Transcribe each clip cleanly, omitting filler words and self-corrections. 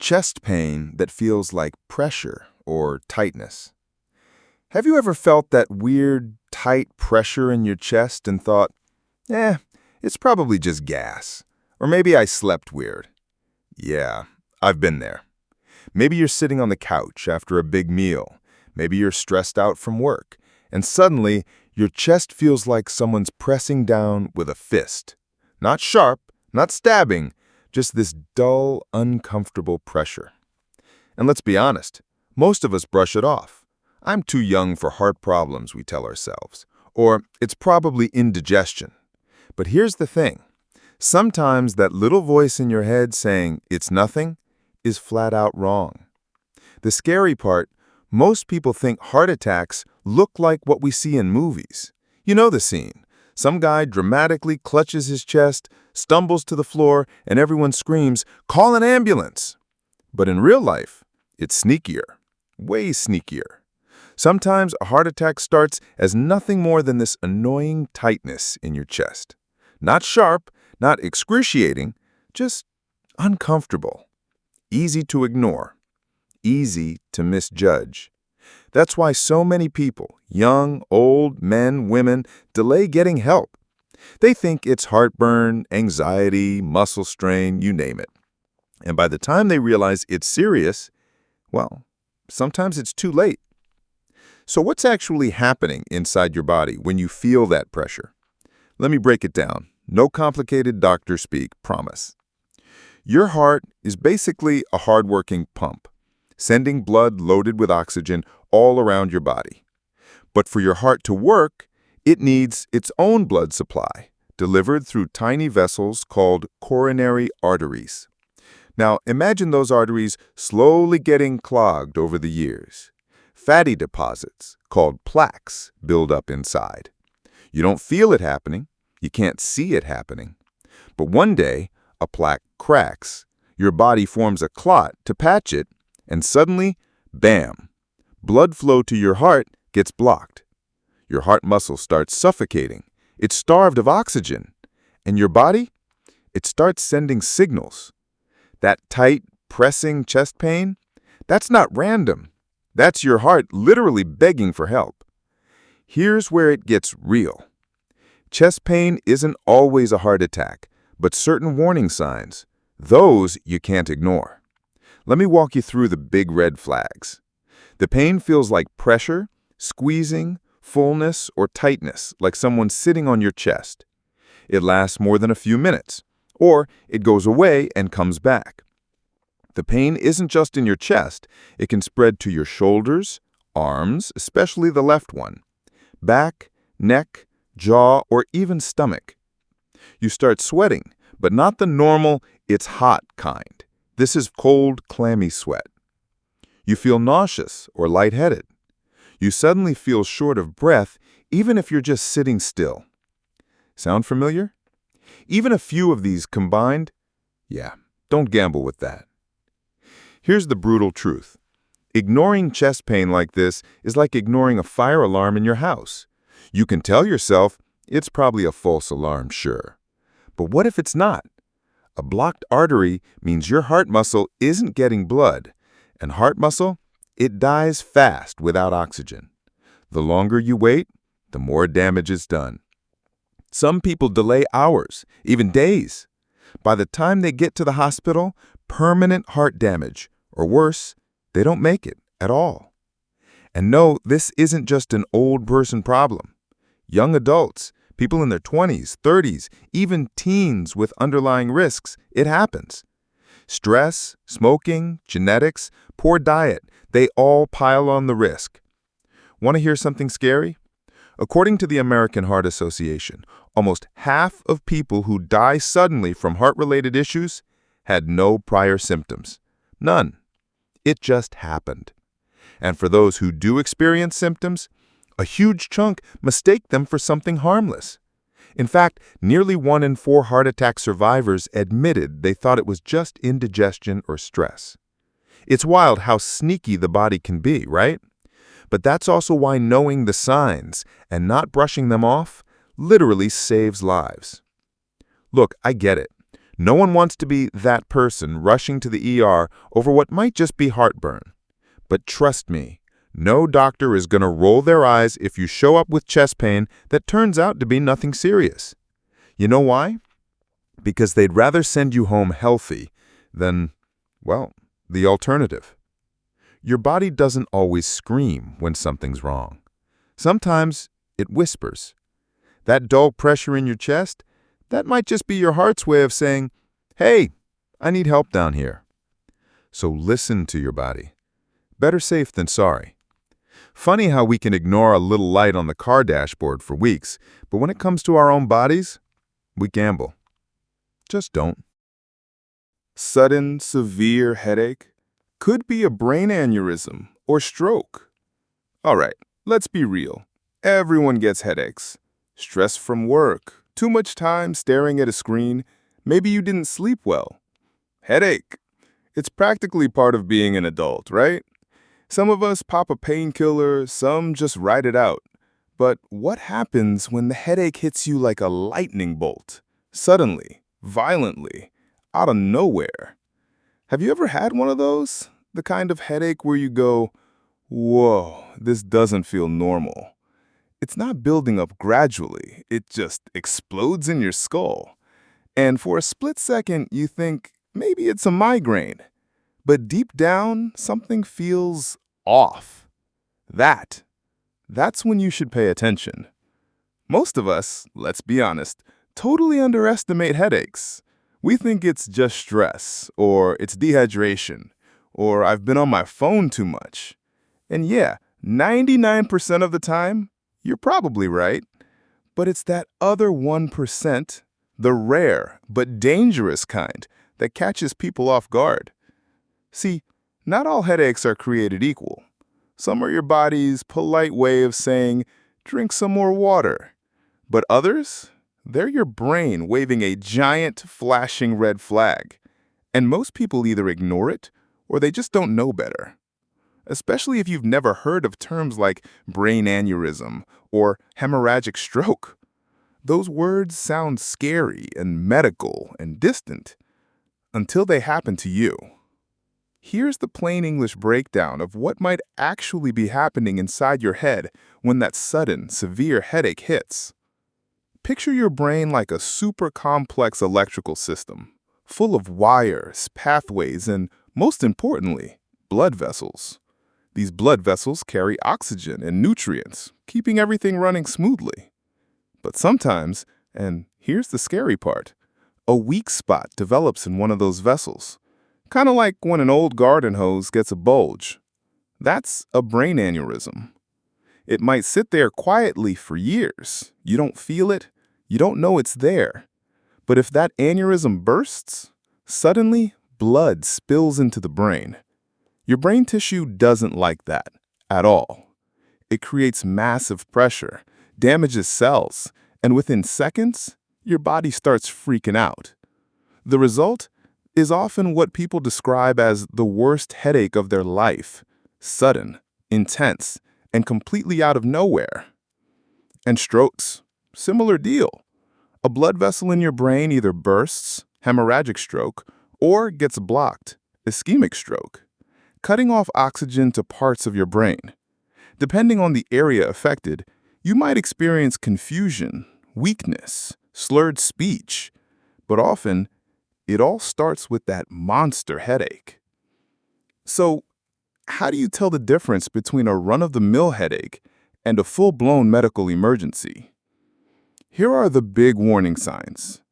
chest pain that feels like pressure or tightness. Have you ever felt that weird, tight pressure in your chest and thought, it's probably just gas, or maybe I slept weird? Yeah, I've been there. Maybe you're sitting on the couch after a big meal. Maybe you're stressed out from work, and suddenly your chest feels like someone's pressing down with a fist. Not sharp, not stabbing, just this dull, uncomfortable pressure. And let's be honest, most of us brush it off. I'm too young for heart problems, we tell ourselves. Or it's probably indigestion. But here's the thing. Sometimes that little voice in your head saying it's nothing is flat out wrong. The scary part, most people think heart attacks look like what we see in movies. You know the scene. Some guy dramatically clutches his chest, stumbles to the floor, and everyone screams, "Call an ambulance!" But in real life, it's sneakier, way sneakier. Sometimes a heart attack starts as nothing more than this annoying tightness in your chest. Not sharp, not excruciating, just uncomfortable. Easy to ignore, easy to misjudge. That's why so many people, young, old, men, women, delay getting help. They think it's heartburn, anxiety, muscle strain, you name it. And by the time they realize it's serious, well, sometimes it's too late. So what's actually happening inside your body when you feel that pressure? Let me break it down. No complicated doctor speak, promise. Your heart is basically a hard-working pump, sending blood loaded with oxygen all around your body. But for your heart to work, it needs its own blood supply, delivered through tiny vessels called coronary arteries. Now, imagine those arteries slowly getting clogged over the years. Fatty deposits, called plaques, build up inside. You don't feel it happening. You can't see it happening. But one day, a plaque cracks. Your body forms a clot to patch it, and suddenly, bam! Blood flow to your heart gets blocked. Your heart muscle starts suffocating. It's starved of oxygen. And your body? It starts sending signals. That tight, pressing chest pain? That's not random. That's your heart literally begging for help. Here's where it gets real. Chest pain isn't always a heart attack, but certain warning signs, those you can't ignore. Let me walk you through the big red flags. The pain feels like pressure, squeezing, fullness, or tightness, like someone sitting on your chest. It lasts more than a few minutes, or it goes away and comes back. The pain isn't just in your chest. It can spread to your shoulders, arms, especially the left one, back, neck, jaw, or even stomach. You start sweating, but not the normal, it's hot kind. This is cold, clammy sweat. You feel nauseous or lightheaded. You suddenly feel short of breath, even if you're just sitting still. Sound familiar? Even a few of these combined? Yeah, don't gamble with that. Here's the brutal truth. Ignoring chest pain like this is like ignoring a fire alarm in your house. You can tell yourself, it's probably a false alarm, sure. But what if it's not? A blocked artery means your heart muscle isn't getting blood. And heart muscle, it dies fast without oxygen. The longer you wait, the more damage is done. Some people delay hours, even days. By the time they get to the hospital, permanent heart damage, or worse, they don't make it at all. And no, this isn't just an old person problem. Young adults, people in their 20s, 30s, even teens with underlying risks, it happens. Stress, smoking, genetics, poor diet, they all pile on the risk. Want to hear something scary? According to the American Heart Association, almost half of people who die suddenly from heart-related issues had no prior symptoms. None. It just happened. And for those who do experience symptoms, a huge chunk mistake them for something harmless. In fact, nearly 1 in 4 heart attack survivors admitted they thought it was just indigestion or stress. It's wild how sneaky the body can be, right? But that's also why knowing the signs and not brushing them off literally saves lives. Look, I get it. No one wants to be that person rushing to the ER over what might just be heartburn. But trust me, no doctor is going to roll their eyes if you show up with chest pain that turns out to be nothing serious. You know why? Because they'd rather send you home healthy than, well, the alternative. Your body doesn't always scream when something's wrong. Sometimes it whispers. That dull pressure in your chest, that might just be your heart's way of saying, "Hey, I need help down here." So listen to your body. Better safe than sorry. Funny how we can ignore a little light on the car dashboard for weeks, but when it comes to our own bodies, we gamble. Just don't. Sudden, severe headache could be a brain aneurysm or stroke. All right, let's be real. Everyone gets headaches. Stress from work, too much time staring at a screen, maybe you didn't sleep well. Headache. It's practically part of being an adult, right? Some of us pop a painkiller, some just ride it out. But what happens when the headache hits you like a lightning bolt? Suddenly, violently, out of nowhere. Have you ever had one of those? The kind of headache where you go, "Whoa, this doesn't feel normal." It's not building up gradually, it just explodes in your skull. And for a split second, you think, maybe it's a migraine. But deep down, something feels off. That's when you should pay attention. Most of us, let's be honest, totally underestimate headaches. We think it's just stress, or it's dehydration, or I've been on my phone too much. And yeah, 99% of the time, you're probably right. But it's that other 1%, the rare but dangerous kind, that catches people off guard. See, not all headaches are created equal. Some are your body's polite way of saying, "Drink some more water." But others, they're your brain waving a giant, flashing red flag. And most people either ignore it or they just don't know better. Especially if you've never heard of terms like brain aneurysm or hemorrhagic stroke. Those words sound scary and medical and distant until they happen to you. Here's the plain English breakdown of what might actually be happening inside your head when that sudden, severe headache hits. Picture your brain like a super complex electrical system, full of wires, pathways, and, most importantly, blood vessels. These blood vessels carry oxygen and nutrients, keeping everything running smoothly. But sometimes, and here's the scary part, a weak spot develops in one of those vessels. Kind of like when an old garden hose gets a bulge. That's a brain aneurysm. It might sit there quietly for years. You don't feel it. You don't know it's there. But if that aneurysm bursts, suddenly blood spills into the brain. Your brain tissue doesn't like that at all. It creates massive pressure, damages cells, and within seconds, your body starts freaking out. The result is often what people describe as the worst headache of their life. Sudden, intense, and completely out of nowhere. And strokes, similar deal. A blood vessel in your brain either bursts, hemorrhagic stroke, or gets blocked, ischemic stroke, cutting off oxygen to parts of your brain. Depending on the area affected, you might experience confusion, weakness, slurred speech, but often, it all starts with that monster headache. So, how do you tell the difference between a run-of-the-mill headache and a full-blown medical emergency? Here are the big warning signs.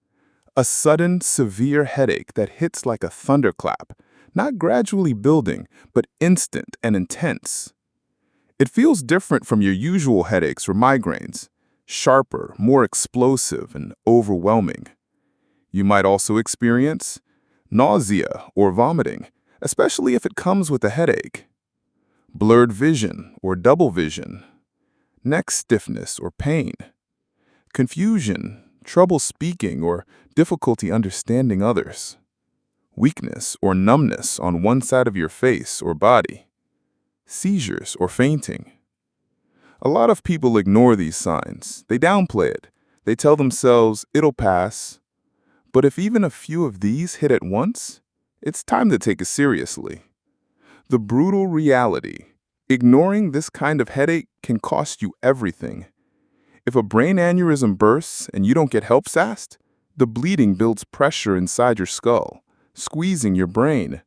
A sudden, severe headache that hits like a thunderclap, not gradually building, but instant and intense. It feels different from your usual headaches or migraines, sharper, more explosive, and overwhelming. You might also experience nausea or vomiting, especially if it comes with a headache, blurred vision or double vision, neck stiffness or pain, confusion, trouble speaking or difficulty understanding others, weakness or numbness on one side of your face or body, seizures or fainting. A lot of people ignore these signs. They downplay it. They tell themselves it'll pass. But if even a few of these hit at once, it's time to take it seriously. The brutal reality: ignoring this kind of headache can cost you everything. If a brain aneurysm bursts and you don't get help fast, the bleeding builds pressure inside your skull, squeezing your brain.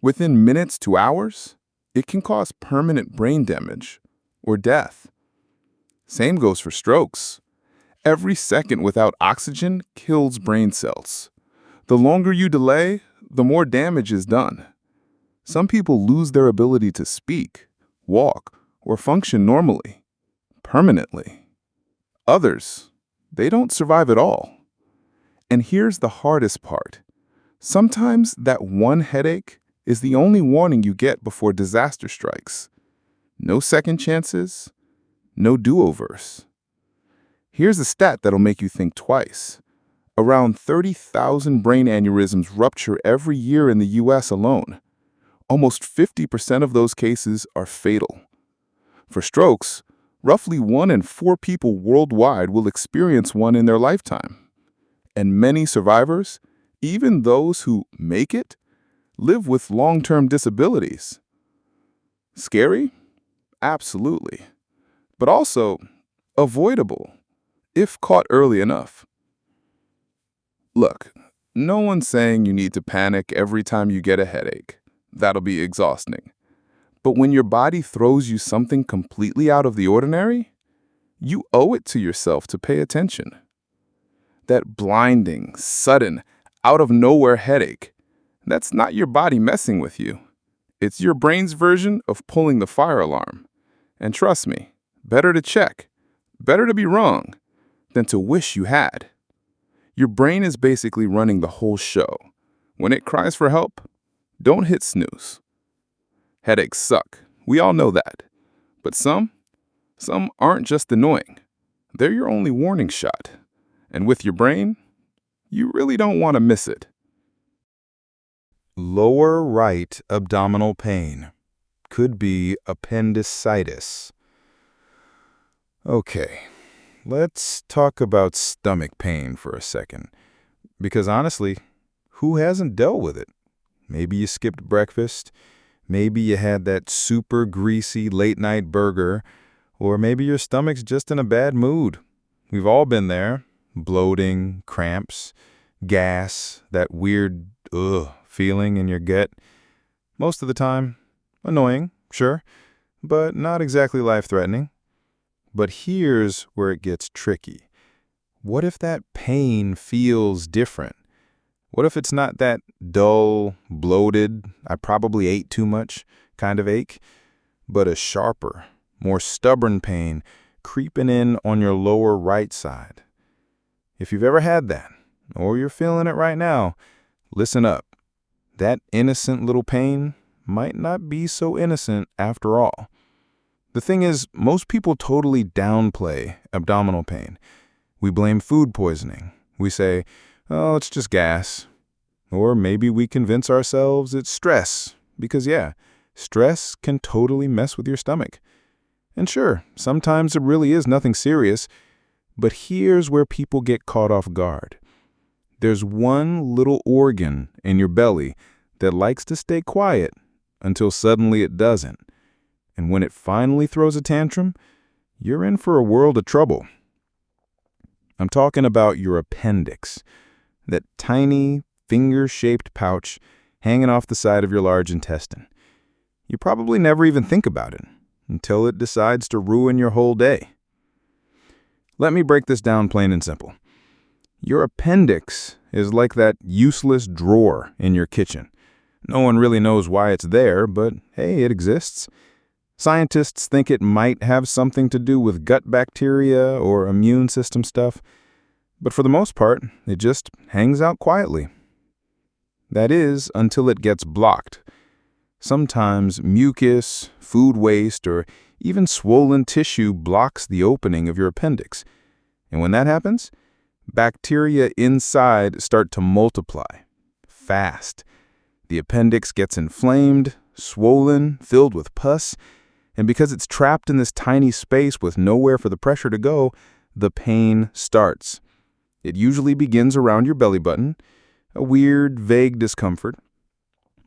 Within minutes to hours, it can cause permanent brain damage or death. Same goes for strokes. Every second without oxygen kills brain cells. The longer you delay, the more damage is done. Some people lose their ability to speak, walk, or function normally, permanently. Others, they don't survive at all. And here's the hardest part. Sometimes that one headache is the only warning you get before disaster strikes. No second chances, no do-overs. Here's a stat that'll make you think twice. Around 30,000 brain aneurysms rupture every year in the US alone. Almost 50% of those cases are fatal. For strokes, roughly 1 in 4 people worldwide will experience one in their lifetime. And many survivors, even those who make it, live with long-term disabilities. Scary? Absolutely. But also avoidable, if caught early enough. Look, no one's saying you need to panic every time you get a headache. That'll be exhausting. But when your body throws you something completely out of the ordinary, you owe it to yourself to pay attention. That blinding, sudden, out-of-nowhere headache, that's not your body messing with you. It's your brain's version of pulling the fire alarm. And trust me, better to check, better to be wrong, than to wish you had. Your brain is basically running the whole show. When it cries for help, don't hit snooze. Headaches suck. We all know that. But some aren't just annoying. They're your only warning shot. And with your brain, you really don't want to miss it. Lower right abdominal pain. Could be appendicitis. Okay, let's talk about stomach pain for a second. Because honestly, who hasn't dealt with it? Maybe you skipped breakfast. Maybe you had that super greasy late-night burger. Or maybe your stomach's just in a bad mood. We've all been there. Bloating, cramps, gas, that weird feeling in your gut. Most of the time, annoying, sure, but not exactly life-threatening. But here's where it gets tricky. What if that pain feels different? What if it's not that dull, bloated, I probably ate too much kind of ache, but a sharper, more stubborn pain creeping in on your lower right side? If you've ever had that, or you're feeling it right now, listen up. That innocent little pain might not be so innocent after all. The thing is, most people totally downplay abdominal pain. We blame food poisoning. We say, oh, it's just gas. Or maybe we convince ourselves it's stress, because yeah, stress can totally mess with your stomach. And sure, sometimes it really is nothing serious. But here's where people get caught off guard. There's one little organ in your belly that likes to stay quiet until suddenly it doesn't. And when it finally throws a tantrum, you're in for a world of trouble. I'm talking about your appendix, that tiny, finger-shaped pouch hanging off the side of your large intestine. You probably never even think about it until it decides to ruin your whole day. Let me break this down plain and simple. Your appendix is like that useless drawer in your kitchen. No one really knows why it's there, but hey, it exists. Scientists think it might have something to do with gut bacteria or immune system stuff, but for the most part, it just hangs out quietly. That is, until it gets blocked. Sometimes mucus, food waste, or even swollen tissue blocks the opening of your appendix. And when that happens, bacteria inside start to multiply fast. The appendix gets inflamed, swollen, filled with pus, and because it's trapped in this tiny space with nowhere for the pressure to go, the pain starts. It usually begins around your belly button, a weird, vague discomfort.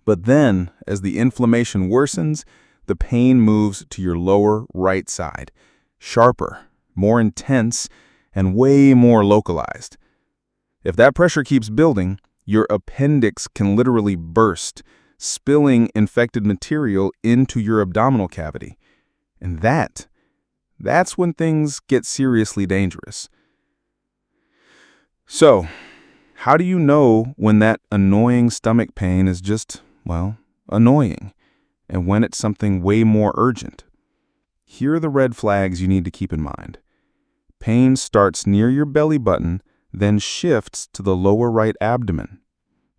But then, as the inflammation worsens, the pain moves to your lower right side, sharper, more intense, and way more localized. If that pressure keeps building, your appendix can literally burst, spilling infected material into your abdominal cavity. And that's when things get seriously dangerous. So, how do you know when that annoying stomach pain is just, well, annoying, and when it's something way more urgent? Here are the red flags you need to keep in mind. Pain starts near your belly button, then shifts to the lower right abdomen.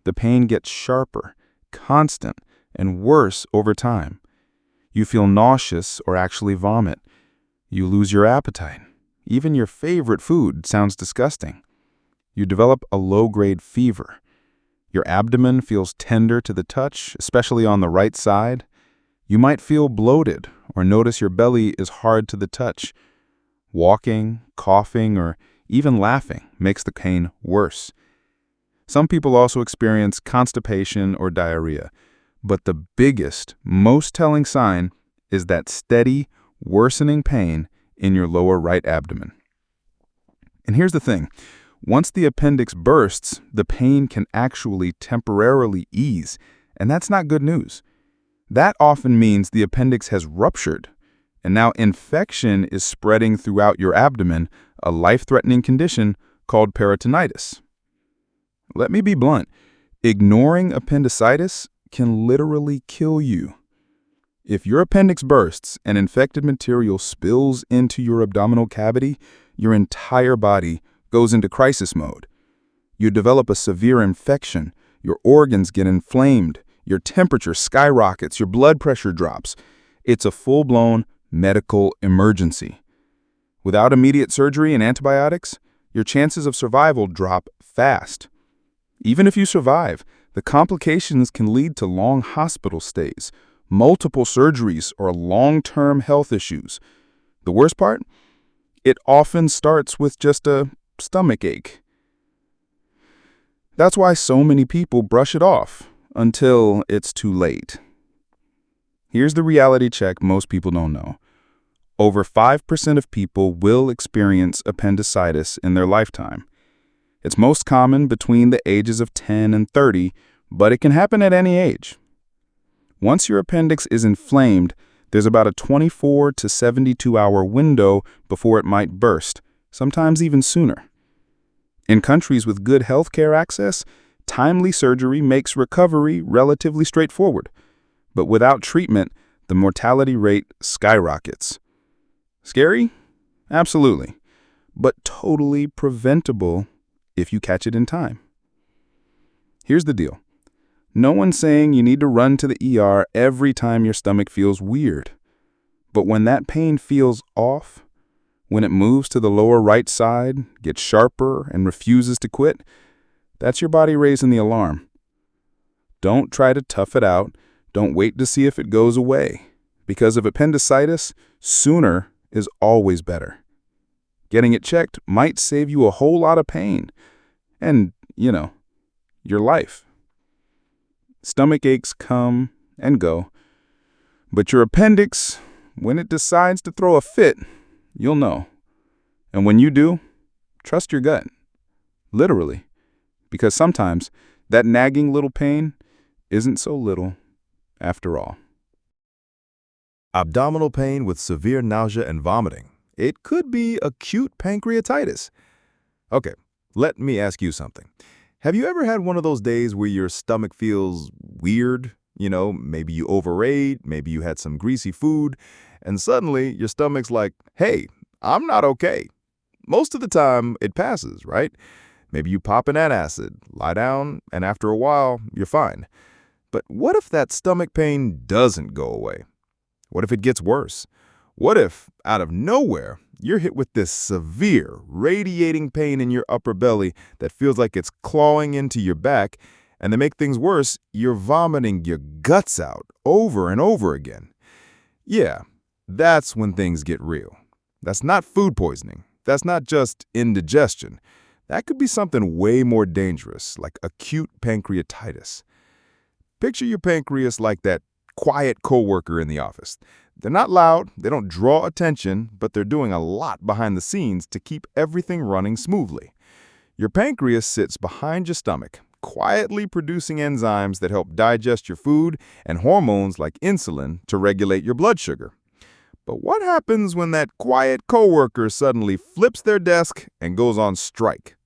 The pain gets sharper, constant, and worse over time. You feel nauseous or actually vomit. You lose your appetite. Even your favorite food sounds disgusting. You develop a low-grade fever. Your abdomen feels tender to the touch, especially on the right side. You might feel bloated or notice your belly is hard to the touch. Walking, coughing, or even laughing makes the pain worse. Some people also experience constipation or diarrhea, but the biggest, most telling sign is that steady, worsening pain in your lower right abdomen. And here's the thing. Once the appendix bursts, the pain can actually temporarily ease, and that's not good news. That often means the appendix has ruptured, and now infection is spreading throughout your abdomen, a life-threatening condition called peritonitis. Let me be blunt. Ignoring appendicitis can literally kill you. If your appendix bursts and infected material spills into your abdominal cavity, your entire body goes into crisis mode. You develop a severe infection, your organs get inflamed, your temperature skyrockets, your blood pressure drops. It's a full-blown medical emergency. Without immediate surgery and antibiotics, your chances of survival drop fast. Even if you survive, the complications can lead to long hospital stays, multiple surgeries, or long-term health issues. The worst part? It often starts with just a stomach ache. That's why so many people brush it off until it's too late. Here's the reality check most people don't know. Over 5% of people will experience appendicitis in their lifetime. It's most common between the ages of 10 and 30, but it can happen at any age. Once your appendix is inflamed, there's about a 24 to 72-hour window before it might burst, sometimes even sooner. In countries with good healthcare access, timely surgery makes recovery relatively straightforward. But without treatment, the mortality rate skyrockets. Scary? Absolutely. But totally preventable if you catch it in time. Here's the deal. No one's saying you need to run to the ER every time your stomach feels weird. But when that pain feels off, when it moves to the lower right side, gets sharper, and refuses to quit, that's your body raising the alarm. Don't try to tough it out. Don't wait to see if it goes away. Because of appendicitis, sooner is always better. Getting it checked might save you a whole lot of pain and, your life. Stomach aches come and go, but your appendix, when it decides to throw a fit, you'll know. And when you do, trust your gut. Literally. Because sometimes that nagging little pain isn't so little after all. Abdominal pain with severe nausea and vomiting. It could be acute pancreatitis. Okay, let me ask you something. Have you ever had one of those days where your stomach feels weird? Maybe you overate, maybe you had some greasy food, and suddenly your stomach's like, hey, I'm not okay. Most of the time, it passes, right? Maybe you pop an antacid, lie down, and after a while, you're fine. But what if that stomach pain doesn't go away? What if it gets worse? What if, out of nowhere, you're hit with this severe, radiating pain in your upper belly that feels like it's clawing into your back, and to make things worse, you're vomiting your guts out over and over again? Yeah, that's when things get real. That's not food poisoning. That's not just indigestion. That could be something way more dangerous, like acute pancreatitis. Picture your pancreas like that quiet coworker in the office. They're not loud, they don't draw attention, but they're doing a lot behind the scenes to keep everything running smoothly. Your pancreas sits behind your stomach, quietly producing enzymes that help digest your food and hormones like insulin to regulate your blood sugar. But what happens when that quiet coworker suddenly flips their desk and goes on strike?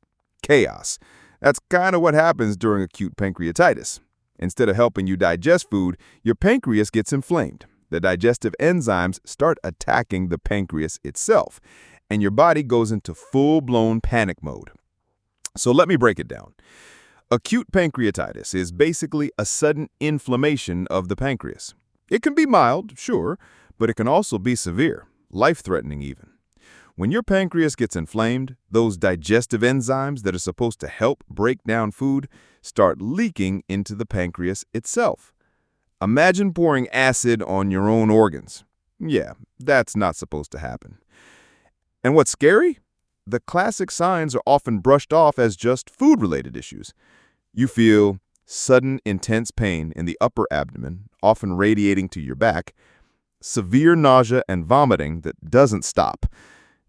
Chaos. That's kind of what happens during acute pancreatitis. Instead of helping you digest food, your pancreas gets inflamed. The digestive enzymes start attacking the pancreas itself, and your body goes into full-blown panic mode. So let me break it down. Acute pancreatitis is basically a sudden inflammation of the pancreas. It can be mild, sure, but it can also be severe, life-threatening even. When your pancreas gets inflamed, those digestive enzymes that are supposed to help break down food start leaking into the pancreas itself. Imagine pouring acid on your own organs. Yeah, that's not supposed to happen. And what's scary? The classic signs are often brushed off as just food-related issues. You feel sudden, intense pain in the upper abdomen, often radiating to your back, severe nausea and vomiting that doesn't stop.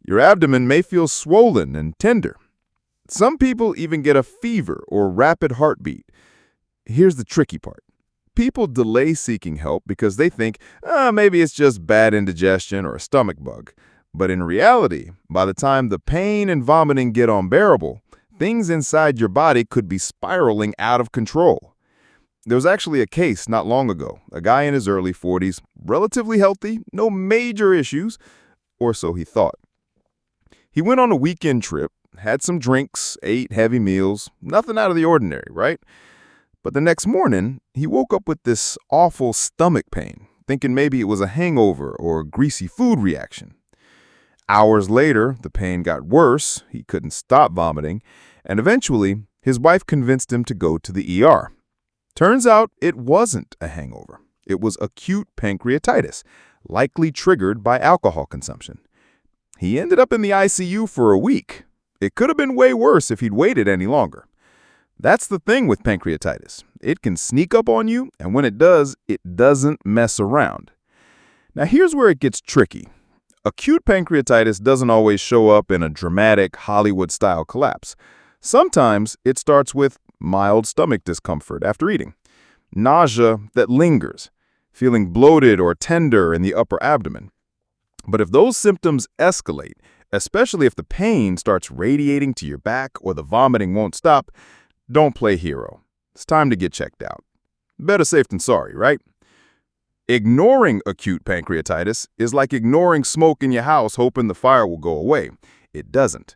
Your abdomen may feel swollen and tender. Some people even get a fever or rapid heartbeat. Here's the tricky part. People delay seeking help because they think, maybe it's just bad indigestion or a stomach bug. But in reality, by the time the pain and vomiting get unbearable, things inside your body could be spiraling out of control. There was actually a case not long ago, a guy in his early 40s, relatively healthy, no major issues, or so he thought. He went on a weekend trip, had some drinks, ate heavy meals, nothing out of the ordinary, right? But the next morning, he woke up with this awful stomach pain, thinking maybe it was a hangover or a greasy food reaction. Hours later, the pain got worse, he couldn't stop vomiting, and eventually, his wife convinced him to go to the ER. Turns out it wasn't a hangover. It was acute pancreatitis, likely triggered by alcohol consumption. He ended up in the ICU for a week. It could have been way worse if he'd waited any longer. That's the thing with pancreatitis. It can sneak up on you, and when it does, it doesn't mess around. Now here's where it gets tricky. Acute pancreatitis doesn't always show up in a dramatic Hollywood-style collapse. Sometimes it starts with mild stomach discomfort after eating, nausea that lingers, feeling bloated or tender in the upper abdomen. But if those symptoms escalate, especially if the pain starts radiating to your back or the vomiting won't stop, don't play hero. It's time to get checked out. Better safe than sorry, right? Ignoring acute pancreatitis is like ignoring smoke in your house hoping the fire will go away. It doesn't.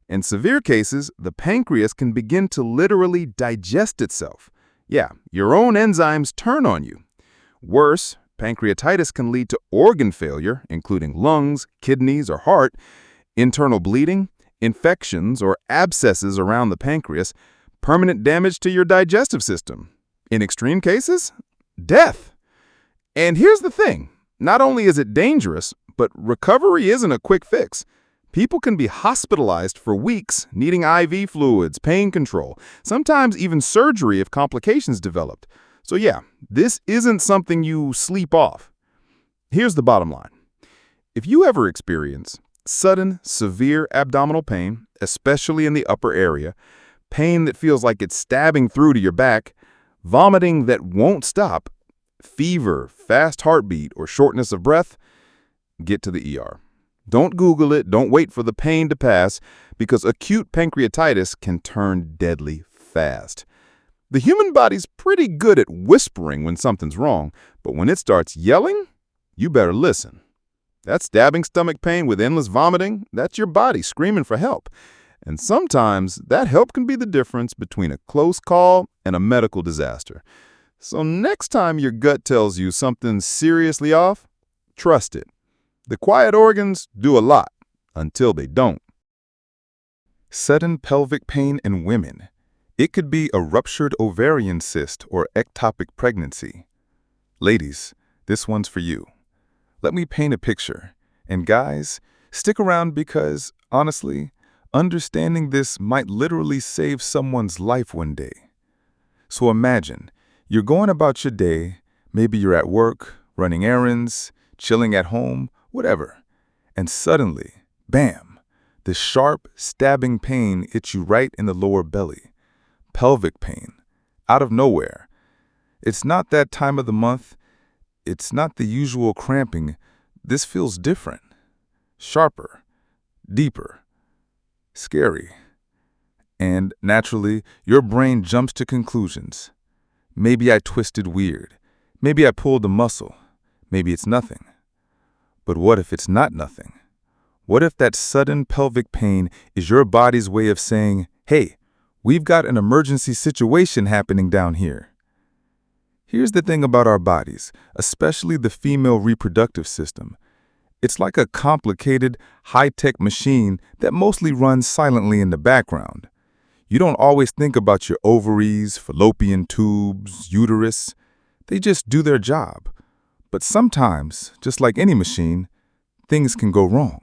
In severe cases, the pancreas can begin to literally digest itself. Yeah, your own enzymes turn on you. Worse, pancreatitis can lead to organ failure, including lungs, kidneys, or heart, internal bleeding, infections or abscesses around the pancreas, permanent damage to your digestive system. In extreme cases, death. And here's the thing. Not only is it dangerous, but recovery isn't a quick fix. People can be hospitalized for weeks, needing IV fluids, pain control, sometimes even surgery if complications developed. So yeah, this isn't something you sleep off. Here's the bottom line. If you ever experience sudden, severe abdominal pain, especially in the upper area, pain that feels like it's stabbing through to your back, vomiting that won't stop, fever, fast heartbeat, or shortness of breath, get to the ER. Don't Google it, don't wait for the pain to pass, because acute pancreatitis can turn deadly fast. The human body's pretty good at whispering when something's wrong, but when it starts yelling, you better listen. That stabbing stomach pain with endless vomiting, that's your body screaming for help. And sometimes that help can be the difference between a close call and a medical disaster. So next time your gut tells you something's seriously off, trust it. The quiet organs do a lot until they don't. Sudden pelvic pain in women. It could be a ruptured ovarian cyst or ectopic pregnancy. Ladies, this one's for you. Let me paint a picture. And guys, stick around because, honestly, Understanding this might literally save someone's life one day. So imagine, you're going about your day, maybe you're at work, running errands, chilling at home, whatever, and suddenly, bam, this sharp, stabbing pain hits you right in the lower belly. Pelvic pain, out of nowhere. It's not that time of the month. It's not the usual cramping. This feels different, sharper, deeper, scary. And naturally, your brain jumps to conclusions. Maybe I twisted weird. Maybe I pulled a muscle. Maybe it's nothing. But what if it's not nothing? What if that sudden pelvic pain is your body's way of saying, hey, we've got an emergency situation happening down here? Here's the thing about our bodies, especially the female reproductive system. It's like a complicated, high-tech machine that mostly runs silently in the background. You don't always think about your ovaries, fallopian tubes, uterus. They just do their job. But sometimes, just like any machine, things can go wrong.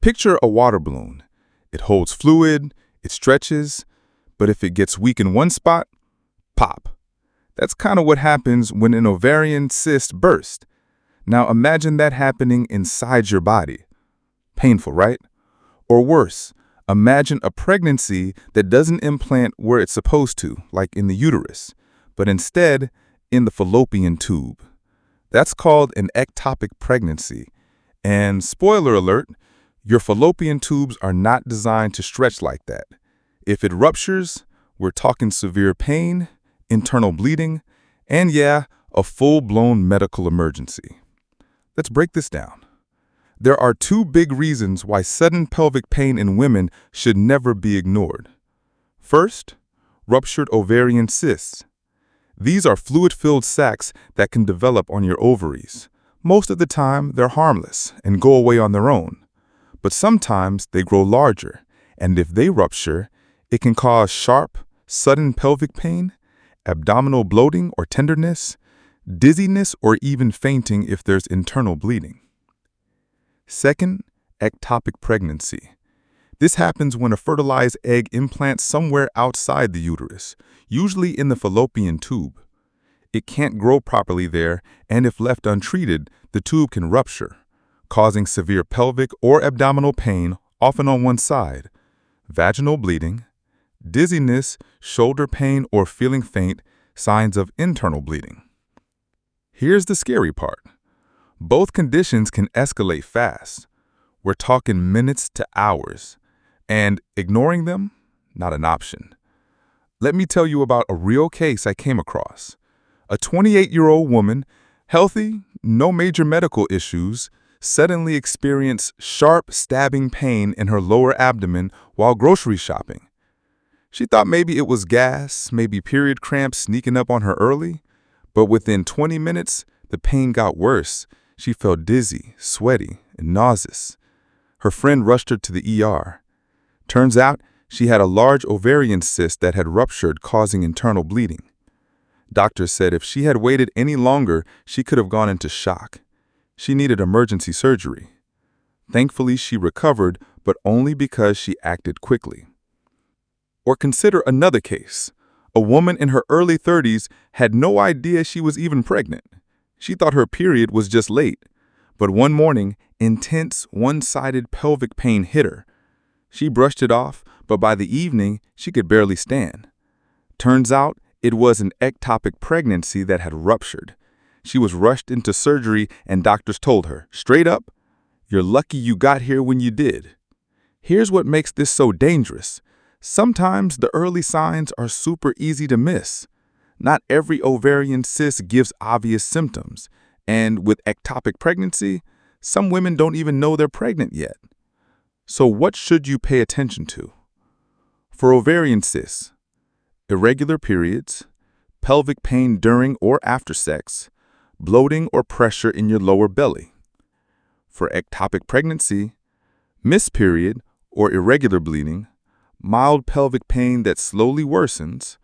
Picture a water balloon. It holds fluid, it stretches, but if it gets weak in one spot, pop. That's kind of what happens when an ovarian cyst bursts. Now imagine that happening inside your body. Painful, right? Or worse, imagine a pregnancy that doesn't implant where it's supposed to, like in the uterus, but instead in the fallopian tube. That's called an ectopic pregnancy. And spoiler alert, your fallopian tubes are not designed to stretch like that. If it ruptures, we're talking severe pain, internal bleeding, and yeah, a full-blown medical emergency. Let's break this down. There are two big reasons why sudden pelvic pain in women should never be ignored. First, ruptured ovarian cysts. These are fluid-filled sacs that can develop on your ovaries. Most of the time, they're harmless and go away on their own. But sometimes they grow larger, and if they rupture, it can cause sharp, sudden pelvic pain, abdominal bloating or tenderness, dizziness, or even fainting if there's internal bleeding. Second, ectopic pregnancy. This happens when a fertilized egg implants somewhere outside the uterus, usually in the fallopian tube. It can't grow properly there, and if left untreated, the tube can rupture, causing severe pelvic or abdominal pain, often on one side, vaginal bleeding, dizziness, shoulder pain, or feeling faint, signs of internal bleeding. Here's the scary part. Both conditions can escalate fast. We're talking minutes to hours. And ignoring them, not an option. Let me tell you about a real case I came across. A 28-year-old woman, healthy, no major medical issues, suddenly experienced sharp stabbing pain in her lower abdomen while grocery shopping. She thought maybe it was gas, maybe period cramps sneaking up on her early, but within 20 minutes, the pain got worse. She felt dizzy, sweaty, and nauseous. Her friend rushed her to the ER. Turns out, she had a large ovarian cyst that had ruptured, causing internal bleeding. Doctors said if she had waited any longer, she could have gone into shock. She needed emergency surgery. Thankfully, she recovered, but only because she acted quickly. Or consider another case. A woman in her early 30s had no idea she was even pregnant. She thought her period was just late. But one morning, intense, one-sided pelvic pain hit her. She brushed it off, but by the evening, she could barely stand. Turns out, it was an ectopic pregnancy that had ruptured. She was rushed into surgery, and doctors told her, straight up, "You're lucky you got here when you did." Here's what makes this so dangerous. Sometimes the early signs are super easy to miss. Not every ovarian cyst gives obvious symptoms, and with ectopic pregnancy, some women don't even know they're pregnant yet. So what should you pay attention to? For ovarian cysts, irregular periods, pelvic pain during or after sex, bloating or pressure in your lower belly. For ectopic pregnancy, missed period or irregular bleeding, mild pelvic pain that slowly worsens,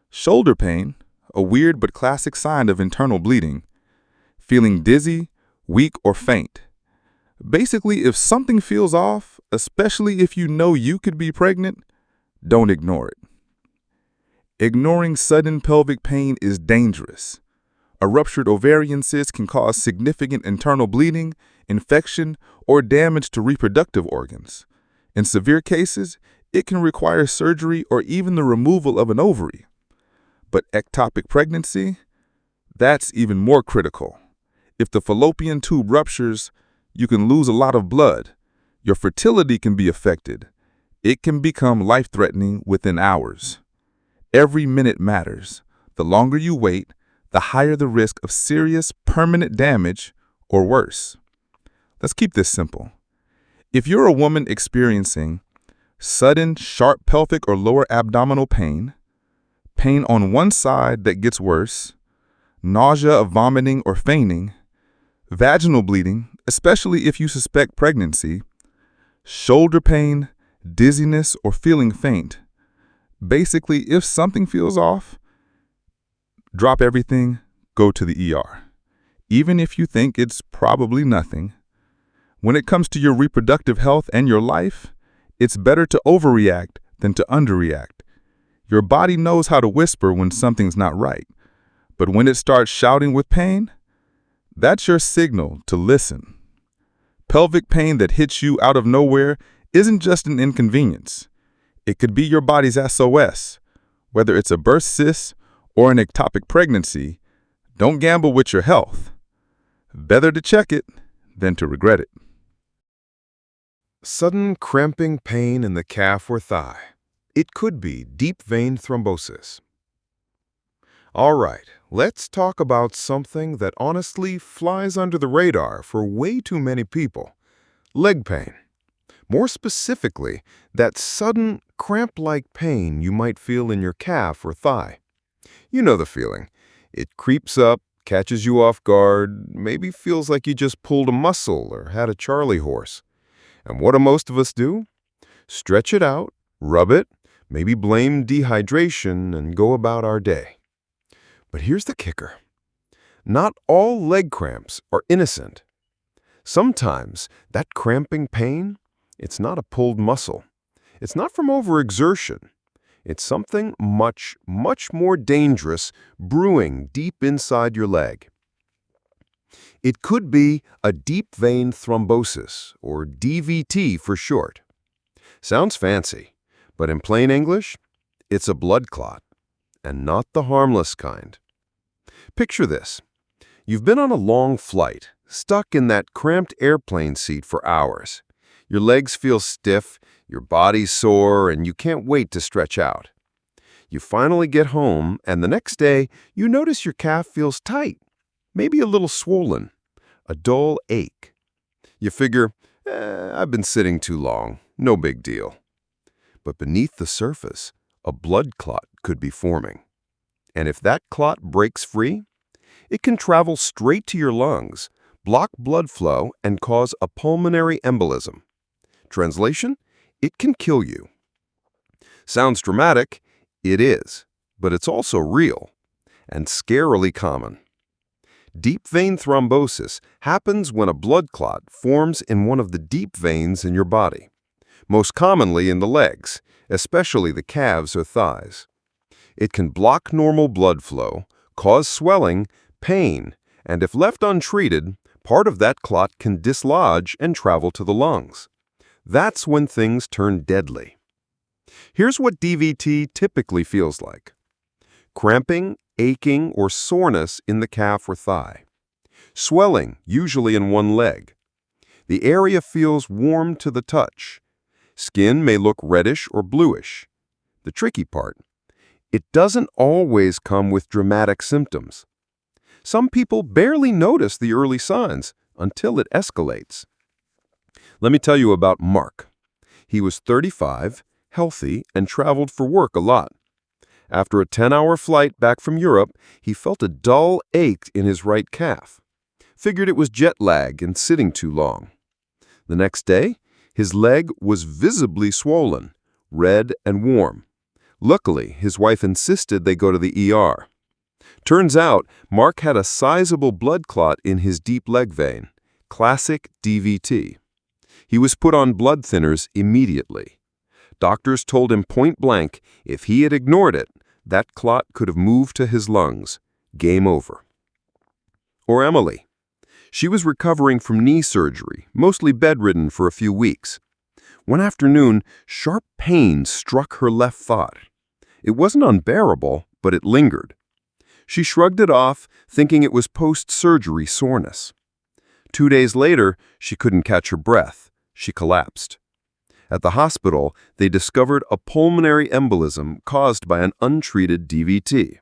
shoulder pain, a weird but classic sign of internal bleeding, feeling dizzy, weak, or faint. Basically, if something feels off, especially if you know you could be pregnant, don't ignore it. Ignoring sudden pelvic pain is dangerous. A ruptured ovarian cyst can cause significant internal bleeding, infection, or damage to reproductive organs. In severe cases, it can require surgery or even the removal of an ovary. But ectopic pregnancy? That's even more critical. If the fallopian tube ruptures, you can lose a lot of blood. Your fertility can be affected. It can become life-threatening within hours. Every minute matters. The longer you wait, the higher the risk of serious, permanent damage or worse. Let's keep this simple. If you're a woman experiencing sudden, sharp pelvic or lower abdominal pain, pain on one side that gets worse, nausea, vomiting, or fainting, vaginal bleeding, especially if you suspect pregnancy, shoulder pain, dizziness, or feeling faint, basically, if something feels off, drop everything, go to the ER. Even if you think it's probably nothing. When it comes to your reproductive health and your life, it's better to overreact than to underreact. Your body knows how to whisper when something's not right, but when it starts shouting with pain, that's your signal to listen. Pelvic pain that hits you out of nowhere isn't just an inconvenience. It could be your body's SOS. Whether it's a birth cyst or an ectopic pregnancy, don't gamble with your health. Better to check it than to regret it. Sudden cramping pain in the calf or thigh. It could be deep vein thrombosis. All right, let's talk about something that honestly flies under the radar for way too many people. Leg pain. More specifically, that sudden cramp-like pain you might feel in your calf or thigh. You know the feeling. It creeps up, catches you off guard, maybe feels like you just pulled a muscle or had a Charlie horse. And what do most of us do? Stretch it out, rub it, maybe blame dehydration, and go about our day. But here's the kicker. Not all leg cramps are innocent. Sometimes that cramping pain, it's not a pulled muscle. It's not from overexertion. It's something much, much more dangerous brewing deep inside your leg. It could be a deep vein thrombosis, or DVT for short. Sounds fancy, but in plain English, it's a blood clot, and not the harmless kind. Picture this. You've been on a long flight, stuck in that cramped airplane seat for hours. Your legs feel stiff, your body's sore, and you can't wait to stretch out. You finally get home, and the next day, you notice your calf feels tight, maybe a little swollen, a dull ache. You figure, I've been sitting too long, no big deal. But beneath the surface, a blood clot could be forming. And if that clot breaks free, it can travel straight to your lungs, block blood flow, and cause a pulmonary embolism. Translation? It can kill you. Sounds dramatic? It is, but it's also real and scarily common. Deep vein thrombosis happens when a blood clot forms in one of the deep veins in your body, most commonly in the legs, especially the calves or thighs. It can block normal blood flow, cause swelling, pain, and if left untreated, part of that clot can dislodge and travel to the lungs. That's when things turn deadly. Here's what DVT typically feels like. Cramping, aching, or soreness in the calf or thigh. Swelling, usually in one leg. The area feels warm to the touch. Skin may look reddish or bluish. The tricky part, it doesn't always come with dramatic symptoms. Some people barely notice the early signs until it escalates. Let me tell you about Mark. He was 35, healthy, and traveled for work a lot. After a 10-hour flight back from Europe, he felt a dull ache in his right calf. Figured it was jet lag and sitting too long. The next day, his leg was visibly swollen, red and warm. Luckily, his wife insisted they go to the ER. Turns out, Mark had a sizable blood clot in his deep leg vein, classic DVT. He was put on blood thinners immediately. Doctors told him point blank if he had ignored it, that clot could have moved to his lungs. Game over. Or Emily. She was recovering from knee surgery, mostly bedridden for a few weeks. One afternoon, sharp pain struck her left thigh. It wasn't unbearable, but it lingered. She shrugged it off, thinking it was post-surgery soreness. 2 days later, she couldn't catch her breath. She collapsed. At the hospital, they discovered a pulmonary embolism caused by an untreated DVT.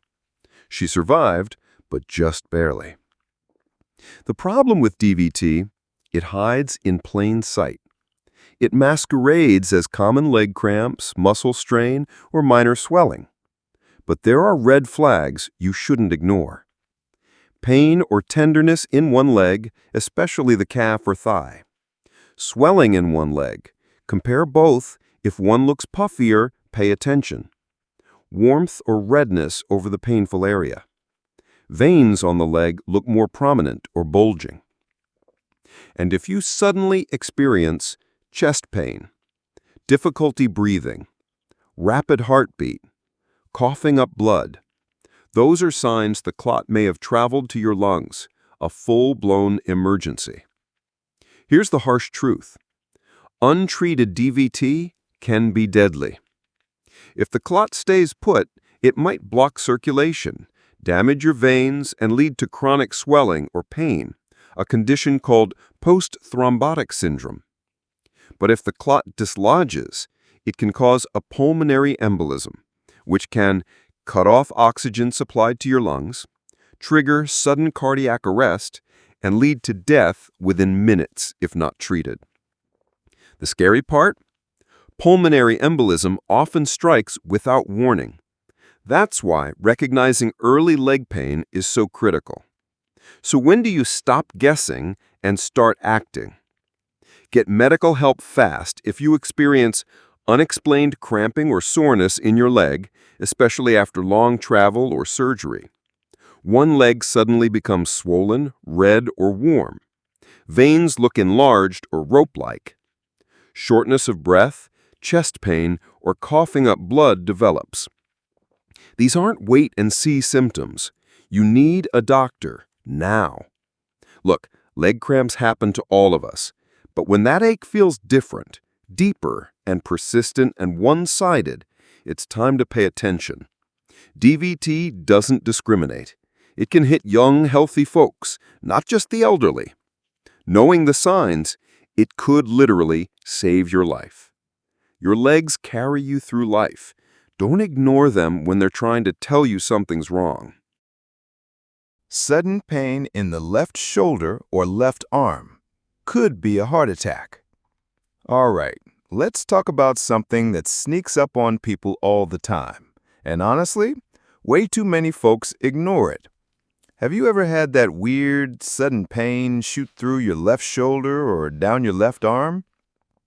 She survived, but just barely. The problem with DVT, it hides in plain sight. It masquerades as common leg cramps, muscle strain, or minor swelling. But there are red flags you shouldn't ignore. Pain or tenderness in one leg, especially the calf or thigh. Swelling in one leg. Compare both. If one looks puffier, pay attention. Warmth or redness over the painful area. Veins on the leg look more prominent or bulging. And if you suddenly experience chest pain, difficulty breathing, rapid heartbeat, coughing up blood, those are signs the clot may have traveled to your lungs, a full-blown emergency. Here's the harsh truth. Untreated DVT can be deadly. If the clot stays put, it might block circulation, damage your veins, and lead to chronic swelling or pain, a condition called post-thrombotic syndrome. But if the clot dislodges, it can cause a pulmonary embolism, which can cut off oxygen supplied to your lungs, trigger sudden cardiac arrest, and lead to death within minutes if not treated. The scary part? Pulmonary embolism often strikes without warning. That's why recognizing early leg pain is so critical. So when do you stop guessing and start acting? Get medical help fast if you experience unexplained cramping or soreness in your leg, especially after long travel or surgery. One leg suddenly becomes swollen, red, or warm. Veins look enlarged or rope-like. Shortness of breath, chest pain, or coughing up blood develops. These aren't wait-and-see symptoms. You need a doctor now. Look, leg cramps happen to all of us, but when that ache feels different, deeper, and persistent and one-sided, it's time to pay attention. DVT doesn't discriminate. It can hit young, healthy folks, not just the elderly. Knowing the signs, it could literally save your life. Your legs carry you through life. Don't ignore them when they're trying to tell you something's wrong. Sudden pain in the left shoulder or left arm could be a heart attack. All right, let's talk about something that sneaks up on people all the time. And honestly, way too many folks ignore it. Have you ever had that weird, sudden pain shoot through your left shoulder or down your left arm?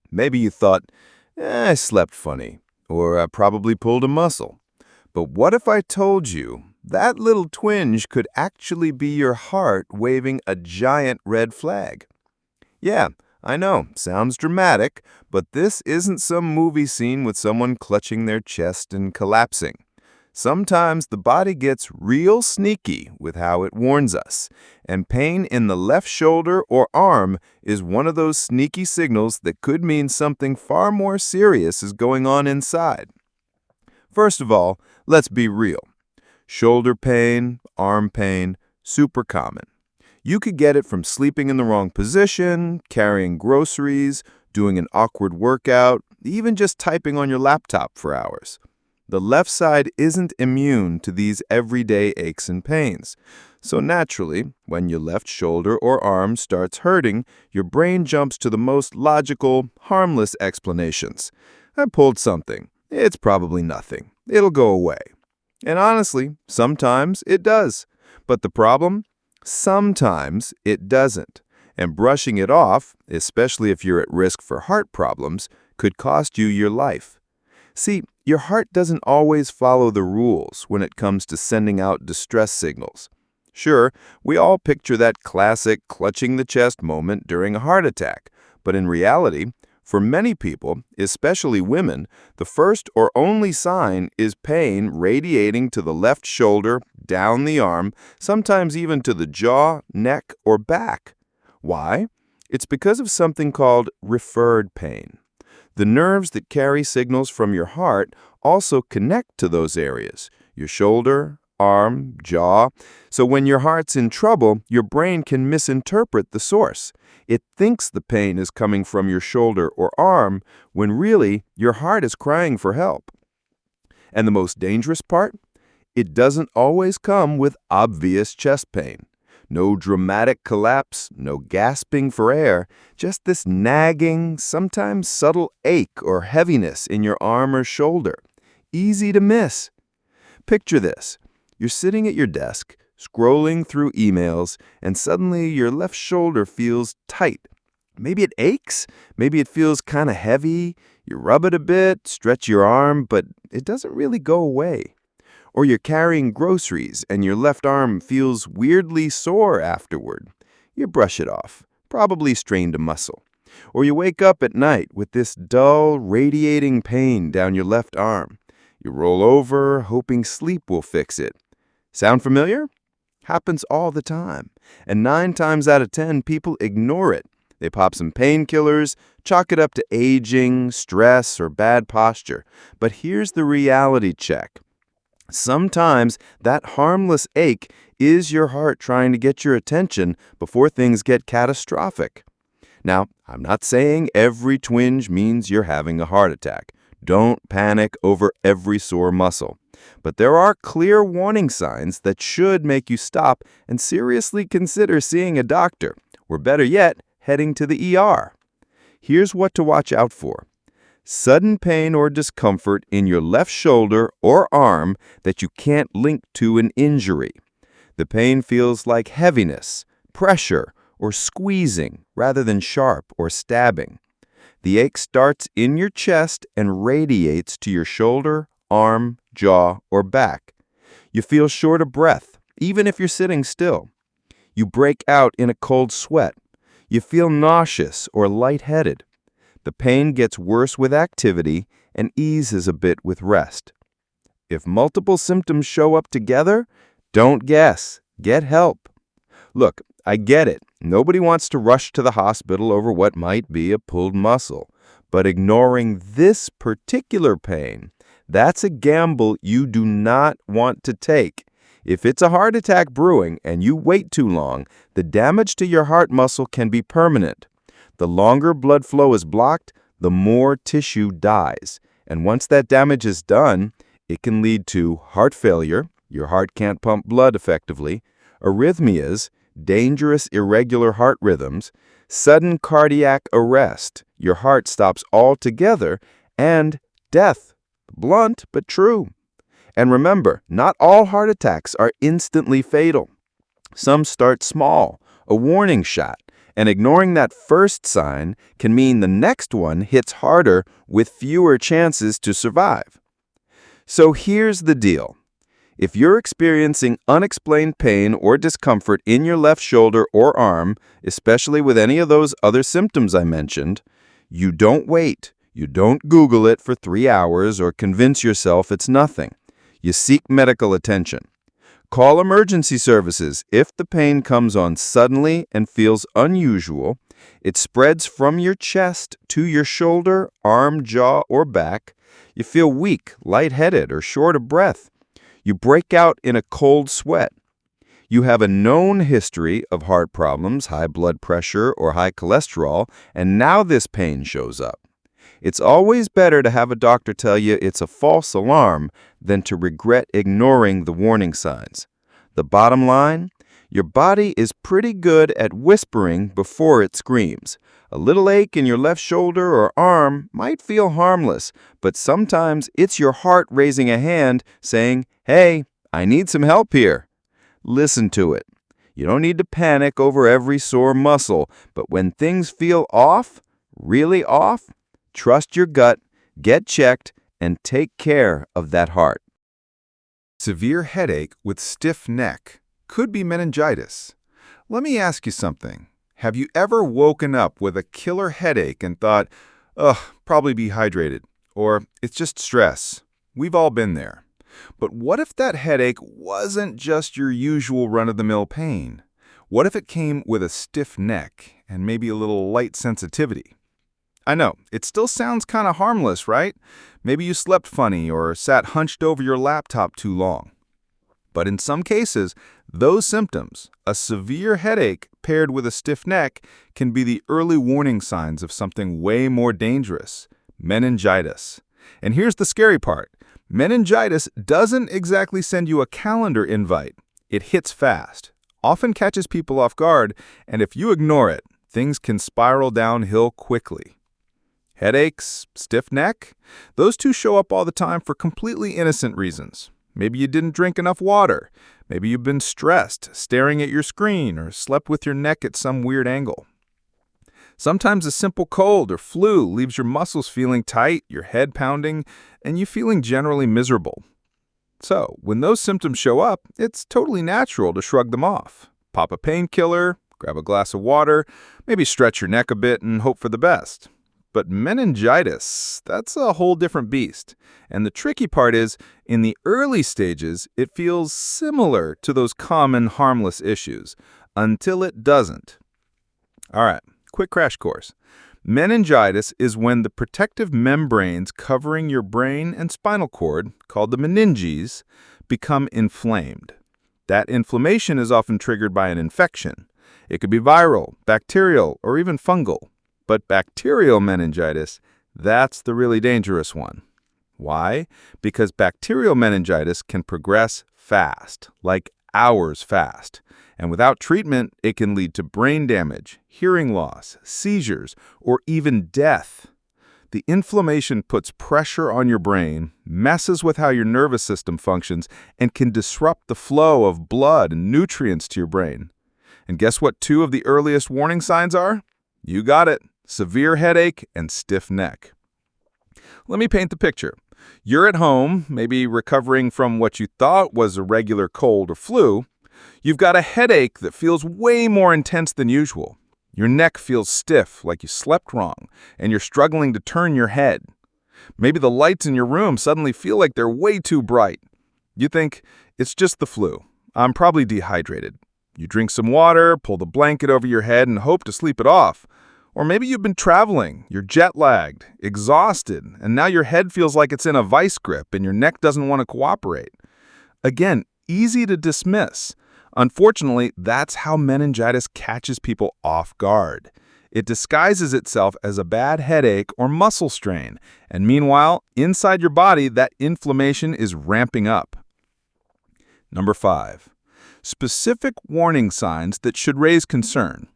Maybe you thought, I slept funny, or I probably pulled a muscle. But what if I told you that little twinge could actually be your heart waving a giant red flag? Yeah, I know, sounds dramatic, but this isn't some movie scene with someone clutching their chest and collapsing. Sometimes the body gets real sneaky with how it warns us, and pain in the left shoulder or arm is one of those sneaky signals that could mean something far more serious is going on inside. First of all, let's be real. Shoulder pain, arm pain, super common. You could get it from sleeping in the wrong position, carrying groceries, doing an awkward workout, even just typing on your laptop for hours. The left side isn't immune to these everyday aches and pains. So naturally, when your left shoulder or arm starts hurting, your brain jumps to the most logical, harmless explanations. I pulled something. It's probably nothing. It'll go away. And honestly, sometimes it does. But the problem? Sometimes it doesn't. And brushing it off, especially if you're at risk for heart problems, could cost you your life. See, your heart doesn't always follow the rules when it comes to sending out distress signals. Sure, we all picture that classic clutching the chest moment during a heart attack, But in reality, for many people, especially women, the first or only sign is pain radiating to the left shoulder, down the arm, sometimes even to the jaw, neck, or back. Why? It's because of something called referred pain. The nerves that carry signals from your heart also connect to those areas, your shoulder, arm, jaw. So when your heart's in trouble, your brain can misinterpret the source. It thinks the pain is coming from your shoulder or arm, when really your heart is crying for help. And the most dangerous part? It doesn't always come with obvious chest pain. No dramatic collapse, no gasping for air, just this nagging, sometimes subtle ache or heaviness in your arm or shoulder. Easy to miss. Picture this. You're sitting at your desk, scrolling through emails, and suddenly your left shoulder feels tight. Maybe it aches, maybe it feels kind of heavy. You rub it a bit, stretch your arm, but it doesn't really go away. Or you're carrying groceries and your left arm feels weirdly sore afterward. You brush it off, probably strained a muscle. Or you wake up at night with this dull, radiating pain down your left arm. You roll over, hoping sleep will fix it. Sound familiar? Happens all the time. And 9 times out of 10, people ignore it. They pop some painkillers, chalk it up to aging, stress, or bad posture. But here's the reality check. Sometimes that harmless ache is your heart trying to get your attention before things get catastrophic. Now, I'm not saying every twinge means you're having a heart attack. Don't panic over every sore muscle. But there are clear warning signs that should make you stop and seriously consider seeing a doctor, or better yet, heading to the ER. Here's what to watch out for. Sudden pain or discomfort in your left shoulder or arm that you can't link to an injury. The pain feels like heaviness, pressure, or squeezing rather than sharp or stabbing. The ache starts in your chest and radiates to your shoulder, arm, jaw, or back. You feel short of breath, even if you're sitting still. You break out in a cold sweat. You feel nauseous or lightheaded. The pain gets worse with activity and eases a bit with rest. If multiple symptoms show up together, don't guess. Get help. Look, I get it. Nobody wants to rush to the hospital over what might be a pulled muscle. But ignoring this particular pain, that's a gamble you do not want to take. If it's a heart attack brewing and you wait too long, the damage to your heart muscle can be permanent. The longer blood flow is blocked, the more tissue dies. And once that damage is done, it can lead to heart failure, your heart can't pump blood effectively, arrhythmias, dangerous irregular heart rhythms, sudden cardiac arrest, your heart stops altogether, and death. Blunt, but true. And remember, not all heart attacks are instantly fatal. Some start small, a warning shot. And ignoring that first sign can mean the next one hits harder with fewer chances to survive. So here's the deal. If you're experiencing unexplained pain or discomfort in your left shoulder or arm, especially with any of those other symptoms I mentioned, you don't wait. You don't Google it for 3 hours or convince yourself it's nothing. You seek medical attention. Call emergency services if the pain comes on suddenly and feels unusual. It spreads from your chest to your shoulder, arm, jaw, or back. You feel weak, lightheaded, or short of breath. You break out in a cold sweat. You have a known history of heart problems, high blood pressure, or high cholesterol, and now this pain shows up. It's always better to have a doctor tell you it's a false alarm than to regret ignoring the warning signs. The bottom line, your body is pretty good at whispering before it screams. A little ache in your left shoulder or arm might feel harmless, but sometimes it's your heart raising a hand saying, "Hey, I need some help here." Listen to it. You don't need to panic over every sore muscle, but when things feel off, really off, trust your gut, get checked, and take care of that heart. Severe headache with stiff neck could be meningitis. Let me ask you something. Have you ever woken up with a killer headache and thought, ugh, probably dehydrated, or it's just stress? We've all been there. But what if that headache wasn't just your usual run-of-the-mill pain? What if it came with a stiff neck and maybe a little light sensitivity? I know, it still sounds kind of harmless, right? Maybe you slept funny or sat hunched over your laptop too long. But in some cases, those symptoms, a severe headache paired with a stiff neck, can be the early warning signs of something way more dangerous: meningitis. And here's the scary part. Meningitis doesn't exactly send you a calendar invite. It hits fast, often catches people off guard, and if you ignore it, things can spiral downhill quickly. Headaches, stiff neck, those two show up all the time for completely innocent reasons. Maybe you didn't drink enough water. Maybe you've been stressed, staring at your screen, or slept with your neck at some weird angle. Sometimes a simple cold or flu leaves your muscles feeling tight, your head pounding, and you feeling generally miserable. So, when those symptoms show up, it's totally natural to shrug them off. Pop a painkiller, grab a glass of water, maybe stretch your neck a bit and hope for the best. But meningitis, that's a whole different beast. And the tricky part is, in the early stages, it feels similar to those common harmless issues, until it doesn't. All right, quick crash course. Meningitis is when the protective membranes covering your brain and spinal cord, called the meninges, become inflamed. That inflammation is often triggered by an infection. It could be viral, bacterial, or even fungal. But bacterial meningitis, that's the really dangerous one. Why? Because bacterial meningitis can progress fast, like hours fast. And without treatment, it can lead to brain damage, hearing loss, seizures, or even death. The inflammation puts pressure on your brain, messes with how your nervous system functions, and can disrupt the flow of blood and nutrients to your brain. And guess what 2 of the earliest warning signs are? You got it. Severe headache and stiff neck. Let me paint the picture. You're at home, maybe recovering from what you thought was a regular cold or flu. You've got a headache that feels way more intense than usual. Your neck feels stiff, like you slept wrong, and you're struggling to turn your head. Maybe the lights in your room suddenly feel like they're way too bright. You think, it's just the flu. I'm probably dehydrated. You drink some water, pull the blanket over your head, and hope to sleep it off. Or maybe you've been traveling, you're jet-lagged, exhausted, and now your head feels like it's in a vice grip and your neck doesn't want to cooperate. Again, easy to dismiss. Unfortunately, that's how meningitis catches people off guard. It disguises itself as a bad headache or muscle strain, and meanwhile, inside your body, that inflammation is ramping up. Number 5. Specific warning signs that should raise concern.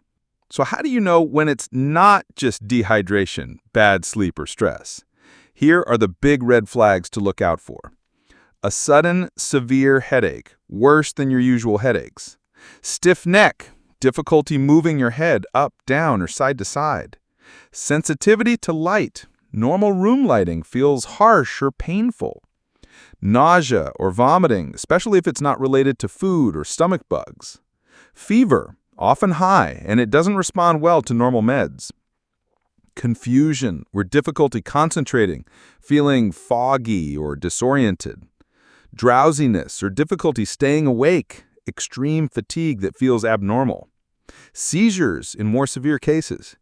So how do you know when it's not just dehydration, bad sleep, or stress? Here are the big red flags to look out for. A sudden, severe headache, worse than your usual headaches. Stiff neck, difficulty moving your head up, down, or side to side. Sensitivity to light, normal room lighting feels harsh or painful. Nausea or vomiting, especially if it's not related to food or stomach bugs. Fever, often high, and it doesn't respond well to normal meds. Confusion or difficulty concentrating, feeling foggy or disoriented. Drowsiness or difficulty staying awake, extreme fatigue that feels abnormal. Seizures in more severe cases.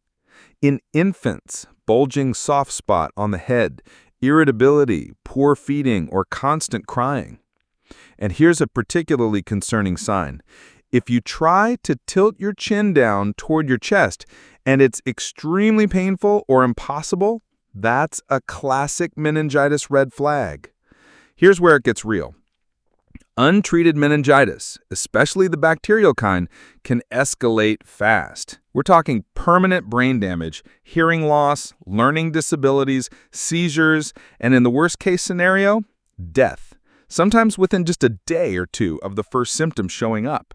In infants, bulging soft spot on the head, irritability, poor feeding, or constant crying. And here's a particularly concerning sign. If you try to tilt your chin down toward your chest and it's extremely painful or impossible, that's a classic meningitis red flag. Here's where it gets real. Untreated meningitis, especially the bacterial kind, can escalate fast. We're talking permanent brain damage, hearing loss, learning disabilities, seizures, and in the worst-case scenario, death, sometimes within just a day or 2 of the first symptoms showing up.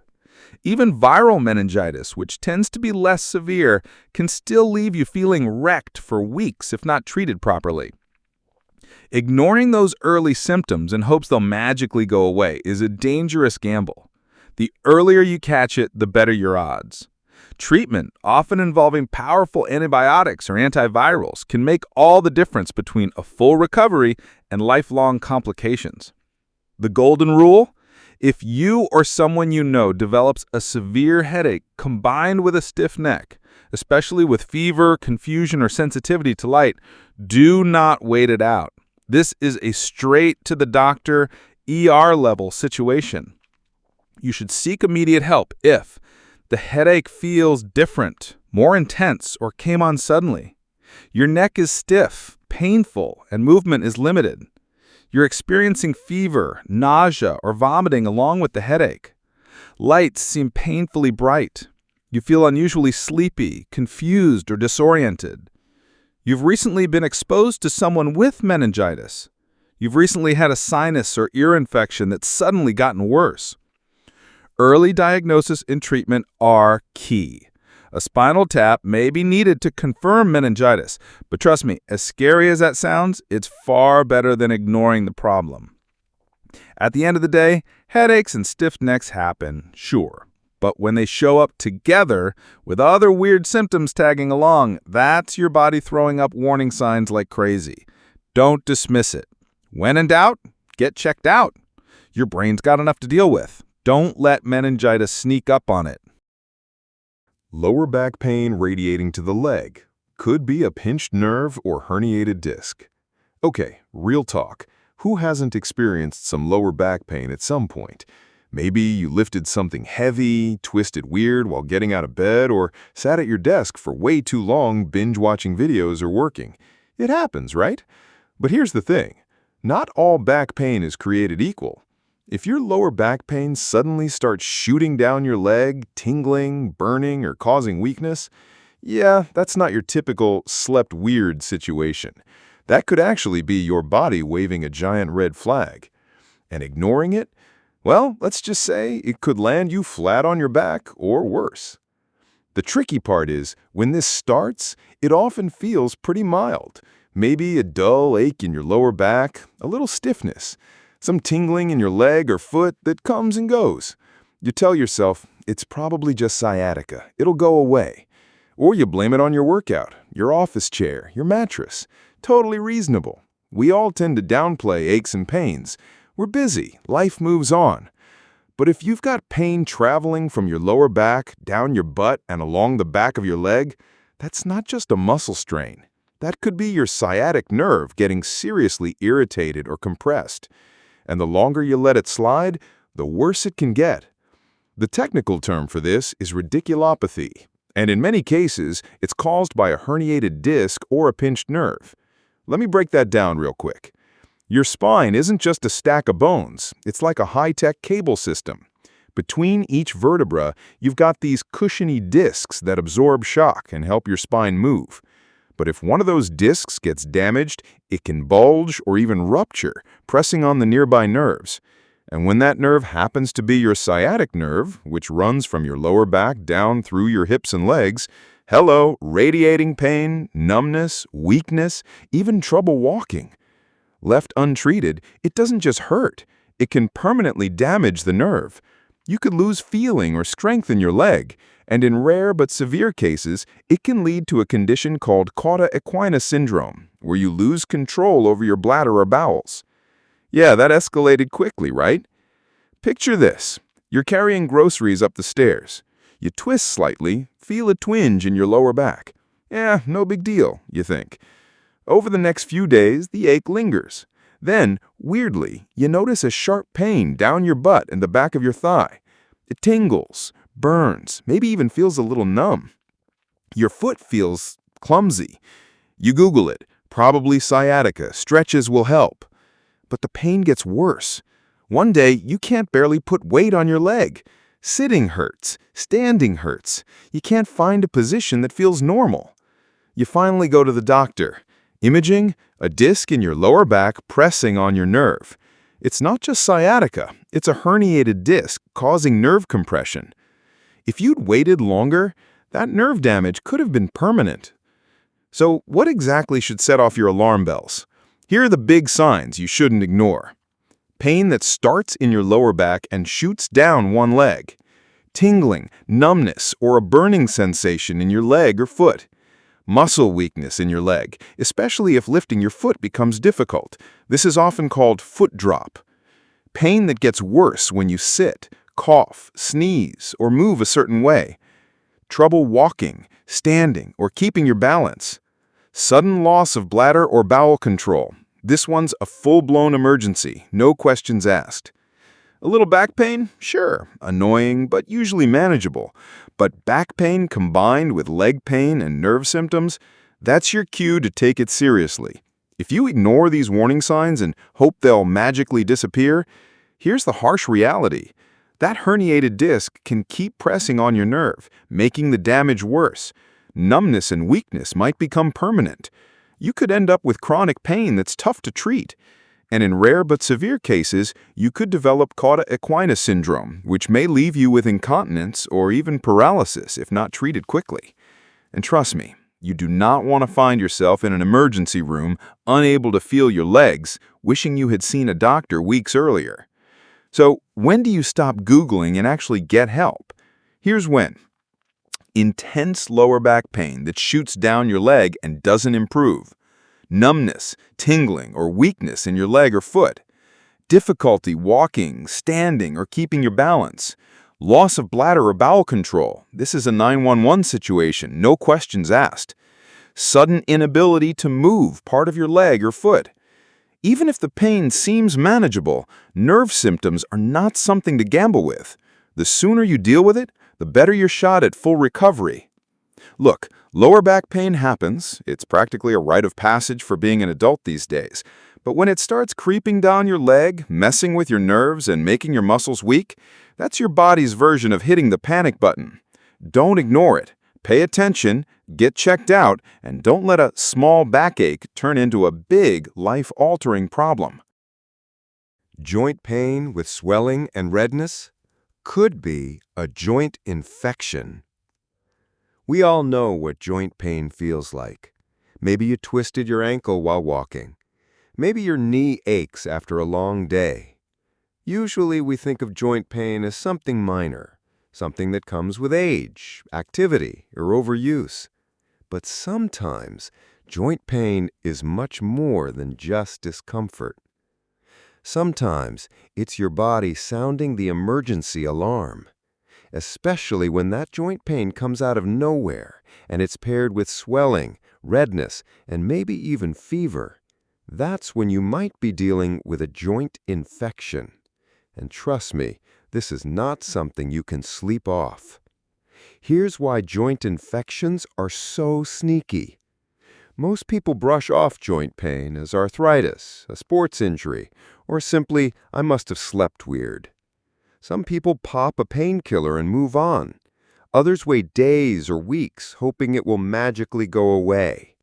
Even viral meningitis, which tends to be less severe, can still leave you feeling wrecked for weeks if not treated properly. Ignoring those early symptoms in hopes they'll magically go away is a dangerous gamble. The earlier you catch it, the better your odds. Treatment, often involving powerful antibiotics or antivirals, can make all the difference between a full recovery and lifelong complications. The golden rule? If you or someone you know develops a severe headache combined with a stiff neck, especially with fever, confusion, or sensitivity to light, do not wait it out. This is a straight to the doctor, ER level situation. You should seek immediate help if the headache feels different, more intense, or came on suddenly. Your neck is stiff, painful, and movement is limited. You're experiencing fever, nausea, or vomiting along with the headache. Lights seem painfully bright. You feel unusually sleepy, confused, or disoriented. You've recently been exposed to someone with meningitis. You've recently had a sinus or ear infection that's suddenly gotten worse. Early diagnosis and treatment are key. A spinal tap may be needed to confirm meningitis, but trust me, as scary as that sounds, it's far better than ignoring the problem. At the end of the day, headaches and stiff necks happen, sure. But when they show up together with other weird symptoms tagging along, that's your body throwing up warning signs like crazy. Don't dismiss it. When in doubt, get checked out. Your brain's got enough to deal with. Don't let meningitis sneak up on it. Lower back pain radiating to the leg. Could be a pinched nerve or herniated disc. Okay, real talk. Who hasn't experienced some lower back pain at some point? Maybe you lifted something heavy, twisted weird while getting out of bed, or sat at your desk for way too long binge-watching videos or working. It happens, right? But here's the thing. Not all back pain is created equal. If your lower back pain suddenly starts shooting down your leg, tingling, burning, or causing weakness, yeah, that's not your typical slept weird situation. That could actually be your body waving a giant red flag. And ignoring it? Well, let's just say it could land you flat on your back or worse. The tricky part is, when this starts, it often feels pretty mild. Maybe a dull ache in your lower back, a little stiffness, some tingling in your leg or foot that comes and goes. You tell yourself, it's probably just sciatica, it'll go away. Or you blame it on your workout, your office chair, your mattress. Totally reasonable. We all tend to downplay aches and pains. We're busy, life moves on. But if you've got pain traveling from your lower back, down your butt, and along the back of your leg, that's not just a muscle strain. That could be your sciatic nerve getting seriously irritated or compressed. And the longer you let it slide, the worse it can get. The technical term for this is radiculopathy, and in many cases, it's caused by a herniated disc or a pinched nerve. Let me break that down real quick. Your spine isn't just a stack of bones, it's like a high-tech cable system. Between each vertebra, you've got these cushiony discs that absorb shock and help your spine move. But if one of those discs gets damaged, it can bulge or even rupture, pressing on the nearby nerves. And when that nerve happens to be your sciatic nerve, which runs from your lower back down through your hips and legs, hello, radiating pain, numbness, weakness, even trouble walking. Left untreated, it doesn't just hurt, it can permanently damage the nerve. You could lose feeling or strength in your leg, and in rare but severe cases, it can lead to a condition called Cauda Equina syndrome, where you lose control over your bladder or bowels. Yeah, that escalated quickly, right? Picture this. You're carrying groceries up the stairs. You twist slightly, feel a twinge in your lower back. Yeah, no big deal, you think. Over the next few days, the ache lingers. Then, weirdly, you notice a sharp pain down your butt and the back of your thigh. It tingles, burns, maybe even feels a little numb. Your foot feels clumsy. You Google it. Probably sciatica. Stretches will help. But the pain gets worse. One day, you can't barely put weight on your leg. Sitting hurts. Standing hurts. You can't find a position that feels normal. You finally go to the doctor. Imaging, a disc in your lower back pressing on your nerve. It's not just sciatica, it's a herniated disc causing nerve compression. If you'd waited longer, that nerve damage could have been permanent. So what exactly should set off your alarm bells? Here are the big signs you shouldn't ignore. Pain that starts in your lower back and shoots down one leg. tingling, numbness, or a burning sensation in your leg or foot. Muscle weakness in your leg, especially if lifting your foot becomes difficult. This is often called foot drop. Pain that gets worse when you sit, cough, sneeze, or move a certain way. Trouble walking, standing, or keeping your balance. Sudden loss of bladder or bowel control. This one's a full-blown emergency, no questions asked. A little back pain? Sure, annoying, but usually manageable. But back pain combined with leg pain and nerve symptoms, that's your cue to take it seriously. If you ignore these warning signs and hope they'll magically disappear, here's the harsh reality. That herniated disc can keep pressing on your nerve, making the damage worse. Numbness and weakness might become permanent. You could end up with chronic pain that's tough to treat. And in rare but severe cases, you could develop Cauda equina syndrome, which may leave you with incontinence or even paralysis if not treated quickly. And trust me, you do not want to find yourself in an emergency room, unable to feel your legs, wishing you had seen a doctor weeks earlier. So, when do you stop Googling and actually get help? Here's when. Intense lower back pain that shoots down your leg and doesn't improve. Numbness, tingling, or weakness in your leg or foot. Difficulty walking, standing, or keeping your balance. Loss of bladder or bowel control. This is a 911 situation, no questions asked. Sudden inability to move part of your leg or foot. Even if the pain seems manageable, nerve symptoms are not something to gamble with. The sooner you deal with it, the better your shot at full recovery. Look, lower back pain happens. It's practically a rite of passage for being an adult these days. But when it starts creeping down your leg, messing with your nerves, and making your muscles weak, that's your body's version of hitting the panic button. Don't ignore it. Pay attention, get checked out, and don't let a small backache turn into a big, life-altering problem. Joint pain with swelling and redness could be a joint infection. We all know what joint pain feels like. Maybe you twisted your ankle while walking. Maybe your knee aches after a long day. Usually we think of joint pain as something minor, something that comes with age, activity, or overuse. But sometimes joint pain is much more than just discomfort. Sometimes it's your body sounding the emergency alarm, especially when that joint pain comes out of nowhere and it's paired with swelling, redness, and maybe even fever. That's when you might be dealing with a joint infection. And trust me, this is not something you can sleep off. Here's why joint infections are so sneaky. Most people brush off joint pain as arthritis, a sports injury, or simply, I must have slept weird. Some people pop a painkiller and move on. Others wait days or weeks, hoping it will magically go away.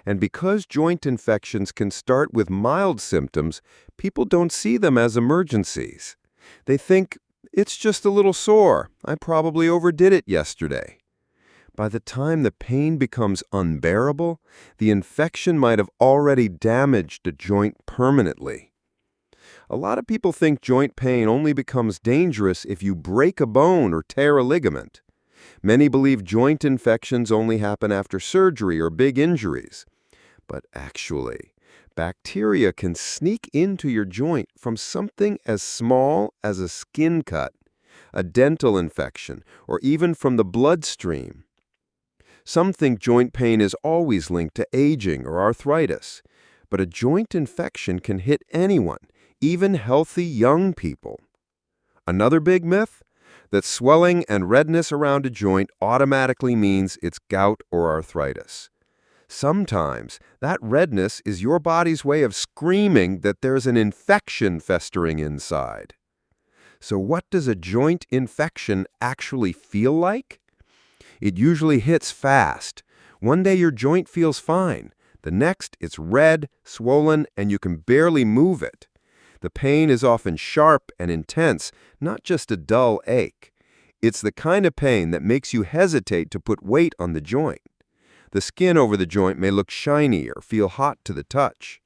And because joint infections can start with mild symptoms, people don't see them as emergencies. They think, it's just a little sore. I probably overdid it yesterday. By the time the pain becomes unbearable, the infection might have already damaged the joint permanently. A lot of people think joint pain only becomes dangerous if you break a bone or tear a ligament. Many believe joint infections only happen after surgery or big injuries. But actually, bacteria can sneak into your joint from something as small as a skin cut, a dental infection, or even from the bloodstream. Some think joint pain is always linked to aging or arthritis, but a joint infection can hit anyone, even healthy young people. Another big myth? That swelling and redness around a joint automatically means it's gout or arthritis. Sometimes that redness is your body's way of screaming that there's an infection festering inside. So what does a joint infection actually feel like? It usually hits fast. One day your joint feels fine. The next, it's red, swollen, and you can barely move it. The pain is often sharp and intense, not just a dull ache. It's the kind of pain that makes you hesitate to put weight on the joint. The skin over the joint may look shiny or feel hot to the touch.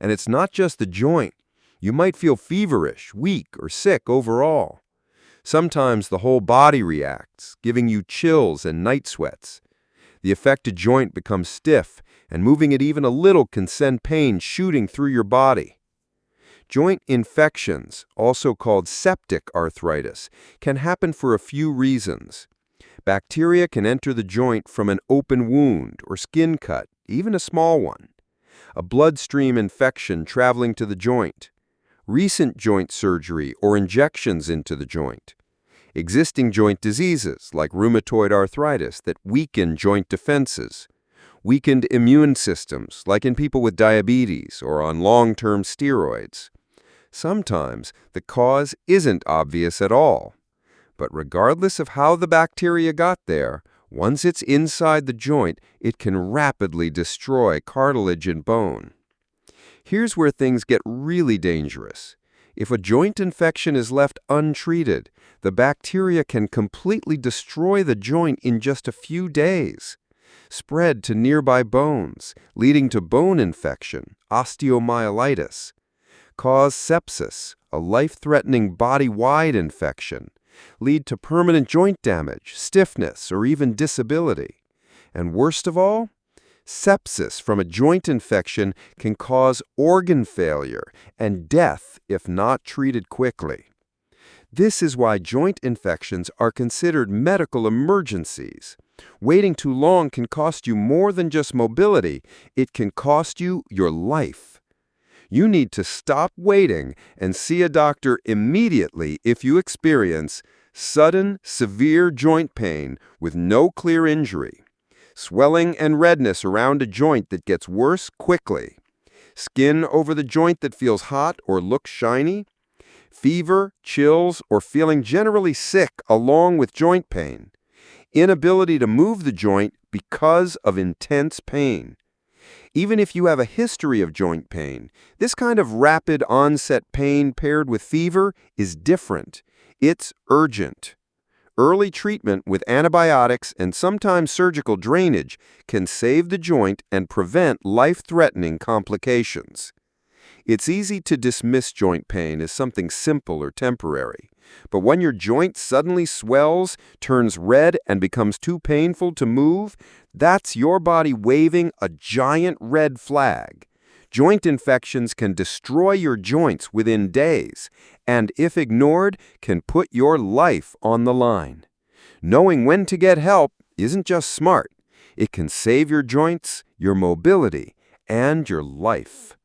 And it's not just the joint. You might feel feverish, weak, or sick overall. Sometimes the whole body reacts, giving you chills and night sweats. The affected joint becomes stiff, and moving it even a little can send pain shooting through your body. Joint infections, also called septic arthritis, can happen for a few reasons. Bacteria can enter the joint from an open wound or skin cut, even a small one. A bloodstream infection traveling to the joint. Recent joint surgery or injections into the joint. Existing joint diseases like rheumatoid arthritis that weaken joint defenses. Weakened immune systems like in people with diabetes or on long-term steroids. Sometimes the cause isn't obvious at all. But regardless of how the bacteria got there, once it's inside the joint, it can rapidly destroy cartilage and bone. Here's where things get really dangerous. If a joint infection is left untreated, the bacteria can completely destroy the joint in just a few days. Spread to nearby bones, leading to bone infection, osteomyelitis. Cause sepsis, a life-threatening body-wide infection. Lead to permanent joint damage, stiffness, or even disability. And worst of all, sepsis from a joint infection can cause organ failure and death if not treated quickly. This is why joint infections are considered medical emergencies. Waiting too long can cost you more than just mobility. It can cost you your life. You need to stop waiting and see a doctor immediately if you experience sudden, severe joint pain with no clear injury, swelling and redness around a joint that gets worse quickly, skin over the joint that feels hot or looks shiny, fever, chills, or feeling generally sick along with joint pain, inability to move the joint because of intense pain. Even if you have a history of joint pain, this kind of rapid onset pain paired with fever is different. It's urgent. Early treatment with antibiotics and sometimes surgical drainage can save the joint and prevent life-threatening complications. It's easy to dismiss joint pain as something simple or temporary. But when your joint suddenly swells, turns red, and becomes too painful to move, that's your body waving a giant red flag. Joint infections can destroy your joints within days, and if ignored, can put your life on the line. Knowing when to get help isn't just smart. It can save your joints, your mobility, and your life.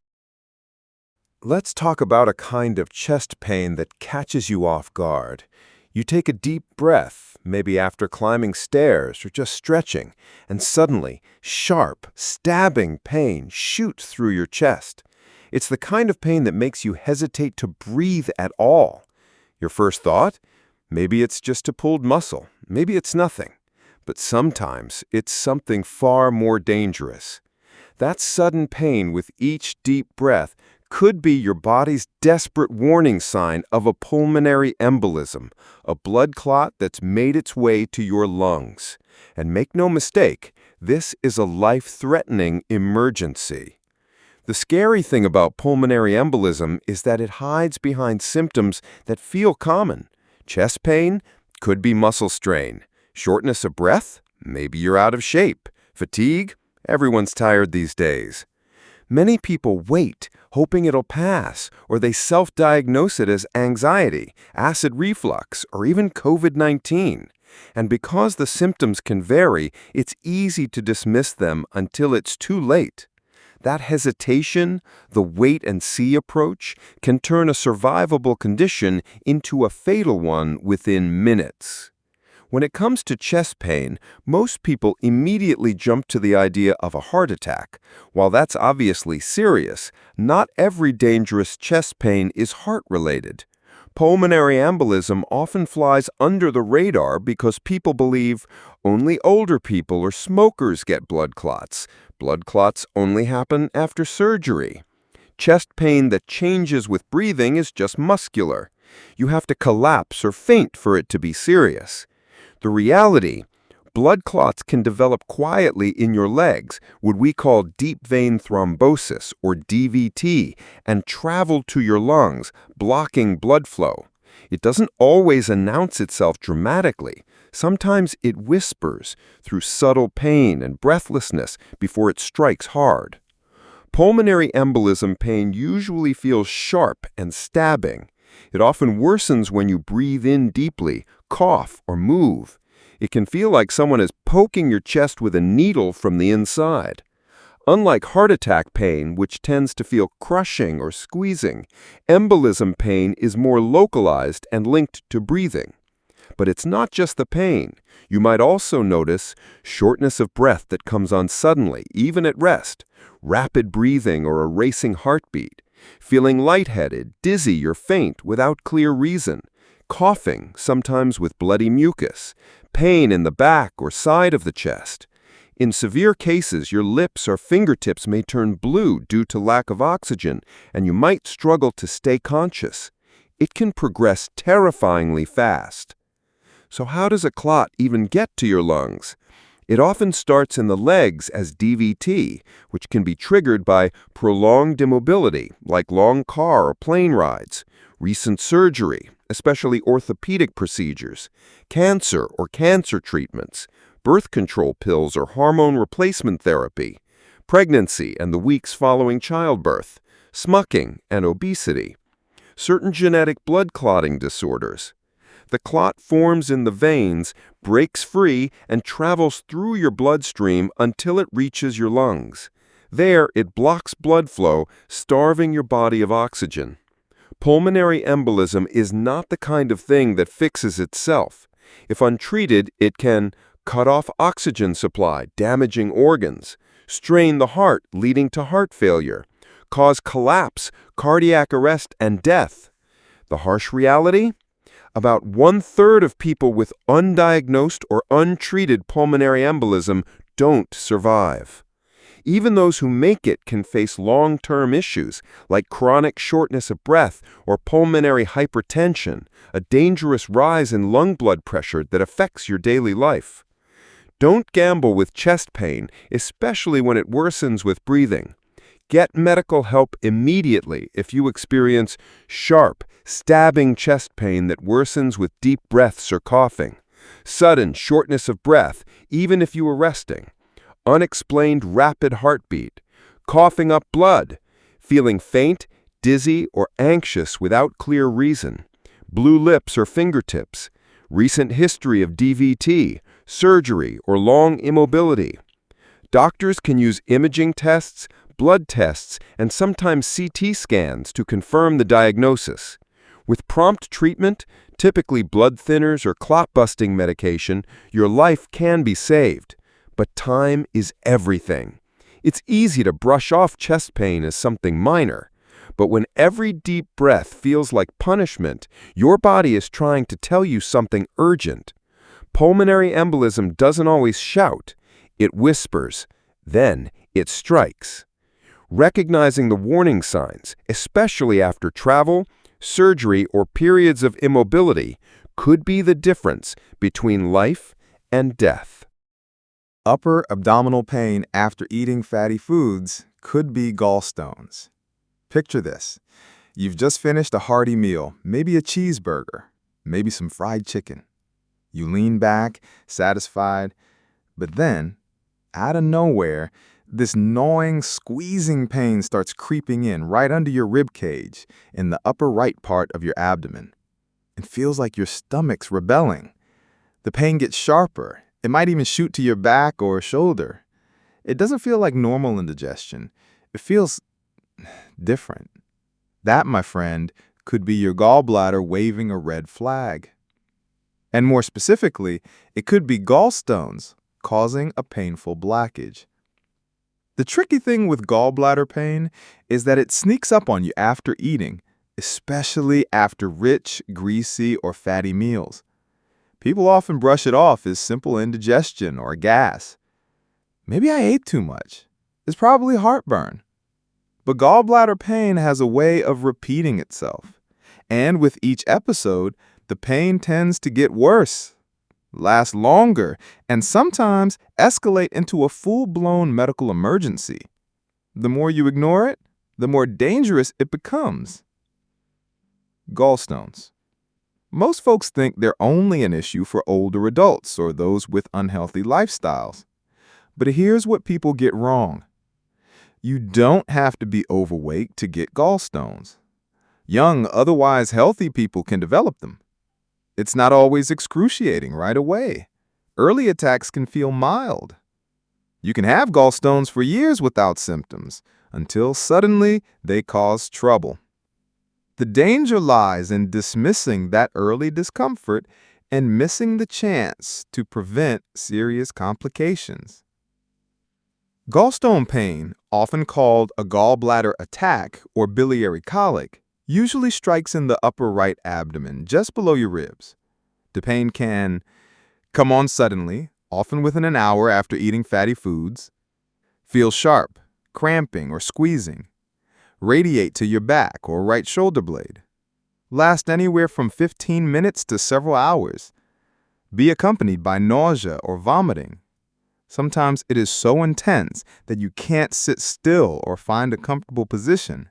Let's talk about a kind of chest pain that catches you off guard. You take a deep breath, maybe after climbing stairs or just stretching, and suddenly, sharp, stabbing pain shoots through your chest. It's the kind of pain that makes you hesitate to breathe at all. Your first thought? Maybe it's just a pulled muscle. Maybe it's nothing. But sometimes it's something far more dangerous. That sudden pain with each deep breath could be your body's desperate warning sign of a pulmonary embolism, a blood clot that's made its way to your lungs. And make no mistake, this is a life-threatening emergency. The scary thing about pulmonary embolism is that it hides behind symptoms that feel common. Chest pain could be muscle strain. Shortness of breath? Maybe you're out of shape. Fatigue? Everyone's tired these days. Many people wait, hoping it'll pass, or they self-diagnose it as anxiety, acid reflux, or even COVID-19. And because the symptoms can vary, it's easy to dismiss them until it's too late. That hesitation, the wait-and-see approach, can turn a survivable condition into a fatal one within minutes. When it comes to chest pain, most people immediately jump to the idea of a heart attack. While that's obviously serious, not every dangerous chest pain is heart-related. Pulmonary embolism often flies under the radar because people believe only older people or smokers get blood clots. Blood clots only happen after surgery. Chest pain that changes with breathing is just muscular. You have to collapse or faint for it to be serious. The reality, blood clots can develop quietly in your legs, what we call deep vein thrombosis, or DVT, and travel to your lungs, blocking blood flow. It doesn't always announce itself dramatically. Sometimes it whispers through subtle pain and breathlessness before it strikes hard. Pulmonary embolism pain usually feels sharp and stabbing. It often worsens when you breathe in deeply, cough, or move. It can feel like someone is poking your chest with a needle from the inside. Unlike heart attack pain, which tends to feel crushing or squeezing, embolism pain is more localized and linked to breathing. But it's not just the pain. You might also notice shortness of breath that comes on suddenly, even at rest, rapid breathing or a racing heartbeat, feeling lightheaded, dizzy, or faint without clear reason, coughing, sometimes with bloody mucus, pain in the back or side of the chest. In severe cases, your lips or fingertips may turn blue due to lack of oxygen, and you might struggle to stay conscious. It can progress terrifyingly fast. So how does a clot even get to your lungs? It often starts in the legs as DVT, which can be triggered by prolonged immobility, like long car or plane rides, recent surgery, especially orthopedic procedures, cancer or cancer treatments, birth control pills or hormone replacement therapy, pregnancy and the weeks following childbirth, smucking and obesity, certain genetic blood clotting disorders. The clot forms in the veins, breaks free, and travels through your bloodstream until it reaches your lungs. There, it blocks blood flow, starving your body of oxygen. Pulmonary embolism is not the kind of thing that fixes itself. If untreated, it can cut off oxygen supply, damaging organs, strain the heart, leading to heart failure, cause collapse, cardiac arrest, and death. The harsh reality? About 1/3 of people with undiagnosed or untreated pulmonary embolism don't survive. Even those who make it can face long-term issues like chronic shortness of breath or pulmonary hypertension, a dangerous rise in lung blood pressure that affects your daily life. Don't gamble with chest pain, especially when it worsens with breathing. Get medical help immediately if you experience sharp, stabbing chest pain that worsens with deep breaths or coughing, sudden shortness of breath, even if you are resting, unexplained rapid heartbeat, coughing up blood, feeling faint, dizzy, or anxious without clear reason, blue lips or fingertips, recent history of DVT, surgery, or long immobility. Doctors can use imaging tests, blood tests, and sometimes CT scans to confirm the diagnosis. With prompt treatment, typically blood thinners or clot-busting medication, your life can be saved. But time is everything. It's easy to brush off chest pain as something minor. But when every deep breath feels like punishment, your body is trying to tell you something urgent. Pulmonary embolism doesn't always shout. It whispers. Then it strikes. Recognizing the warning signs, especially after travel, surgery, or periods of immobility, could be the difference between life and death. Upper abdominal pain after eating fatty foods could be gallstones. Picture this. You've just finished a hearty meal, maybe a cheeseburger, maybe some fried chicken. You lean back, satisfied, but then, out of nowhere, this gnawing, squeezing pain starts creeping in right under your rib cage in the upper right part of your abdomen. It feels like your stomach's rebelling. The pain gets sharper. It might even shoot to your back or shoulder. It doesn't feel like normal indigestion. It feels different. That, my friend, could be your gallbladder waving a red flag. And more specifically, it could be gallstones causing a painful blockage. The tricky thing with gallbladder pain is that it sneaks up on you after eating, especially after rich, greasy, or fatty meals. People often brush it off as simple indigestion or gas. Maybe I ate too much. It's probably heartburn. But gallbladder pain has a way of repeating itself. And with each episode, the pain tends to get worse, last longer, and sometimes escalate into a full-blown medical emergency. The more you ignore it, the more dangerous it becomes. Gallstones. Most folks think they're only an issue for older adults or those with unhealthy lifestyles. But here's what people get wrong. You don't have to be overweight to get gallstones. Young, otherwise healthy people can develop them. It's not always excruciating right away. Early attacks can feel mild. You can have gallstones for years without symptoms, until suddenly they cause trouble. The danger lies in dismissing that early discomfort and missing the chance to prevent serious complications. Gallstone pain, often called a gallbladder attack or biliary colic, usually strikes in the upper right abdomen, just below your ribs. The pain can come on suddenly, often within an hour after eating fatty foods, feel sharp, cramping, or squeezing, radiate to your back or right shoulder blade, last anywhere from 15 minutes to several hours, be accompanied by nausea or vomiting. Sometimes it is so intense that you can't sit still or find a comfortable position.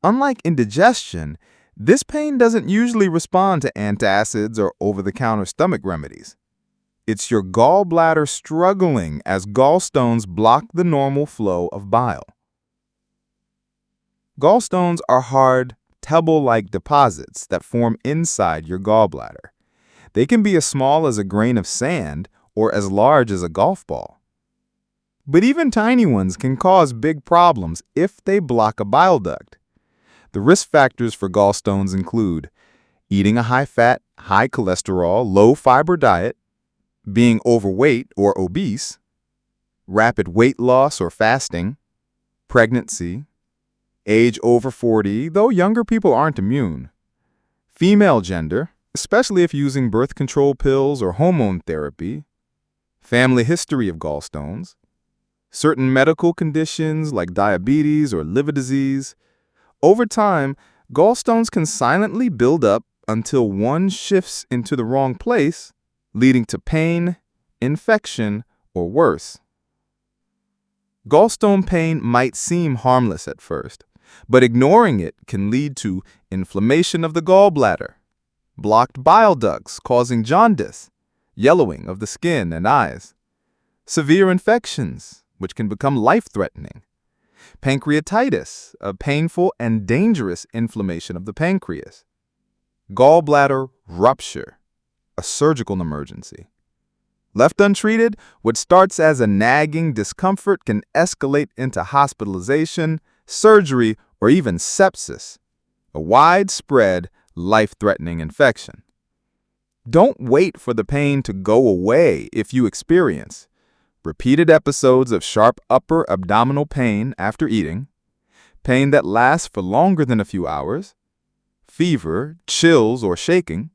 Unlike indigestion, this pain doesn't usually respond to antacids or over-the-counter stomach remedies. It's your gallbladder struggling as gallstones block the normal flow of bile. Gallstones are hard, pebble-like deposits that form inside your gallbladder. They can be as small as a grain of sand or as large as a golf ball. But even tiny ones can cause big problems if they block a bile duct. The risk factors for gallstones include eating a high-fat, high-cholesterol, low-fiber diet, being overweight or obese, rapid weight loss or fasting, pregnancy, age over 40, though younger people aren't immune, female gender, especially if using birth control pills or hormone therapy, family history of gallstones, certain medical conditions like diabetes or liver disease. Over time, gallstones can silently build up until one shifts into the wrong place, leading to pain, infection, or worse. Gallstone pain might seem harmless at first, but ignoring it can lead to inflammation of the gallbladder, blocked bile ducts causing jaundice, yellowing of the skin and eyes, severe infections, which can become life-threatening, pancreatitis, a painful and dangerous inflammation of the pancreas, gallbladder rupture, a surgical emergency. Left untreated, what starts as a nagging discomfort can escalate into hospitalization, surgery, or even sepsis, a widespread, life-threatening infection. Don't wait for the pain to go away if you experience repeated episodes of sharp upper abdominal pain after eating, pain that lasts for longer than a few hours, fever, chills, or shaking,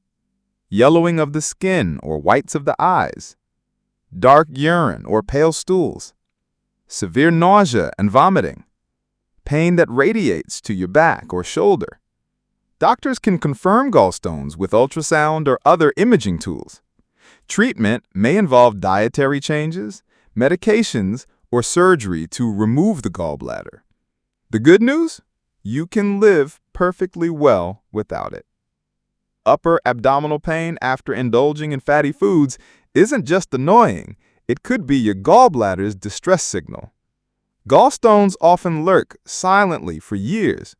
yellowing of the skin or whites of the eyes, dark urine or pale stools, severe nausea and vomiting, pain that radiates to your back or shoulder. Doctors can confirm gallstones with ultrasound or other imaging tools. Treatment may involve dietary changes, medications, or surgery to remove the gallbladder. The good news? You can live perfectly well without it. Upper abdominal pain after indulging in fatty foods isn't just annoying, it could be your gallbladder's distress signal. Gallstones often lurk silently for years,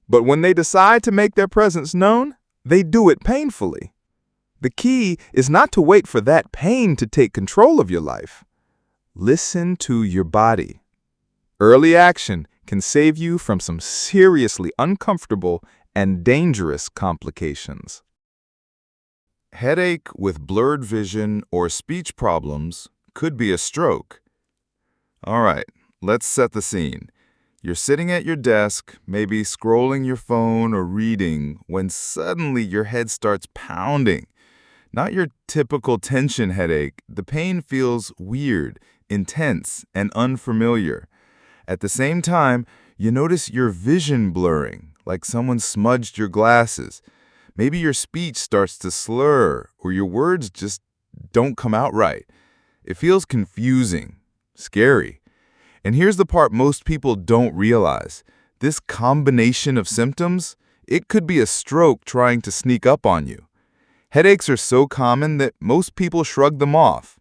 but when they decide to make their presence known, they do it painfully. The key is not to wait for that pain to take control of your life. Listen to your body. Early action can save you from some seriously uncomfortable and dangerous complications. Headache with blurred vision or speech problems could be a stroke. All right, let's set the scene. You're sitting at your desk, maybe scrolling your phone or reading, when suddenly your head starts pounding. Not your typical tension headache. The pain feels weird, intense, and unfamiliar. At the same time, you notice your vision blurring, like someone smudged your glasses. Maybe your speech starts to slur, or your words just don't come out right. It feels confusing, scary. And here's the part most people don't realize. This combination of symptoms, it could be a stroke trying to sneak up on you. Headaches are so common that most people shrug them off.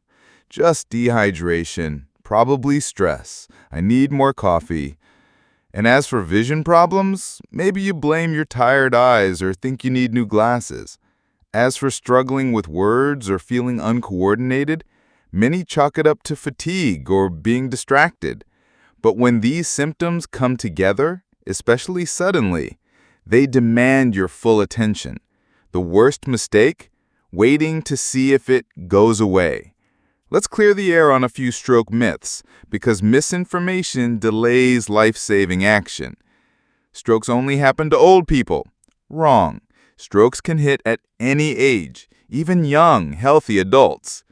Just dehydration, probably stress, I need more coffee. And as for vision problems, maybe you blame your tired eyes or think you need new glasses. As for struggling with words or feeling uncoordinated, many chalk it up to fatigue or being distracted. But when these symptoms come together, especially suddenly, they demand your full attention. The worst mistake? Waiting to see if it goes away. Let's clear the air on a few stroke myths, because misinformation delays life-saving action. Strokes only happen to old people. Wrong. Strokes can hit at any age, even young, healthy adults.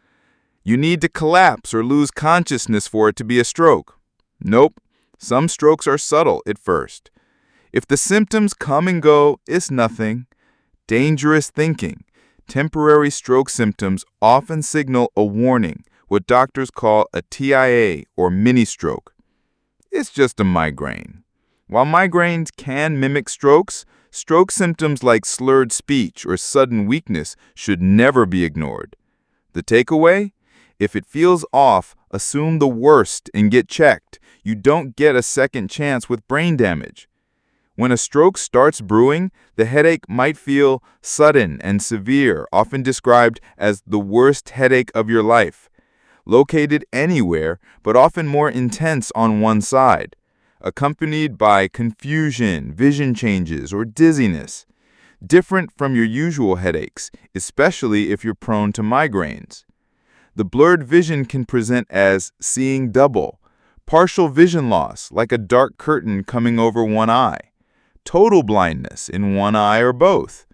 You need to collapse or lose consciousness for it to be a stroke. Nope. Some strokes are subtle at first. If the symptoms come and go, it's nothing. Dangerous thinking. Temporary stroke symptoms often signal a warning, what doctors call a TIA or mini-stroke. It's just a migraine. While migraines can mimic strokes, stroke symptoms like slurred speech or sudden weakness should never be ignored. The takeaway? If it feels off, assume the worst and get checked. You don't get a second chance with brain damage. When a stroke starts brewing, the headache might feel sudden and severe, often described as the worst headache of your life. Located anywhere, but often more intense on one side, accompanied by confusion, vision changes, or dizziness. Different from your usual headaches, especially if you're prone to migraines. The blurred vision can present as seeing double, partial vision loss, like a dark curtain coming over one eye, total blindness in one eye or both.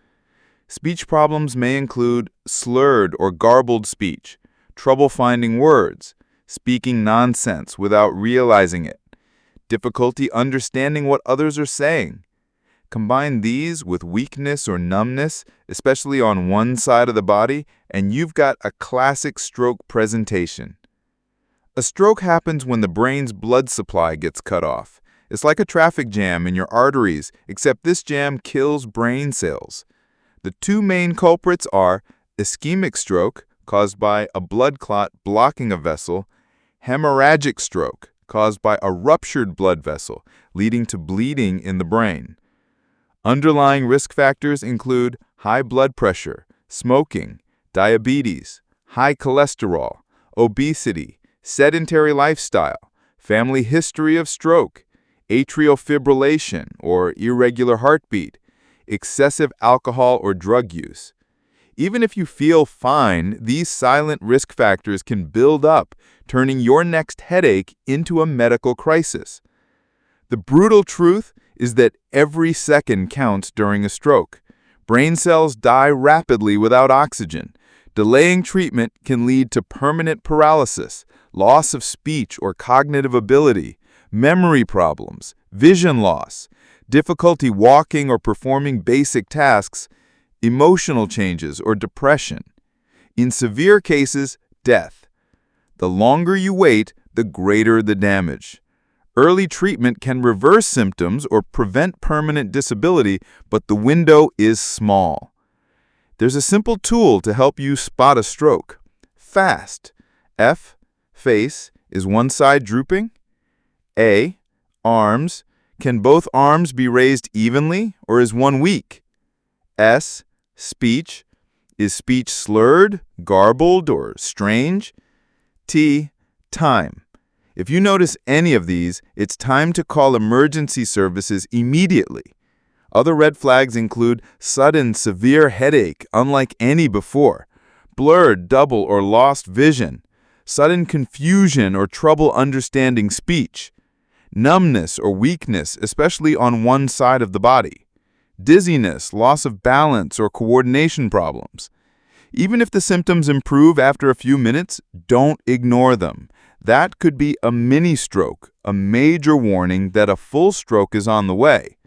Speech problems may include slurred or garbled speech, trouble finding words, speaking nonsense without realizing it, difficulty understanding what others are saying. Combine these with weakness or numbness, especially on one side of the body, and you've got a classic stroke presentation. A stroke happens when the brain's blood supply gets cut off. It's like a traffic jam in your arteries, except this jam kills brain cells. The two main culprits are ischemic stroke, caused by a blood clot blocking a vessel, hemorrhagic stroke, caused by a ruptured blood vessel, leading to bleeding in the brain. Underlying risk factors include high blood pressure, smoking, diabetes, high cholesterol, obesity, sedentary lifestyle, family history of stroke, atrial fibrillation or irregular heartbeat, excessive alcohol or drug use. Even if you feel fine, these silent risk factors can build up, turning your next headache into a medical crisis. The brutal truth is that every second counts during a stroke. Brain cells die rapidly without oxygen. Delaying treatment can lead to permanent paralysis, loss of speech or cognitive ability, memory problems, vision loss, difficulty walking or performing basic tasks, emotional changes or depression. In severe cases, death. The longer you wait, the greater the damage. Early treatment can reverse symptoms or prevent permanent disability, but the window is small. There's a simple tool to help you spot a stroke. FAST. F, face, is one side drooping? A, arms. Can both arms be raised evenly, or is one weak? S, speech. Is speech slurred, garbled, or strange? T, time. If you notice any of these, it's time to call emergency services immediately. Other red flags include sudden severe headache, unlike any before, blurred, double, or lost vision, sudden confusion or trouble understanding speech, numbness or weakness, especially on one side of the body, dizziness, loss of balance, or coordination problems. Even if the symptoms improve after a few minutes, don't ignore them. That could be a mini-stroke, a major warning that a full stroke is on the way.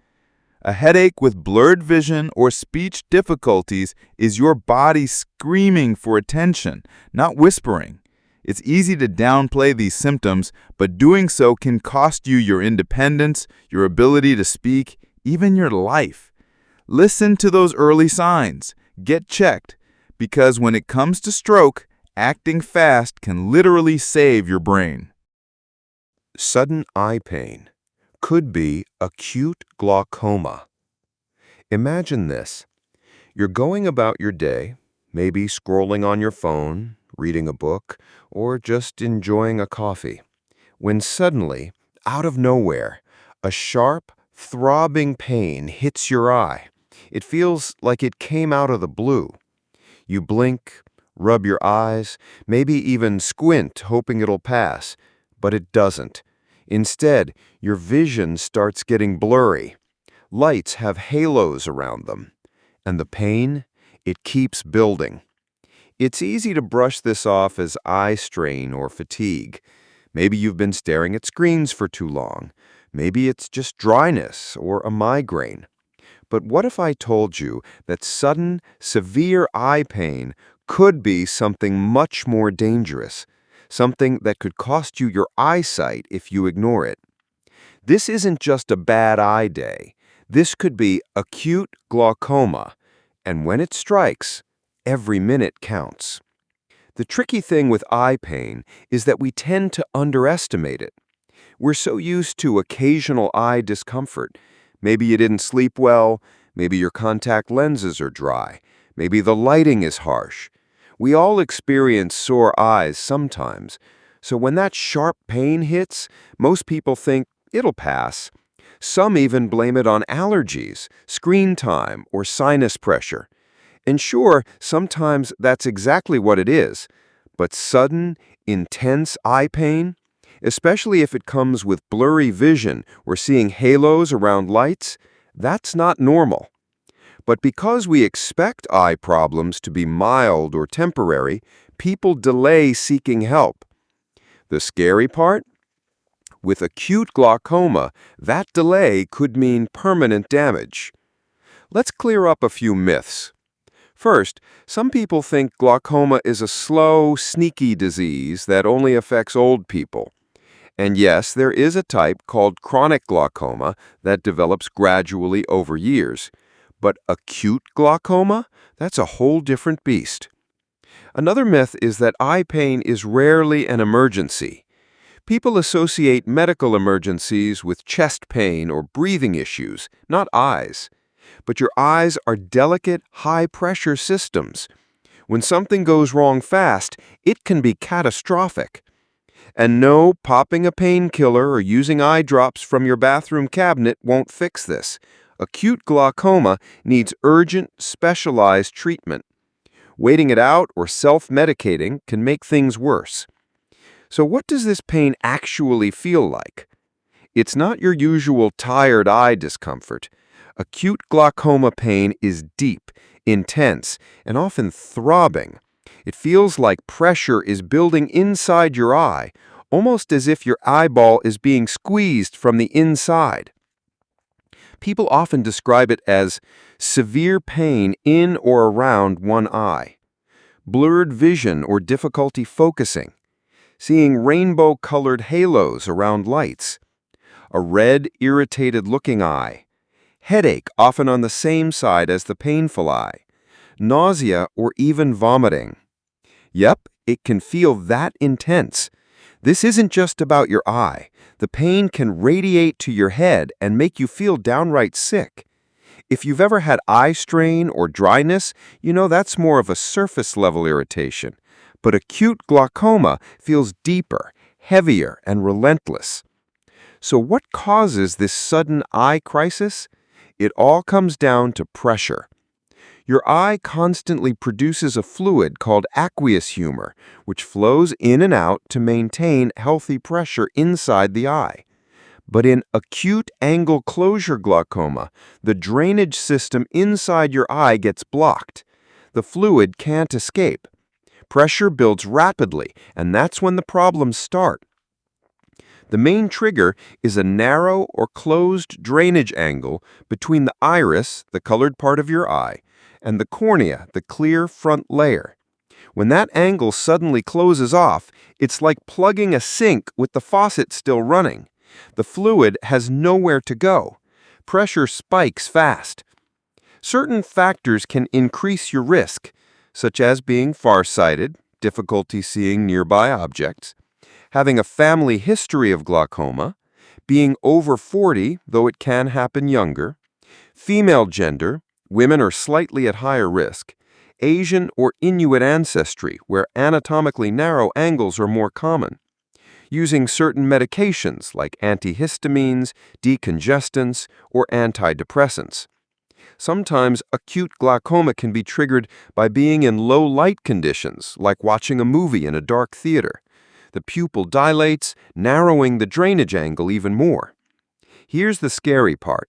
A headache with blurred vision or speech difficulties is your body screaming for attention, not whispering. It's easy to downplay these symptoms, but doing so can cost you your independence, your ability to speak, even your life. Listen to those early signs. Get checked. Because when it comes to stroke, acting fast can literally save your brain. Sudden eye pain could be acute glaucoma. Imagine this. You're going about your day, maybe scrolling on your phone, reading a book, or just enjoying a coffee, when suddenly, out of nowhere, a sharp, throbbing pain hits your eye. It feels like it came out of the blue. You blink, rub your eyes, maybe even squint hoping it'll pass, but it doesn't. Instead, your vision starts getting blurry. Lights have halos around them. And the pain, it keeps building. It's easy to brush this off as eye strain or fatigue. Maybe you've been staring at screens for too long. Maybe it's just dryness or a migraine. But what if I told you that sudden, severe eye pain could be something much more dangerous, something that could cost you your eyesight if you ignore it? This isn't just a bad eye day. This could be acute glaucoma, and when it strikes, every minute counts. The tricky thing with eye pain is that we tend to underestimate it. We're so used to occasional eye discomfort. Maybe you didn't sleep well, maybe your contact lenses are dry, maybe the lighting is harsh. We all experience sore eyes sometimes, so when that sharp pain hits, most people think it'll pass. Some even blame it on allergies, screen time, or sinus pressure. And sure, sometimes that's exactly what it is. But sudden, intense eye pain, especially if it comes with blurry vision or seeing halos around lights, that's not normal. But because we expect eye problems to be mild or temporary, people delay seeking help. The scary part? With acute glaucoma, that delay could mean permanent damage. Let's clear up a few myths. First, some people think glaucoma is a slow, sneaky disease that only affects old people. And yes, there is a type called chronic glaucoma that develops gradually over years. But acute glaucoma? That's a whole different beast. Another myth is that eye pain is rarely an emergency. People associate medical emergencies with chest pain or breathing issues, not eyes. But your eyes are delicate, high-pressure systems. When something goes wrong fast, it can be catastrophic. And no, popping a painkiller or using eye drops from your bathroom cabinet won't fix this. Acute glaucoma needs urgent, specialized treatment. Waiting it out or self-medicating can make things worse. So what does this pain actually feel like? It's not your usual tired eye discomfort. Acute glaucoma pain is deep, intense, and often throbbing. It feels like pressure is building inside your eye, almost as if your eyeball is being squeezed from the inside. People often describe it as severe pain in or around one eye, blurred vision or difficulty focusing, seeing rainbow-colored halos around lights, a red, irritated-looking eye, headache often on the same side as the painful eye, nausea or even vomiting. Yep, it can feel that intense. This isn't just about your eye. The pain can radiate to your head and make you feel downright sick. If you've ever had eye strain or dryness, you know that's more of a surface-level irritation. But acute glaucoma feels deeper, heavier, and relentless. So what causes this sudden eye crisis? It all comes down to pressure. Your eye constantly produces a fluid called aqueous humor, which flows in and out to maintain healthy pressure inside the eye. But in acute angle closure glaucoma, the drainage system inside your eye gets blocked. The fluid can't escape. Pressure builds rapidly, and that's when the problems start. The main trigger is a narrow or closed drainage angle between the iris, the colored part of your eye, and the cornea, the clear front layer. When that angle suddenly closes off, it's like plugging a sink with the faucet still running. The fluid has nowhere to go. Pressure spikes fast. Certain factors can increase your risk. such as being farsighted, difficulty seeing nearby objects, having a family history of glaucoma, being over 40, though it can happen younger, female gender, women are slightly at higher risk, Asian or Inuit ancestry, where anatomically narrow angles are more common, using certain medications like antihistamines, decongestants, or antidepressants. Sometimes acute glaucoma can be triggered by being in low light conditions, like watching a movie in a dark theater. The pupil dilates, narrowing the drainage angle even more. Here's the scary part.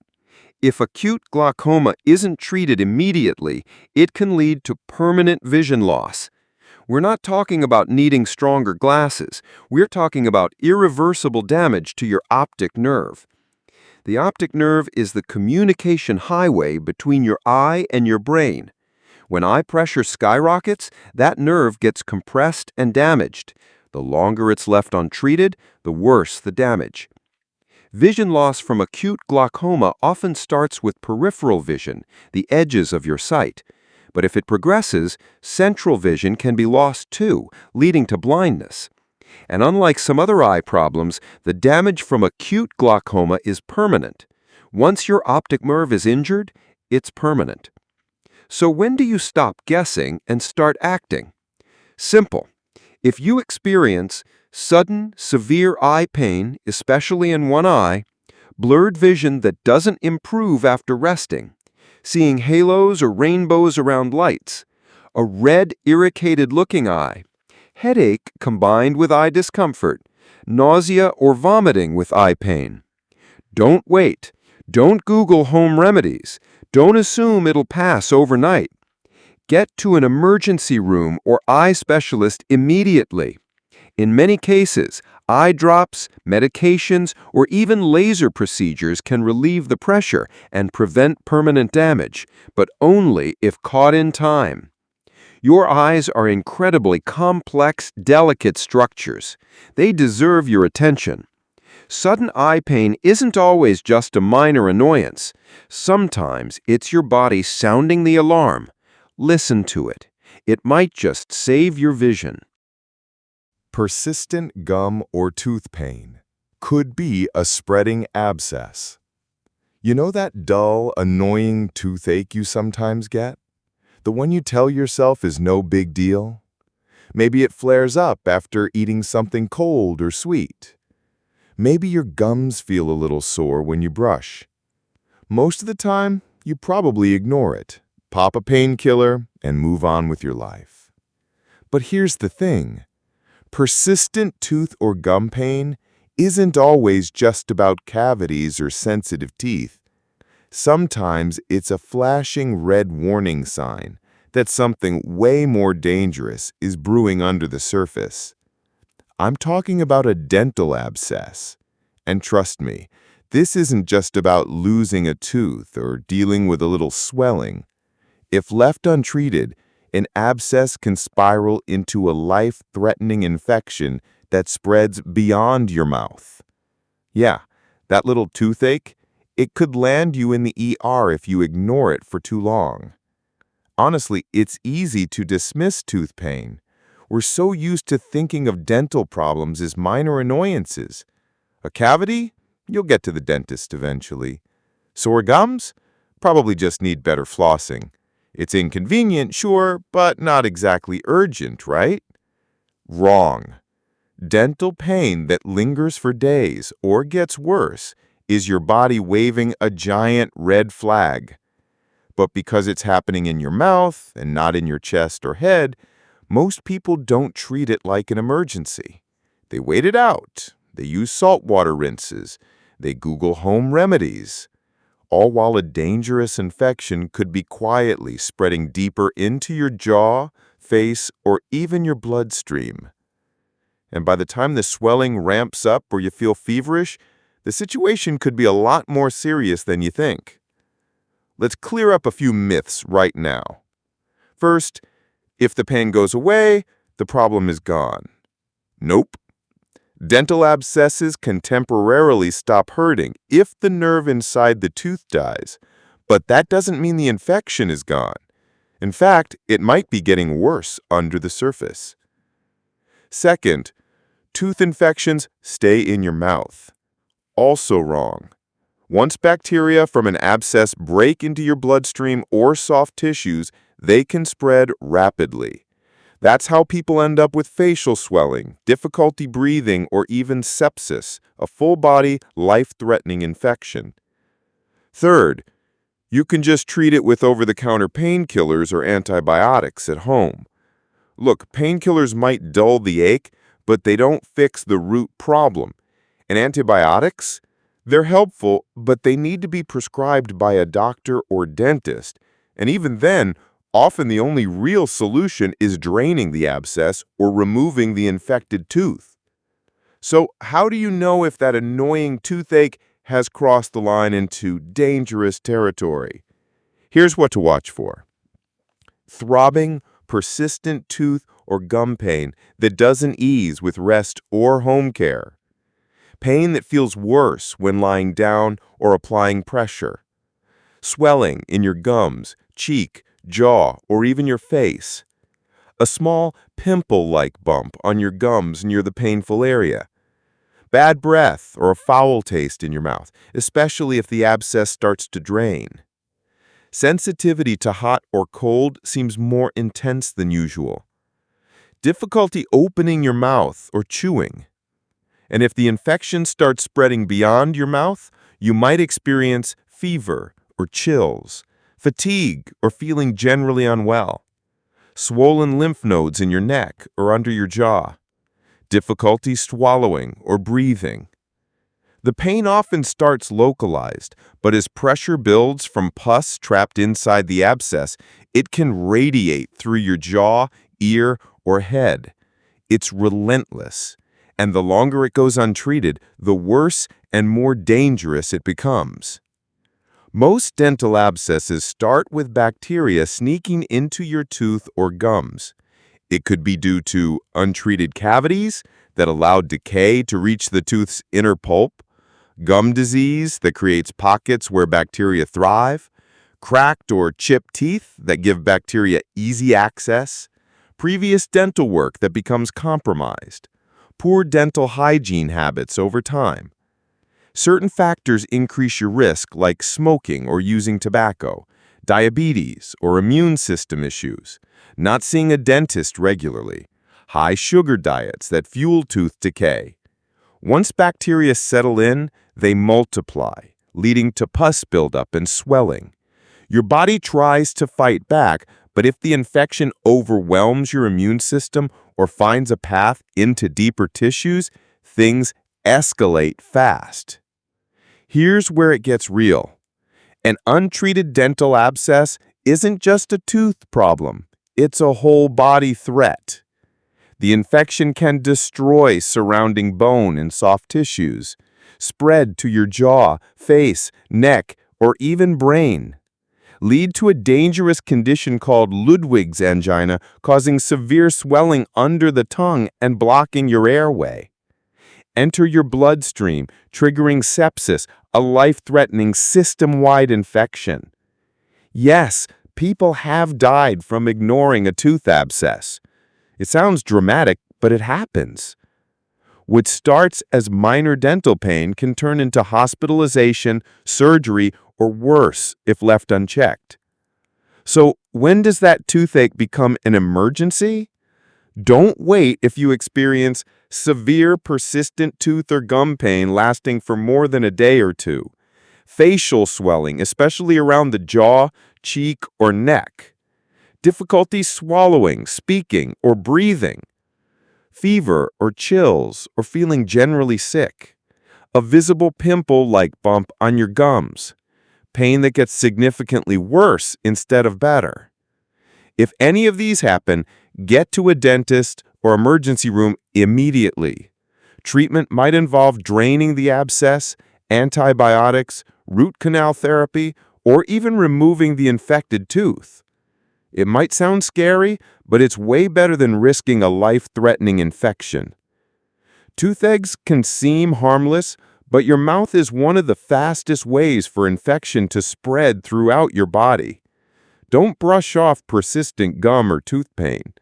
If acute glaucoma isn't treated immediately, it can lead to permanent vision loss. We're not talking about needing stronger glasses. We're talking about irreversible damage to your optic nerve. The optic nerve is the communication highway between your eye and your brain. When eye pressure skyrockets, that nerve gets compressed and damaged. The longer it's left untreated, the worse the damage. Vision loss from acute glaucoma often starts with peripheral vision, the edges of your sight. But if it progresses, central vision can be lost too, leading to blindness. And unlike some other eye problems, the damage from acute glaucoma is permanent. Once your optic nerve is injured, it's permanent. So when do you stop guessing and start acting? Simple. If you experience sudden, severe eye pain, especially in one eye, blurred vision that doesn't improve after resting, seeing halos or rainbows around lights, a red, irritated-looking eye, headache combined with eye discomfort, nausea or vomiting with eye pain. Don't wait. Don't Google home remedies. Don't assume it'll pass overnight. Get to an emergency room or eye specialist immediately. In many cases, eye drops, medications, or even laser procedures can relieve the pressure and prevent permanent damage, but only if caught in time. Your eyes are incredibly complex, delicate structures. They deserve your attention. Sudden eye pain isn't always just a minor annoyance. Sometimes it's your body sounding the alarm. Listen to it. It might just save your vision. Persistent gum or tooth pain could be a spreading abscess. You know that dull, annoying toothache you sometimes get? The one you tell yourself is no big deal? Maybe it flares up after eating something cold or sweet. Maybe your gums feel a little sore when you brush. Most of the time, you probably ignore it, pop a painkiller, and move on with your life. But here's the thing. Persistent tooth or gum pain isn't always just about cavities or sensitive teeth. Sometimes it's a flashing red warning sign that something way more dangerous is brewing under the surface. I'm talking about a dental abscess. And trust me, this isn't just about losing a tooth or dealing with a little swelling. If left untreated, an abscess can spiral into a life-threatening infection that spreads beyond your mouth. Yeah, that little toothache, it could land you in the ER if you ignore it for too long. Honestly, it's easy to dismiss tooth pain. We're so used to thinking of dental problems as minor annoyances. A cavity? You'll get to the dentist eventually. Sore gums? Probably just need better flossing. It's inconvenient, sure, but not exactly urgent, right? Wrong. Dental pain that lingers for days or gets worse is your body waving a giant red flag. But because it's happening in your mouth and not in your chest or head, most people don't treat it like an emergency. They wait it out. They use saltwater rinses. They Google home remedies. All while a dangerous infection could be quietly spreading deeper into your jaw, face, or even your bloodstream. And by the time the swelling ramps up or you feel feverish, the situation could be a lot more serious than you think. Let's clear up a few myths right now. First, if the pain goes away, the problem is gone. Nope. Dental abscesses can temporarily stop hurting if the nerve inside the tooth dies, but that doesn't mean the infection is gone. In fact, it might be getting worse under the surface. Second, tooth infections stay in your mouth. Also wrong. Once bacteria from an abscess break into your bloodstream or soft tissues, they can spread rapidly. That's how people end up with facial swelling, difficulty breathing, or even sepsis, a full-body, life-threatening infection. Third, you can just treat it with over-the-counter painkillers or antibiotics at home. Look, painkillers might dull the ache, but they don't fix the root problem. And antibiotics? They're helpful, but they need to be prescribed by a doctor or dentist. And even then, often the only real solution is draining the abscess or removing the infected tooth. So how do you know if that annoying toothache has crossed the line into dangerous territory? Here's what to watch for. Throbbing, persistent tooth or gum pain that doesn't ease with rest or home care. Pain that feels worse when lying down or applying pressure. Swelling in your gums, cheek, jaw, or even your face. A small pimple-like bump on your gums near the painful area. Bad breath or a foul taste in your mouth, especially if the abscess starts to drain. Sensitivity to hot or cold seems more intense than usual. Difficulty opening your mouth or chewing. And if the infection starts spreading beyond your mouth, you might experience fever or chills, fatigue or feeling generally unwell, swollen lymph nodes in your neck or under your jaw, difficulty swallowing or breathing. The pain often starts localized, but as pressure builds from pus trapped inside the abscess, it can radiate through your jaw, ear, or head. It's relentless, and the longer it goes untreated, the worse and more dangerous it becomes. Most dental abscesses start with bacteria sneaking into your tooth or gums. It could be due to untreated cavities that allow decay to reach the tooth's inner pulp, gum disease that creates pockets where bacteria thrive, cracked or chipped teeth that give bacteria easy access, previous dental work that becomes compromised, poor dental hygiene habits over time. Certain factors increase your risk, like smoking or using tobacco, diabetes or immune system issues, not seeing a dentist regularly, high sugar diets that fuel tooth decay. Once bacteria settle in, they multiply, leading to pus buildup and swelling. Your body tries to fight back, but if the infection overwhelms your immune system or finds a path into deeper tissues, things escalate fast. Here's where it gets real. An untreated dental abscess isn't just a tooth problem, it's a whole body threat. The infection can destroy surrounding bone and soft tissues, spread to your jaw, face, neck, or even brain. Lead to a dangerous condition called Ludwig's angina, causing severe swelling under the tongue and blocking your airway. Enter your bloodstream, triggering sepsis, a life-threatening system-wide infection. Yes, people have died from ignoring a tooth abscess. It sounds dramatic, but it happens. What starts as minor dental pain can turn into hospitalization, surgery, or worse if left unchecked. So when does that toothache become an emergency? Don't wait if you experience severe persistent tooth or gum pain lasting for more than a day or two, facial swelling, especially around the jaw, cheek, or neck, difficulty swallowing, speaking, or breathing, fever or chills, or feeling generally sick, a visible pimple-like bump on your gums, pain that gets significantly worse instead of better. If any of these happen, get to a dentist or emergency room immediately. Treatment might involve draining the abscess, antibiotics, root canal therapy, or even removing the infected tooth. It might sound scary, but it's way better than risking a life-threatening infection. Toothaches can seem harmless, but your mouth is one of the fastest ways for infection to spread throughout your body. Don't brush off persistent gum or tooth pain.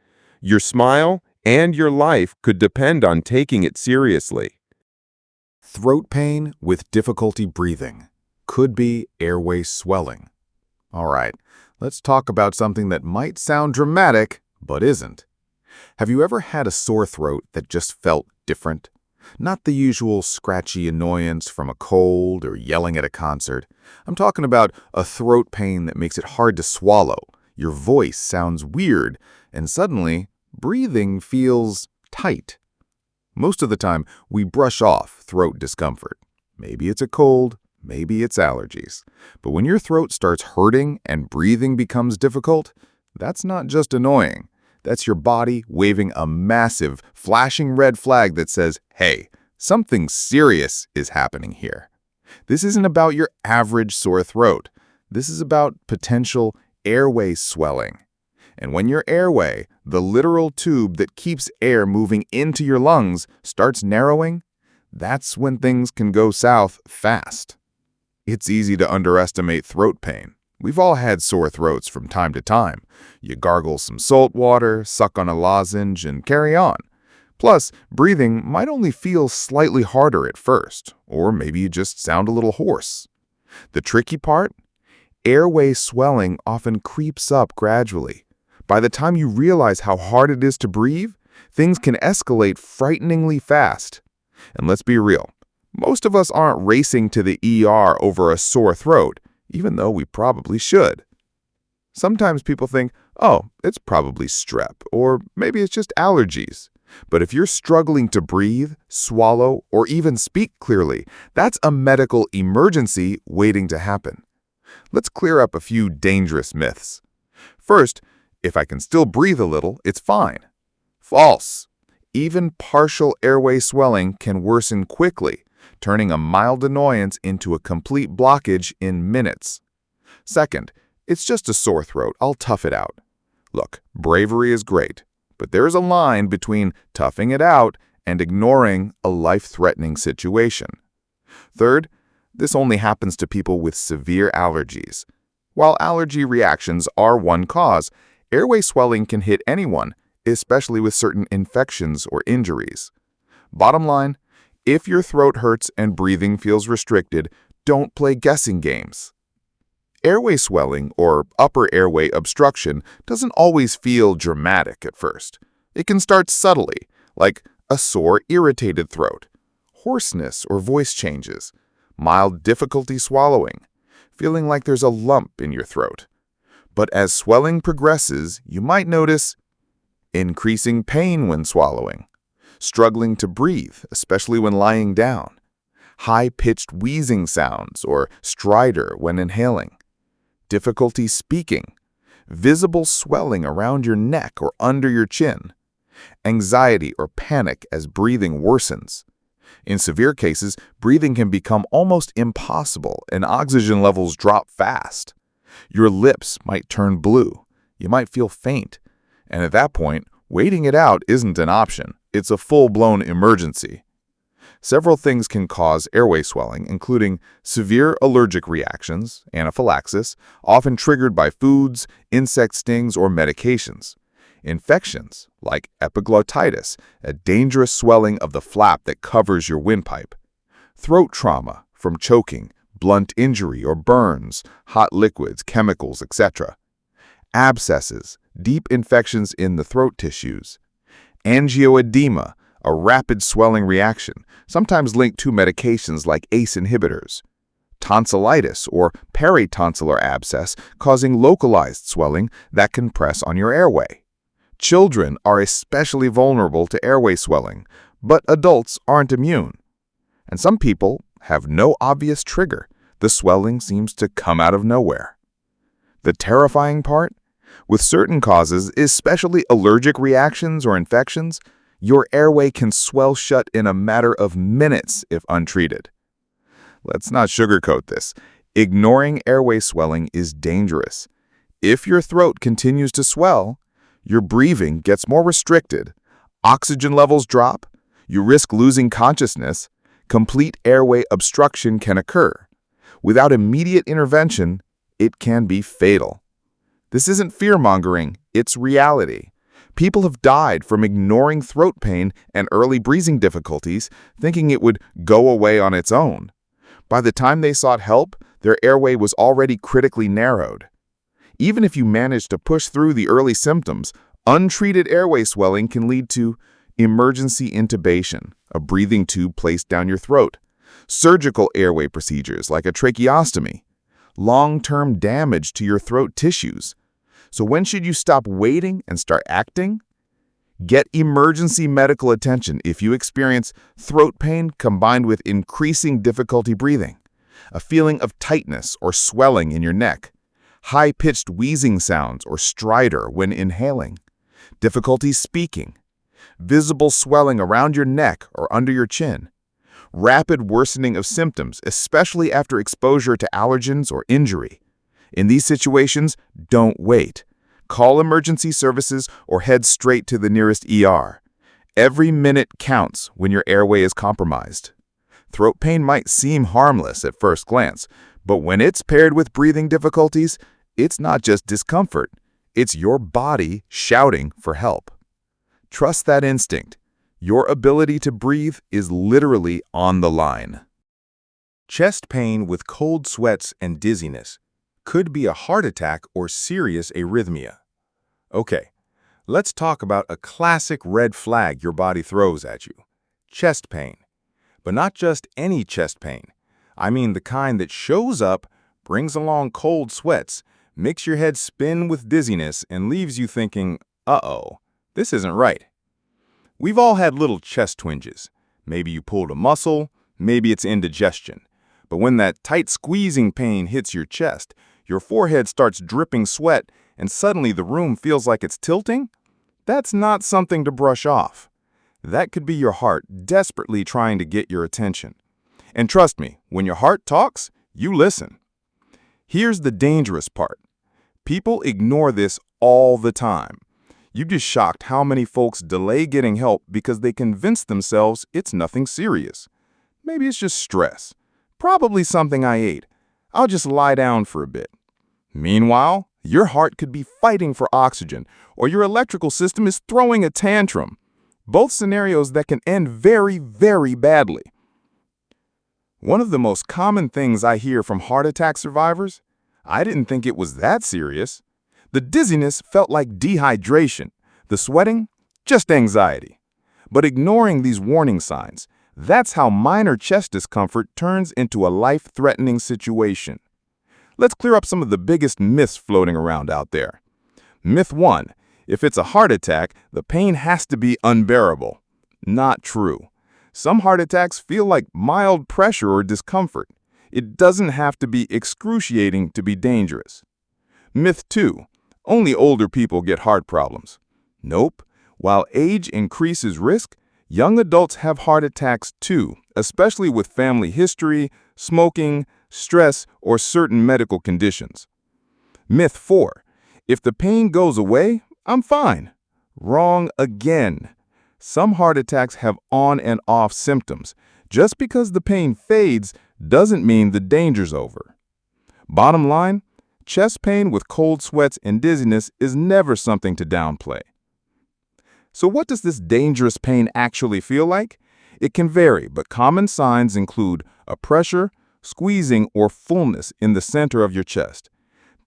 Your smile and your life could depend on taking it seriously. Throat pain with difficulty breathing. Could be airway swelling. All right, let's talk about something that might sound dramatic, but isn't. Have you ever had a sore throat that just felt different? Not the usual scratchy annoyance from a cold or yelling at a concert. I'm talking about a throat pain that makes it hard to swallow. Your voice sounds weird, and suddenly, breathing feels tight. Most of the time, we brush off throat discomfort. Maybe it's a cold, maybe it's allergies. But when your throat starts hurting and breathing becomes difficult, that's not just annoying. That's your body waving a massive, flashing red flag that says, hey, something serious is happening here. This isn't about your average sore throat. This is about potential airway swelling. And when your airway, the literal tube that keeps air moving into your lungs, starts narrowing, that's when things can go south fast. It's easy to underestimate throat pain. We've all had sore throats from time to time. You gargle some salt water, suck on a lozenge, and carry on. Plus, breathing might only feel slightly harder at first, or maybe you just sound a little hoarse. The tricky part? Airway swelling often creeps up gradually. By the time you realize how hard it is to breathe, things can escalate frighteningly fast. And let's be real, most of us aren't racing to the ER over a sore throat, even though we probably should. Sometimes people think, oh, it's probably strep, or maybe it's just allergies. But if you're struggling to breathe, swallow, or even speak clearly, that's a medical emergency waiting to happen. Let's clear up a few dangerous myths. First, if I can still breathe a little, it's fine. False. Even partial airway swelling can worsen quickly, turning a mild annoyance into a complete blockage in minutes. Second, it's just a sore throat. I'll tough it out. Look, bravery is great, but there's a line between toughing it out and ignoring a life-threatening situation. Third, this only happens to people with severe allergies. While allergy reactions are one cause, airway swelling can hit anyone, especially with certain infections or injuries. Bottom line, if your throat hurts and breathing feels restricted, don't play guessing games. Airway swelling, or upper airway obstruction, doesn't always feel dramatic at first. It can start subtly, like a sore, irritated throat, hoarseness or voice changes, mild difficulty swallowing, feeling like there's a lump in your throat. But as swelling progresses, you might notice increasing pain when swallowing, struggling to breathe, especially when lying down, high-pitched wheezing sounds or stridor when inhaling, difficulty speaking, visible swelling around your neck or under your chin, anxiety or panic as breathing worsens. In severe cases, breathing can become almost impossible and oxygen levels drop fast. Your lips might turn blue. You might feel faint. And at that point, waiting it out isn't an option. It's a full-blown emergency. Several things can cause airway swelling, including severe allergic reactions, anaphylaxis, often triggered by foods, insect stings, or medications. Infections, like epiglottitis, a dangerous swelling of the flap that covers your windpipe. Throat trauma, from choking, blunt injury or burns, hot liquids, chemicals, etc. Abscesses, deep infections in the throat tissues. Angioedema, a rapid swelling reaction, sometimes linked to medications like ACE inhibitors. Tonsillitis or peritonsillar abscess, causing localized swelling that can press on your airway. Children are especially vulnerable to airway swelling, but adults aren't immune. And some people have no obvious trigger. The swelling seems to come out of nowhere. The terrifying part? With certain causes, especially allergic reactions or infections, your airway can swell shut in a matter of minutes if untreated. Let's not sugarcoat this. Ignoring airway swelling is dangerous. If your throat continues to swell, your breathing gets more restricted, oxygen levels drop, you risk losing consciousness, complete airway obstruction can occur. Without immediate intervention, it can be fatal. This isn't fear-mongering, it's reality. People have died from ignoring throat pain and early breathing difficulties, thinking it would go away on its own. By the time they sought help, their airway was already critically narrowed. Even if you manage to push through the early symptoms, untreated airway swelling can lead to emergency intubation, a breathing tube placed down your throat, surgical airway procedures like a tracheostomy, long-term damage to your throat tissues. So when should you stop waiting and start acting? Get emergency medical attention if you experience throat pain combined with increasing difficulty breathing, a feeling of tightness or swelling in your neck, high-pitched wheezing sounds or stridor when inhaling, difficulty speaking, visible swelling around your neck or under your chin, rapid worsening of symptoms, especially after exposure to allergens or injury. In these situations, don't wait. Call emergency services or head straight to the nearest ER. Every minute counts when your airway is compromised. Throat pain might seem harmless at first glance, but when it's paired with breathing difficulties, it's not just discomfort. It's your body shouting for help. Trust that instinct. Your ability to breathe is literally on the line. Chest pain with cold sweats and dizziness could be a heart attack or serious arrhythmia. Okay, let's talk about a classic red flag your body throws at you: chest pain. But not just any chest pain. I mean the kind that shows up, brings along cold sweats, makes your head spin with dizziness, and leaves you thinking, uh-oh, this isn't right. We've all had little chest twinges. Maybe you pulled a muscle, maybe it's indigestion. But when that tight squeezing pain hits your chest, your forehead starts dripping sweat, and suddenly the room feels like it's tilting, that's not something to brush off. That could be your heart desperately trying to get your attention. And trust me, when your heart talks, you listen. Here's the dangerous part. People ignore this all the time. You'd be shocked how many folks delay getting help because they convince themselves it's nothing serious. Maybe it's just stress. Probably something I ate. I'll just lie down for a bit. Meanwhile, your heart could be fighting for oxygen, or your electrical system is throwing a tantrum. Both scenarios that can end very, very badly. One of the most common things I hear from heart attack survivors: I didn't think it was that serious. The dizziness felt like dehydration. The sweating, just anxiety. But ignoring these warning signs, that's how minor chest discomfort turns into a life-threatening situation. Let's clear up some of the biggest myths floating around out there. Myth 1. If it's a heart attack, the pain has to be unbearable. Not true. Some heart attacks feel like mild pressure or discomfort. It doesn't have to be excruciating to be dangerous. Myth 2. Only older people get heart problems. Nope. While age increases risk, young adults have heart attacks too, especially with family history, smoking, stress, or certain medical conditions. Myth 4. If the pain goes away, I'm fine. Wrong again. Some heart attacks have on and off symptoms. Just because the pain fades doesn't mean the danger's over. Bottom line, chest pain with cold sweats and dizziness is never something to downplay. So what does this dangerous pain actually feel like? It can vary, but common signs include a pressure, squeezing, or fullness in the center of your chest.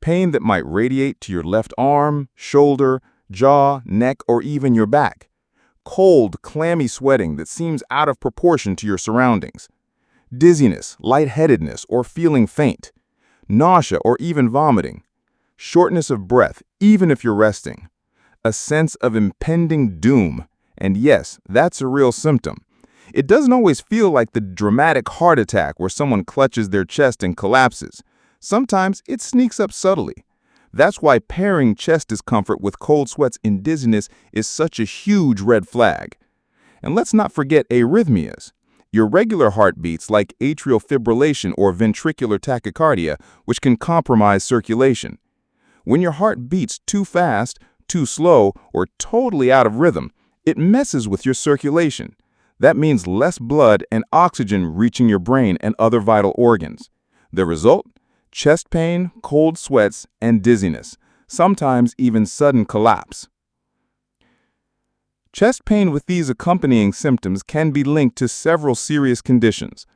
Pain that might radiate to your left arm, shoulder, jaw, neck, or even your back. Cold, clammy sweating that seems out of proportion to your surroundings. Dizziness, lightheadedness, or feeling faint. Nausea or even vomiting. Shortness of breath, even if you're resting. A sense of impending doom. And yes, that's a real symptom. It doesn't always feel like the dramatic heart attack where someone clutches their chest and collapses. Sometimes it sneaks up subtly. That's why pairing chest discomfort with cold sweats and dizziness is such a huge red flag. And let's not forget arrhythmias. Irregular heartbeats like atrial fibrillation or ventricular tachycardia, which can compromise circulation. When your heart beats too fast, too slow, or totally out of rhythm, it messes with your circulation. That means less blood and oxygen reaching your brain and other vital organs. The result? Chest pain, cold sweats, and dizziness. sometimes even sudden collapse. Chest pain with these accompanying symptoms can be linked to several serious conditions: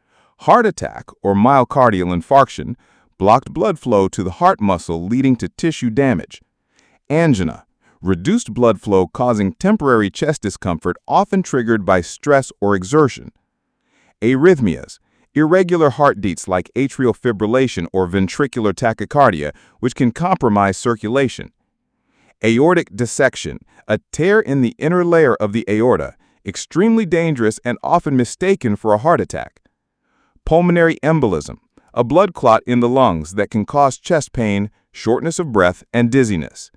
heart attack or myocardial infarction, blocked blood flow to the heart muscle leading to tissue damage; angina, reduced blood flow causing temporary chest discomfort often triggered by stress or exertion; arrhythmias, irregular heartbeats like atrial fibrillation or ventricular tachycardia, which can compromise circulation; aortic dissection, a tear in the inner layer of the aorta, extremely dangerous and often mistaken for a heart attack; pulmonary embolism, a blood clot in the lungs that can cause chest pain, shortness of breath, and dizziness;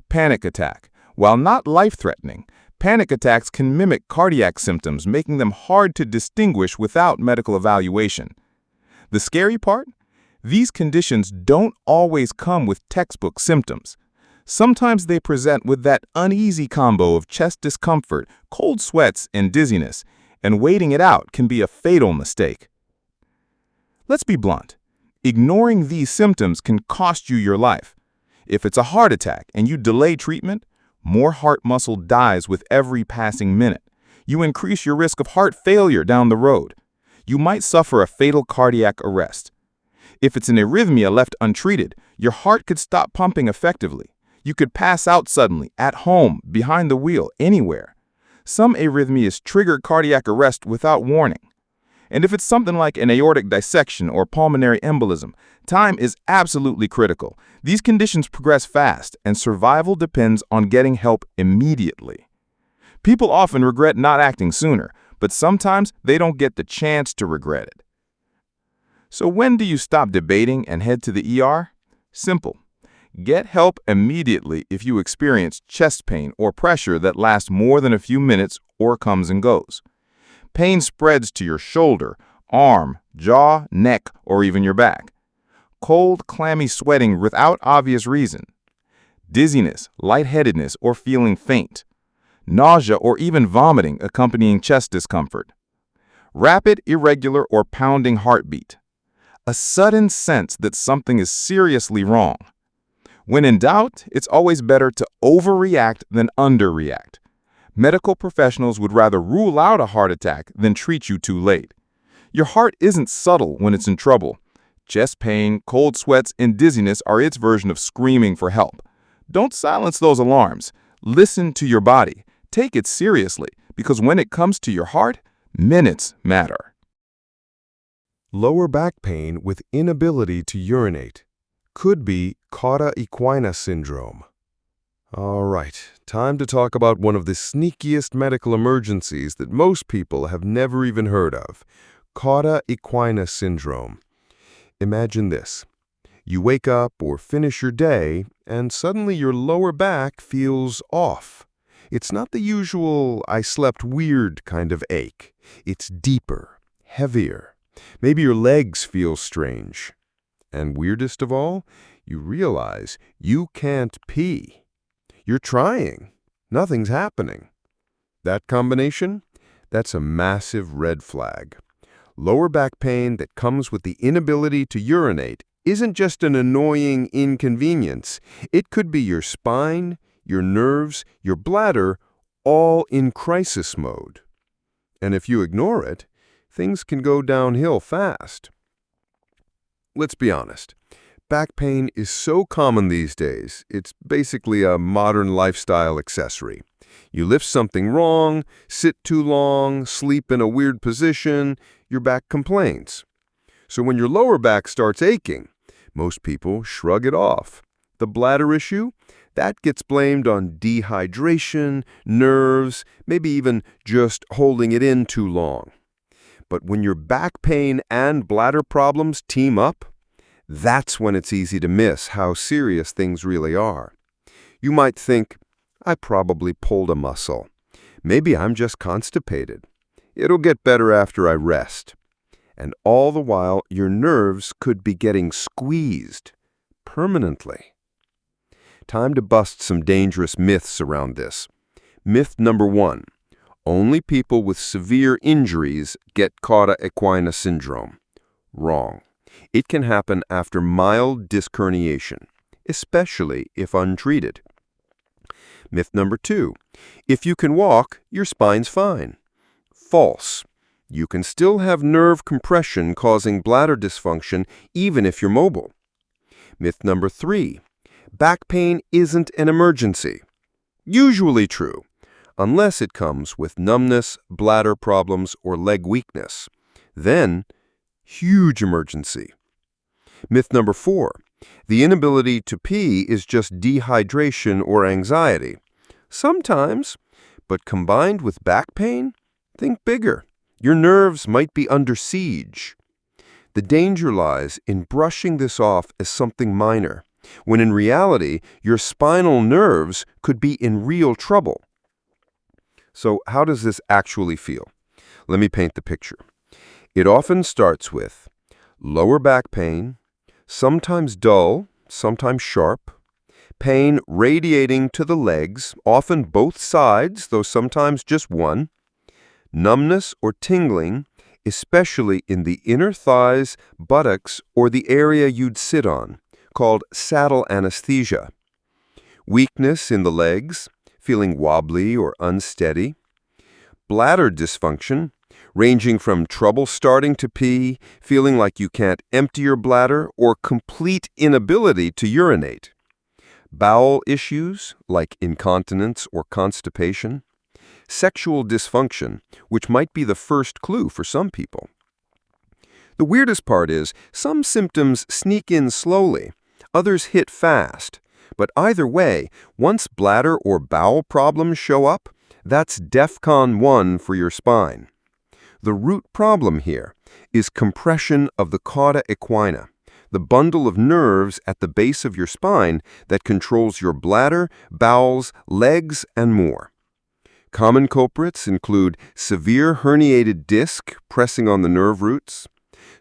panic attack. While not life-threatening, panic attacks can mimic cardiac symptoms, making them hard to distinguish without medical evaluation. The scary part? These conditions don't always come with textbook symptoms. Sometimes they present with that uneasy combo of chest discomfort, cold sweats, and dizziness, and waiting it out can be a fatal mistake. Let's be blunt. Ignoring these symptoms can cost you your life. If it's a heart attack and you delay treatment, more heart muscle dies with every passing minute. You increase your risk of heart failure down the road. You might suffer a fatal cardiac arrest. If it's an arrhythmia left untreated, your heart could stop pumping effectively. You could pass out suddenly, at home, behind the wheel, anywhere. Some arrhythmias trigger cardiac arrest without warning. And if it's something like an aortic dissection or pulmonary embolism, time is absolutely critical. These conditions progress fast, and survival depends on getting help immediately. People often regret not acting sooner, but sometimes they don't get the chance to regret it. So when do you stop debating and head to the ER? Simple. Get help immediately if you experience chest pain or pressure that lasts more than a few minutes or comes and goes. Pain spreads to your shoulder, arm, jaw, neck, or even your back. Cold, clammy sweating without obvious reason. Dizziness, lightheadedness, or feeling faint. Nausea or even vomiting accompanying chest discomfort. Rapid, irregular, or pounding heartbeat. A sudden sense that something is seriously wrong. When in doubt, it's always better to overreact than underreact. Medical professionals would rather rule out a heart attack than treat you too late. Your heart isn't subtle when it's in trouble. Chest pain, cold sweats, and dizziness are its version of screaming for help. Don't silence those alarms. Listen to your body. Take it seriously, because when it comes to your heart, minutes matter. Lower back pain with inability to urinate. Could be Cauda equina syndrome. All right, time to talk about one of the sneakiest medical emergencies that most people have never even heard of. Cauda equina syndrome. Imagine this. You wake up or finish your day, and suddenly your lower back feels off. It's not the usual "I slept weird" kind of ache. It's deeper, heavier. Maybe your legs feel strange. And weirdest of all, you realize you can't pee. You're trying. Nothing's happening. That combination? That's a massive red flag. Lower back pain that comes with the inability to urinate isn't just an annoying inconvenience. It could be your spine, your nerves, your bladder, all in crisis mode. And if you ignore it, things can go downhill fast. Let's be honest. Back pain is so common these days, it's basically a modern lifestyle accessory. You lift something wrong, sit too long, sleep in a weird position, your back complains. So when your lower back starts aching, most people shrug it off. The bladder issue? That gets blamed on dehydration, nerves, maybe even just holding it in too long. But when your back pain and bladder problems team up, that's when it's easy to miss how serious things really are. You might think, I probably pulled a muscle. Maybe I'm just constipated. It'll get better after I rest. And all the while, your nerves could be getting squeezed permanently. Time to bust some dangerous myths around this. Myth number 1. Only people with severe injuries get Cauda equina syndrome. Wrong. It can happen after mild disc herniation. especially if untreated. Myth number 2. If you can walk, your spine's fine. False. You can still have nerve compression causing bladder dysfunction even if you're mobile. Myth number 3. Back pain isn't an emergency. Usually true, unless it comes with numbness, bladder problems, or leg weakness. Then, huge emergency. Myth number 4. The inability to pee is just dehydration or anxiety. Sometimes, but combined with back pain, think bigger. Your nerves might be under siege. The danger lies in brushing this off as something minor, when in reality, your spinal nerves could be in real trouble. So how does this actually feel? Let me paint the picture. It often starts with lower back pain, sometimes dull, sometimes sharp, pain radiating to the legs, often both sides, though sometimes just one, numbness or tingling, especially in the inner thighs, buttocks, or the area you'd sit on, called saddle anesthesia. Weakness in the legs, feeling wobbly or unsteady. Bladder dysfunction, ranging from trouble starting to pee, feeling like you can't empty your bladder, or complete inability to urinate. Bowel issues, like incontinence or constipation. Sexual dysfunction, which might be the first clue for some people. The weirdest part is, some symptoms sneak in slowly, others hit fast. But either way, once bladder or bowel problems show up, that's DEFCON 1 for your spine. The root problem here is compression of the Cauda equina, the bundle of nerves at the base of your spine that controls your bladder, bowels, legs, and more. Common culprits include severe herniated disc pressing on the nerve roots,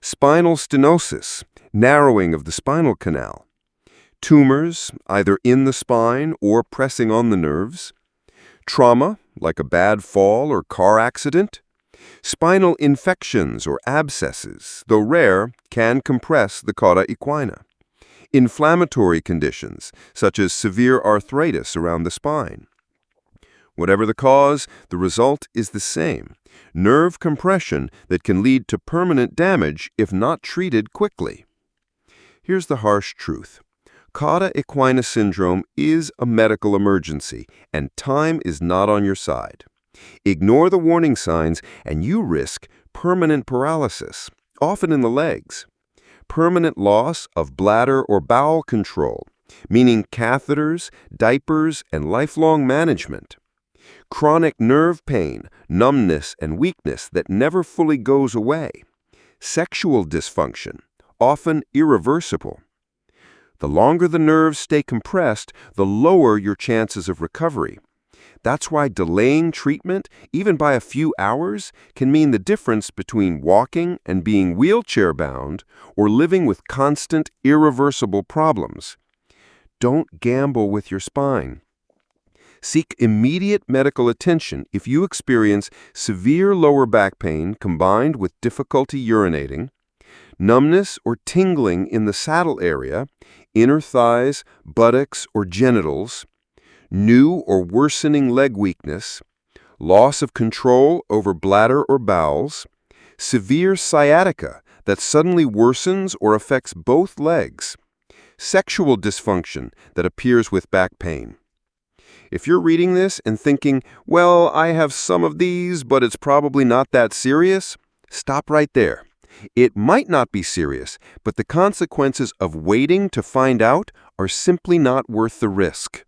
spinal stenosis, narrowing of the spinal canal, tumors either in the spine or pressing on the nerves, trauma like a bad fall or car accident, spinal infections or abscesses, though rare, can compress the Cauda equina, inflammatory conditions such as severe arthritis around the spine. Whatever the cause, the result is the same: nerve compression that can lead to permanent damage if not treated quickly. Here's the harsh truth. Cauda equina syndrome is a medical emergency, and time is not on your side. Ignore the warning signs, and you risk permanent paralysis, often in the legs. Permanent loss of bladder or bowel control, meaning catheters, diapers, and lifelong management. Chronic nerve pain, numbness, and weakness that never fully goes away. Sexual dysfunction, often irreversible. The longer the nerves stay compressed, the lower your chances of recovery. That's why delaying treatment, even by a few hours, can mean the difference between walking and being wheelchair-bound or living with constant, irreversible problems. Don't gamble with your spine. Seek immediate medical attention if you experience severe lower back pain combined with difficulty urinating, numbness or tingling in the saddle area, inner thighs, buttocks, or genitals, new or worsening leg weakness, loss of control over bladder or bowels, severe sciatica that suddenly worsens or affects both legs, sexual dysfunction that appears with back pain. If you're reading this and thinking, well, I have some of these, but it's probably not that serious, stop right there. It might not be serious, but the consequences of waiting to find out are simply not worth the risk.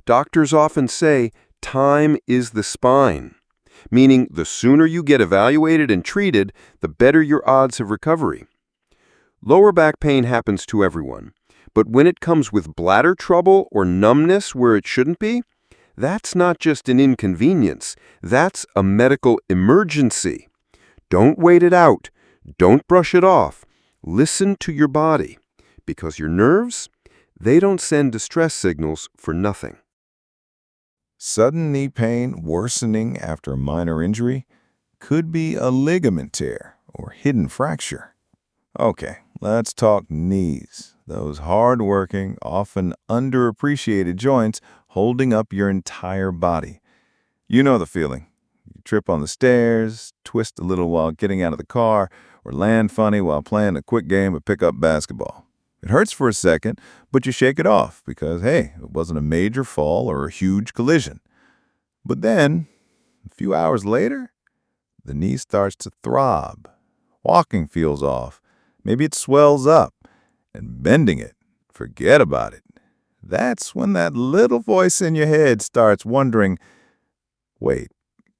Doctors often say, time is the spine, meaning the sooner you get evaluated and treated, the better your odds of recovery. Lower back pain happens to everyone, but when it comes with bladder trouble or numbness where it shouldn't be, that's not just an inconvenience, that's a medical emergency. Don't wait it out. Don't brush it off. Listen to your body, because your nerves, they don't send distress signals for nothing. Sudden knee pain worsening after a minor injury could be a ligament tear or hidden fracture. Okay, let's talk knees. Those hard-working, often underappreciated joints holding up your entire body. You know the feeling. You trip on the stairs, twist a little while getting out of the car, or land funny while playing a quick game of pickup basketball. It hurts for a second, but you shake it off because, hey, it wasn't a major fall or a huge collision. But then, a few hours later, the knee starts to throb. Walking feels off. Maybe it swells up. And bending it, forget about it. That's when that little voice in your head starts wondering, wait,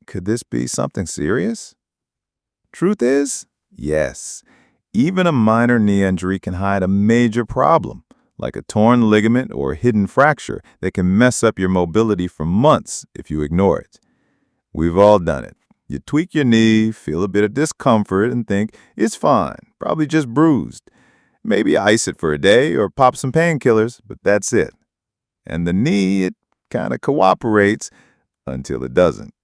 could this be something serious? Truth is, yes. Even a minor knee injury can hide a major problem, like a torn ligament or a hidden fracture that can mess up your mobility for months if you ignore it. We've all done it. You tweak your knee, feel a bit of discomfort, and think, it's fine, probably just bruised. Maybe ice it for a day or pop some painkillers, but that's it. And the knee, it kind of cooperates until it doesn't.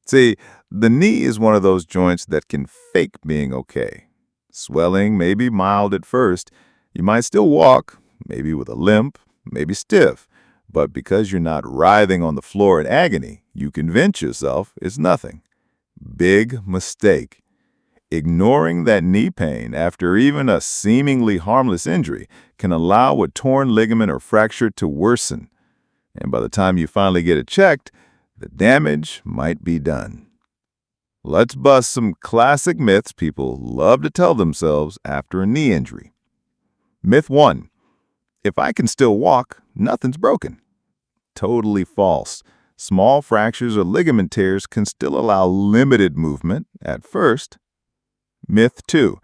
See, the knee is one of those joints that can fake being okay. Swelling may be mild at first. You might still walk, maybe with a limp, maybe stiff. But because you're not writhing on the floor in agony, you convince yourself it's nothing. Big mistake. Ignoring that knee pain after even a seemingly harmless injury can allow a torn ligament or fracture to worsen. And by the time you finally get it checked, the damage might be done. Let's bust some classic myths people love to tell themselves after a knee injury. Myth 1. If I can still walk, nothing's broken. Totally false. Small fractures or ligament tears can still allow limited movement at first. Myth 2.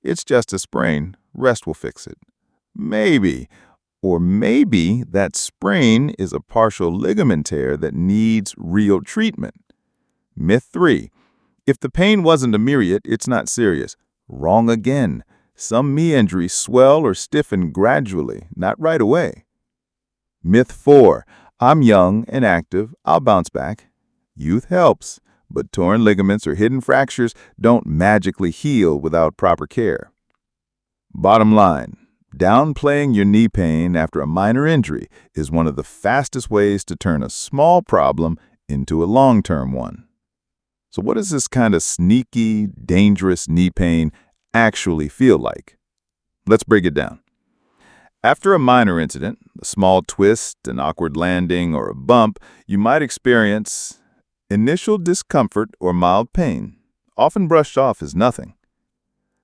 It's just a sprain. Rest will fix it. Maybe. Or maybe that sprain is a partial ligament tear that needs real treatment. Myth 3. If the pain wasn't immediate, it's not serious. Wrong again. Some knee injuries swell or stiffen gradually, not right away. Myth 4. I'm young and active. I'll bounce back. Youth helps, but torn ligaments or hidden fractures don't magically heal without proper care. Bottom line, downplaying your knee pain after a minor injury is one of the fastest ways to turn a small problem into a long-term one. So what does this kind of sneaky, dangerous knee pain actually feel like? Let's break it down. After a minor incident, a small twist, an awkward landing, or a bump, you might experience initial discomfort or mild pain, often brushed off as nothing.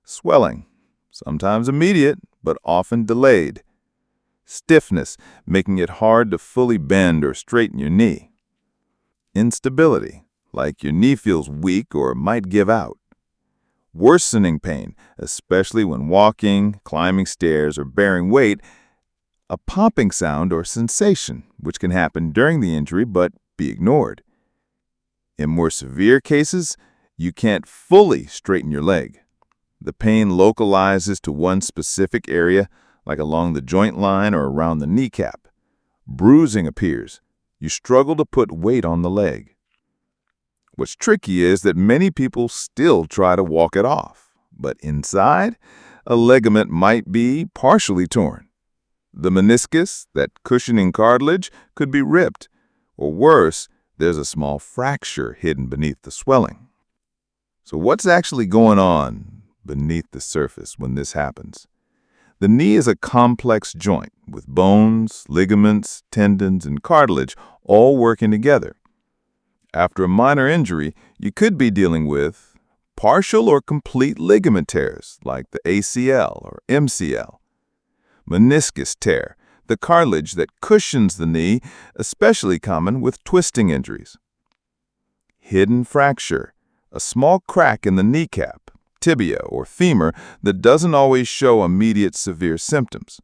Swelling, sometimes immediate, but often delayed. Stiffness, making it hard to fully bend or straighten your knee. Instability, like your knee feels weak or might give out. Worsening pain, especially when walking, climbing stairs, or bearing weight. A popping sound or sensation, which can happen during the injury but be ignored. In more severe cases, you can't fully straighten your leg. The pain localizes to one specific area, like along the joint line or around the kneecap. Bruising appears. You struggle to put weight on the leg. What's tricky is that many people still try to walk it off, but inside, a ligament might be partially torn. The meniscus, that cushioning cartilage, could be ripped, or worse, there's a small fracture hidden beneath the swelling. So what's actually going on beneath the surface when this happens? The knee is a complex joint with bones, ligaments, tendons, and cartilage all working together. After a minor injury, you could be dealing with partial or complete ligament tears like the ACL or MCL. Meniscus tear, the cartilage that cushions the knee, especially common with twisting injuries. Hidden fracture, a small crack in the kneecap, tibia, or femur that doesn't always show immediate severe symptoms.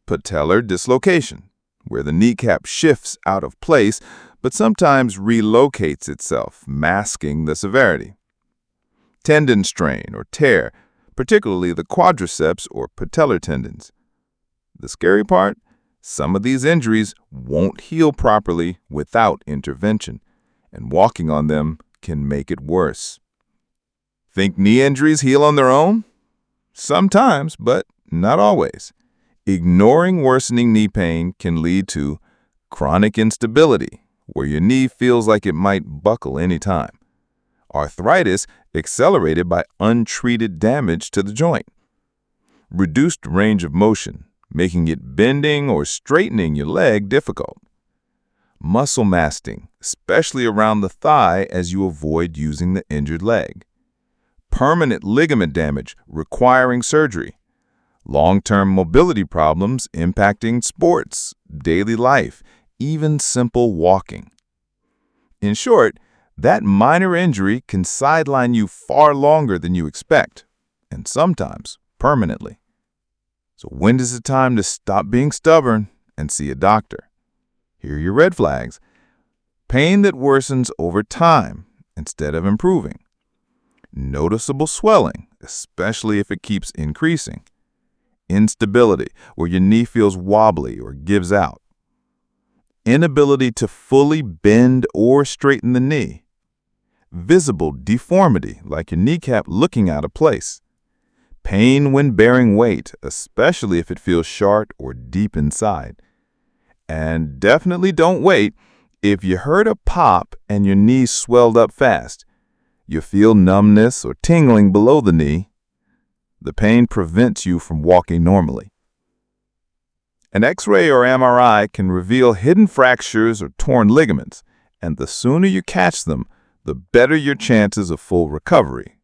Patellar dislocation, where the kneecap shifts out of place but sometimes relocates itself, masking the severity. Tendon strain or tear, particularly the quadriceps or patellar tendons. The scary part? Some of these injuries won't heal properly without intervention, and walking on them can make it worse. Think knee injuries heal on their own? Sometimes, but not always. Ignoring worsening knee pain can lead to chronic instability, where your knee feels like it might buckle anytime. Arthritis accelerated by untreated damage to the joint. Reduced range of motion, making it bending or straightening your leg difficult. Muscle masting, especially around the thigh as you avoid using the injured leg. Permanent ligament damage requiring surgery. Long-term mobility problems impacting sports, daily life, even simple walking. In short, that minor injury can sideline you far longer than you expect, and sometimes permanently. So when is it time to stop being stubborn and see a doctor? Here are your red flags. Pain that worsens over time instead of improving. Noticeable swelling, especially if it keeps increasing. Instability, where your knee feels wobbly or gives out. Inability to fully bend or straighten the knee. Visible deformity, like your kneecap looking out of place. Pain when bearing weight, especially if it feels short or deep inside. And definitely don't wait if you heard a pop and your knee swelled up fast. You feel numbness or tingling below the knee. The pain prevents you from walking normally. An X-ray or MRI can reveal hidden fractures or torn ligaments, and the sooner you catch them, the better your chances of full recovery.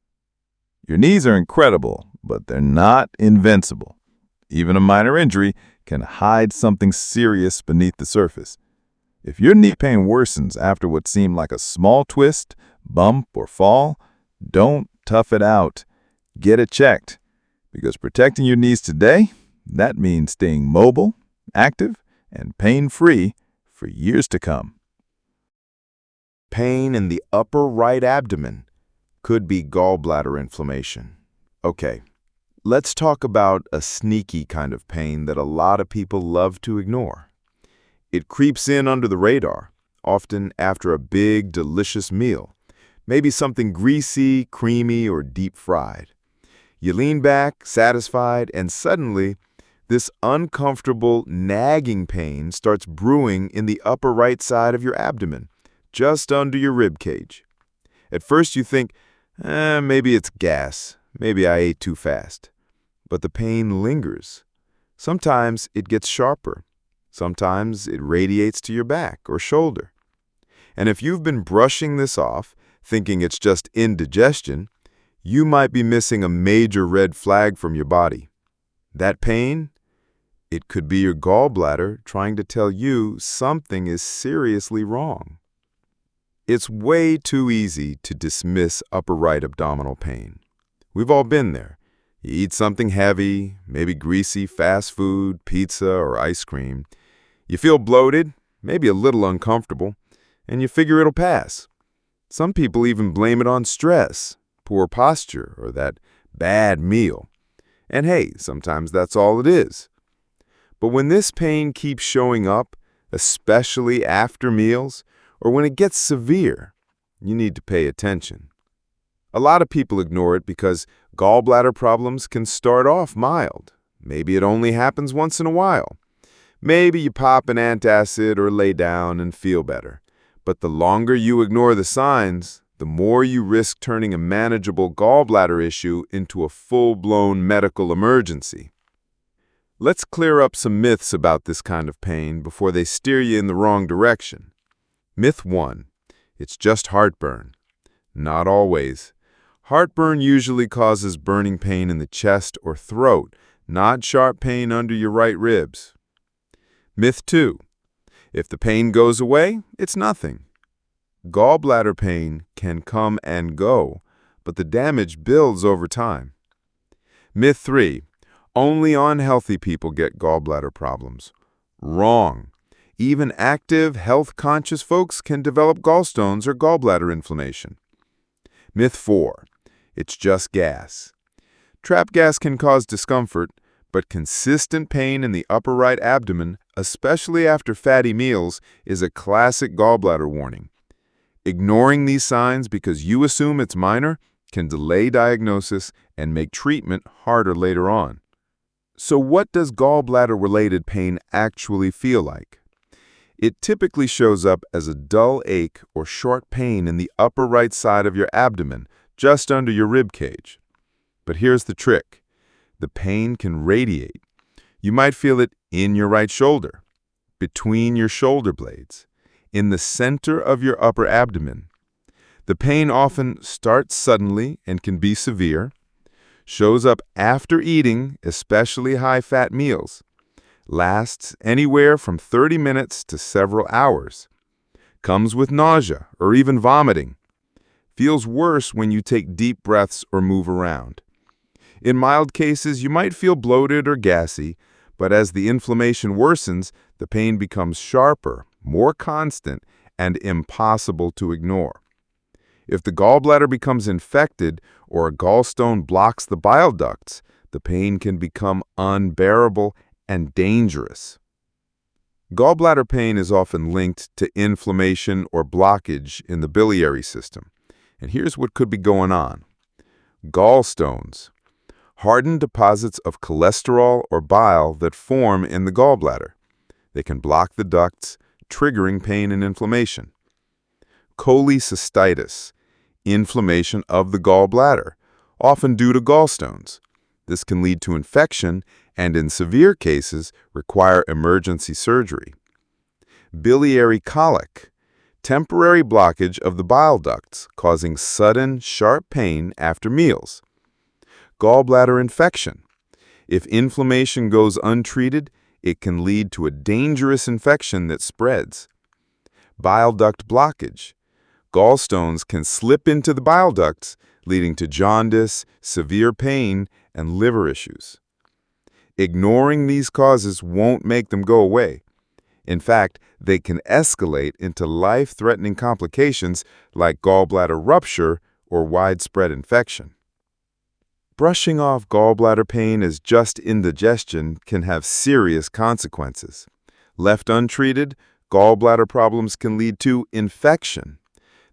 Your knees are incredible, but they're not invincible. Even a minor injury can hide something serious beneath the surface. If your knee pain worsens after what seemed like a small twist, bump, or fall, don't tough it out. Get it checked. Because protecting your knees today, that means staying mobile, active, and pain-free for years to come. Pain in the upper right abdomen could be gallbladder inflammation. Okay, let's talk about a sneaky kind of pain that a lot of people love to ignore. It creeps in under the radar, often after a big, delicious meal, maybe something greasy, creamy, or deep-fried. You lean back, satisfied, and suddenly, this uncomfortable, nagging pain starts brewing in the upper right side of your abdomen, just under your rib cage. At first you think, maybe it's gas, maybe I ate too fast. But the pain lingers. Sometimes it gets sharper. Sometimes it radiates to your back or shoulder. And if you've been brushing this off, thinking it's just indigestion, you might be missing a major red flag from your body. That pain? It could be your gallbladder trying to tell you something is seriously wrong. It's way too easy to dismiss upper right abdominal pain. We've all been there. You eat something heavy, maybe greasy fast food, pizza, or ice cream. You feel bloated, maybe a little uncomfortable, and you figure it'll pass. Some people even blame it on stress, poor posture, or that bad meal. And hey, sometimes that's all it is. But when this pain keeps showing up, especially after meals, or when it gets severe, you need to pay attention. A lot of people ignore it because gallbladder problems can start off mild. Maybe it only happens once in a while. Maybe you pop an antacid or lay down and feel better. But the longer you ignore the signs, the more you risk turning a manageable gallbladder issue into a full-blown medical emergency. Let's clear up some myths about this kind of pain before they steer you in the wrong direction. Myth 1. It's just heartburn. Not always. Heartburn usually causes burning pain in the chest or throat, not sharp pain under your right ribs. Myth 2. If the pain goes away, it's nothing. Gallbladder pain can come and go, but the damage builds over time. Myth 3. Only unhealthy people get gallbladder problems. Wrong. Even active, health-conscious folks can develop gallstones or gallbladder inflammation. Myth 4. It's just gas. Trapped gas can cause discomfort, but consistent pain in the upper right abdomen, especially after fatty meals, is a classic gallbladder warning. Ignoring these signs because you assume it's minor can delay diagnosis and make treatment harder later on. So what does gallbladder-related pain actually feel like? It typically shows up as a dull ache or short pain in the upper right side of your abdomen, just under your rib cage. But here's the trick. The pain can radiate. You might feel it in your right shoulder, between your shoulder blades, in the center of your upper abdomen. The pain often starts suddenly and can be severe, shows up after eating, especially high-fat meals, lasts anywhere from 30 minutes to several hours, comes with nausea or even vomiting, feels worse when you take deep breaths or move around. In mild cases, you might feel bloated or gassy, but as the inflammation worsens, the pain becomes sharper, more constant, and impossible to ignore. If the gallbladder becomes infected or a gallstone blocks the bile ducts, the pain can become unbearable and dangerous. Gallbladder pain is often linked to inflammation or blockage in the biliary system. And here's what could be going on. Gallstones, hardened deposits of cholesterol or bile that form in the gallbladder. They can block the ducts, triggering pain and inflammation. Cholecystitis, inflammation of the gallbladder, often due to gallstones. This can lead to infection and, in severe cases, require emergency surgery. Biliary colic, temporary blockage of the bile ducts, causing sudden, sharp pain after meals. Gallbladder infection. If inflammation goes untreated, it can lead to a dangerous infection that spreads. Bile duct blockage. Gallstones can slip into the bile ducts, leading to jaundice, severe pain, and liver issues. Ignoring these causes won't make them go away. In fact, they can escalate into life-threatening complications like gallbladder rupture or widespread infection. Brushing off gallbladder pain as just indigestion can have serious consequences. Left untreated, gallbladder problems can lead to infection.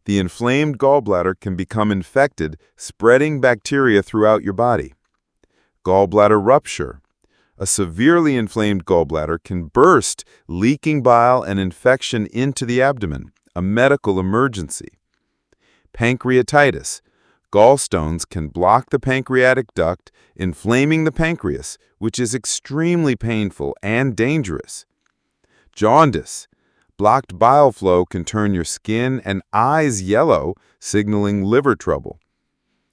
The inflamed gallbladder can become infected, spreading bacteria throughout your body. Gallbladder rupture. A severely inflamed gallbladder can burst, leaking bile and infection into the abdomen, a medical emergency. Pancreatitis. Gallstones can block the pancreatic duct, inflaming the pancreas, which is extremely painful and dangerous. Jaundice. Blocked bile flow can turn your skin and eyes yellow, signaling liver trouble.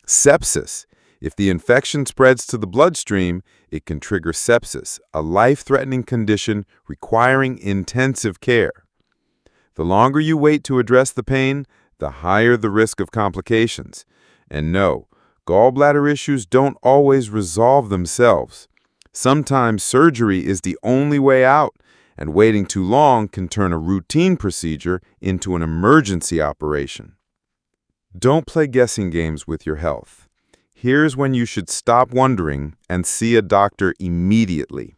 Sepsis. If the infection spreads to the bloodstream, it can trigger sepsis, a life-threatening condition requiring intensive care. The longer you wait to address the pain, the higher the risk of complications. And no, gallbladder issues don't always resolve themselves. Sometimes surgery is the only way out, and waiting too long can turn a routine procedure into an emergency operation. Don't play guessing games with your health. Here's when you should stop wondering and see a doctor immediately.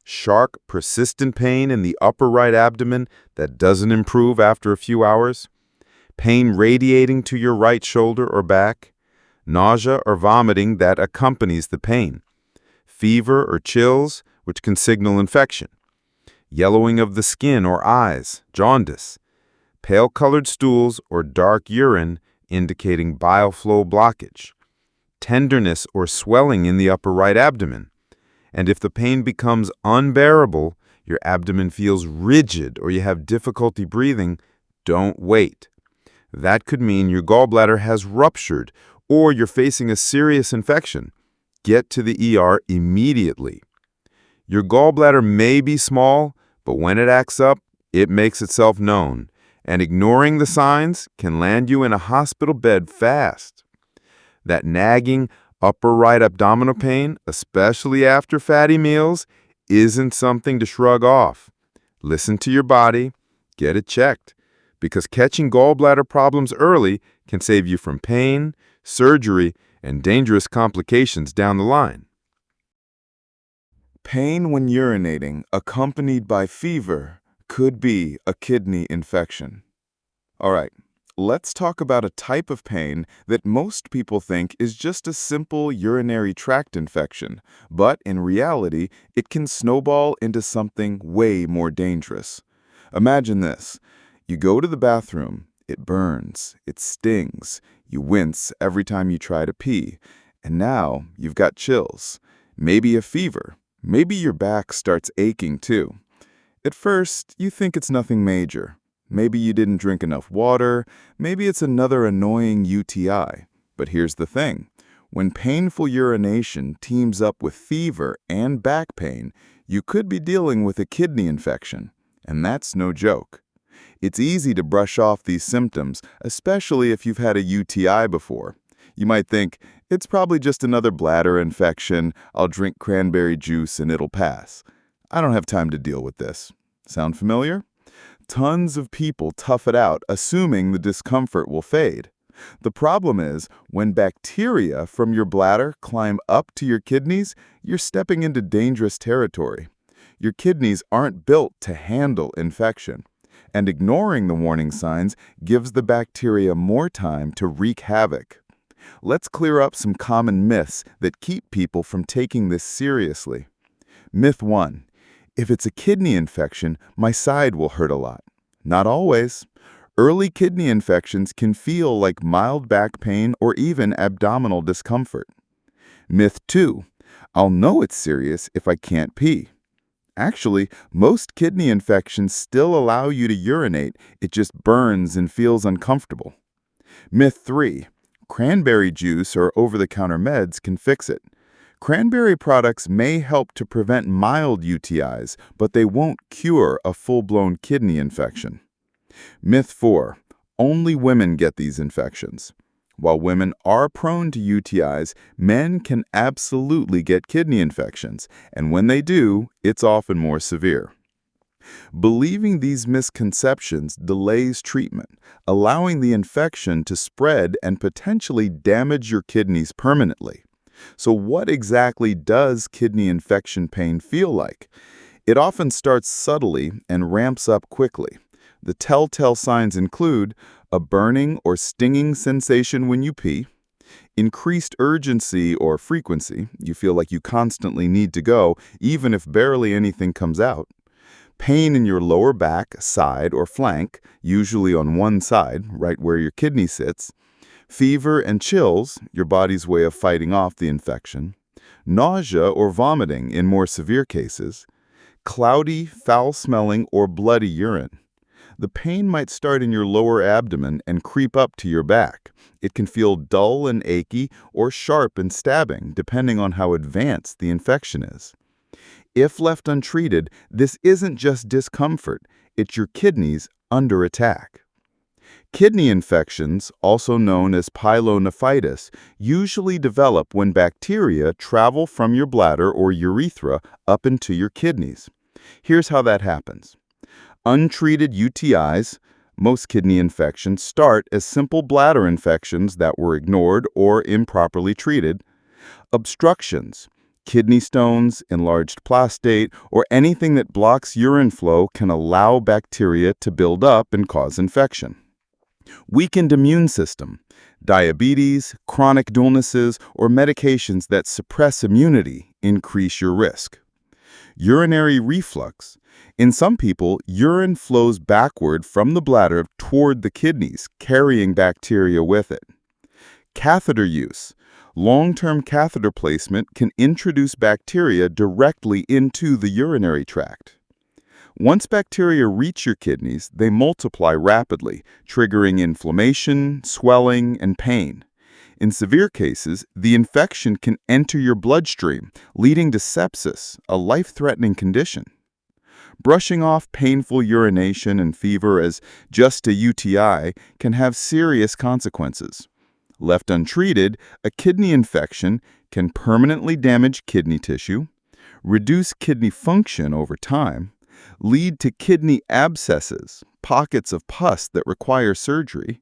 Sharp, persistent pain in the upper right abdomen that doesn't improve after a few hours. Pain radiating to your right shoulder or back. Nausea or vomiting that accompanies the pain. Fever or chills, which can signal infection. Yellowing of the skin or eyes, jaundice. Pale-colored stools or dark urine indicating bile flow blockage. Tenderness or swelling in the upper right abdomen. And if the pain becomes unbearable, your abdomen feels rigid or you have difficulty breathing, don't wait. That could mean your gallbladder has ruptured or you're facing a serious infection. Get to the ER immediately. Your gallbladder may be small, but when it acts up, it makes itself known, and ignoring the signs can land you in a hospital bed fast. That nagging upper right abdominal pain, especially after fatty meals, isn't something to shrug off. Listen to your body, get it checked, because catching gallbladder problems early can save you from pain, surgery, and dangerous complications down the line. Pain when urinating, accompanied by fever, could be a kidney infection. All right, Let's talk about a type of pain that most people think is just a simple urinary tract infection, but in reality, it can snowball into something way more dangerous. Imagine this. You go to the bathroom, it burns, it stings, you wince every time you try to pee, and now you've got chills, maybe a fever, maybe your back starts aching too. At first, you think it's nothing major. Maybe you didn't drink enough water, maybe it's another annoying UTI. But here's the thing. When painful urination teams up with fever and back pain, you could be dealing with a kidney infection. And that's no joke. It's easy to brush off these symptoms, especially if you've had a UTI before. You might think, it's probably just another bladder infection, I'll drink cranberry juice and it'll pass. I don't have time to deal with this. Sound familiar? Tons of people tough it out, assuming the discomfort will fade. The problem is, when bacteria from your bladder climb up to your kidneys, you're stepping into dangerous territory. Your kidneys aren't built to handle infection, and ignoring the warning signs gives the bacteria more time to wreak havoc. Let's clear up some common myths that keep people from taking this seriously. Myth 1. If it's a kidney infection, my side will hurt a lot. Not always. Early kidney infections can feel like mild back pain or even abdominal discomfort. Myth 2. I'll know it's serious if I can't pee. Actually, most kidney infections still allow you to urinate, it just burns and feels uncomfortable. Myth 3. Cranberry juice or over-the-counter meds can fix it. Cranberry products may help to prevent mild UTIs, but they won't cure a full-blown kidney infection. Myth 4. Only women get these infections. While women are prone to UTIs, men can absolutely get kidney infections, and when they do, it's often more severe. Believing these misconceptions delays treatment, allowing the infection to spread and potentially damage your kidneys permanently. So what exactly does kidney infection pain feel like? It often starts subtly and ramps up quickly. The telltale signs include a burning or stinging sensation when you pee, increased urgency or frequency, you feel like you constantly need to go, even if barely anything comes out, pain in your lower back, side, or flank, usually on one side, right where your kidney sits, fever and chills, your body's way of fighting off the infection, nausea or vomiting in more severe cases, cloudy, foul-smelling, or bloody urine. The pain might start in your lower abdomen and creep up to your back. It can feel dull and achy or sharp and stabbing, depending on how advanced the infection is. If left untreated, this isn't just discomfort, it's your kidneys under attack. Kidney infections, also known as pyelonephritis, usually develop when bacteria travel from your bladder or urethra up into your kidneys. Here's how that happens. Untreated UTIs, most kidney infections, start as simple bladder infections that were ignored or improperly treated. Obstructions, kidney stones, enlarged prostate, or anything that blocks urine flow can allow bacteria to build up and cause infection. Weakened immune system, diabetes, chronic illnesses, or medications that suppress immunity increase your risk. Urinary reflux. In some people, urine flows backward from the bladder toward the kidneys, carrying bacteria with it. Catheter use. Long-term catheter placement can introduce bacteria directly into the urinary tract. Once bacteria reach your kidneys, they multiply rapidly, triggering inflammation, swelling, and pain. In severe cases, the infection can enter your bloodstream, leading to sepsis, a life-threatening condition. Brushing off painful urination and fever as just a UTI can have serious consequences. Left untreated, a kidney infection can permanently damage kidney tissue, reduce kidney function over time, lead to kidney abscesses, pockets of pus that require surgery,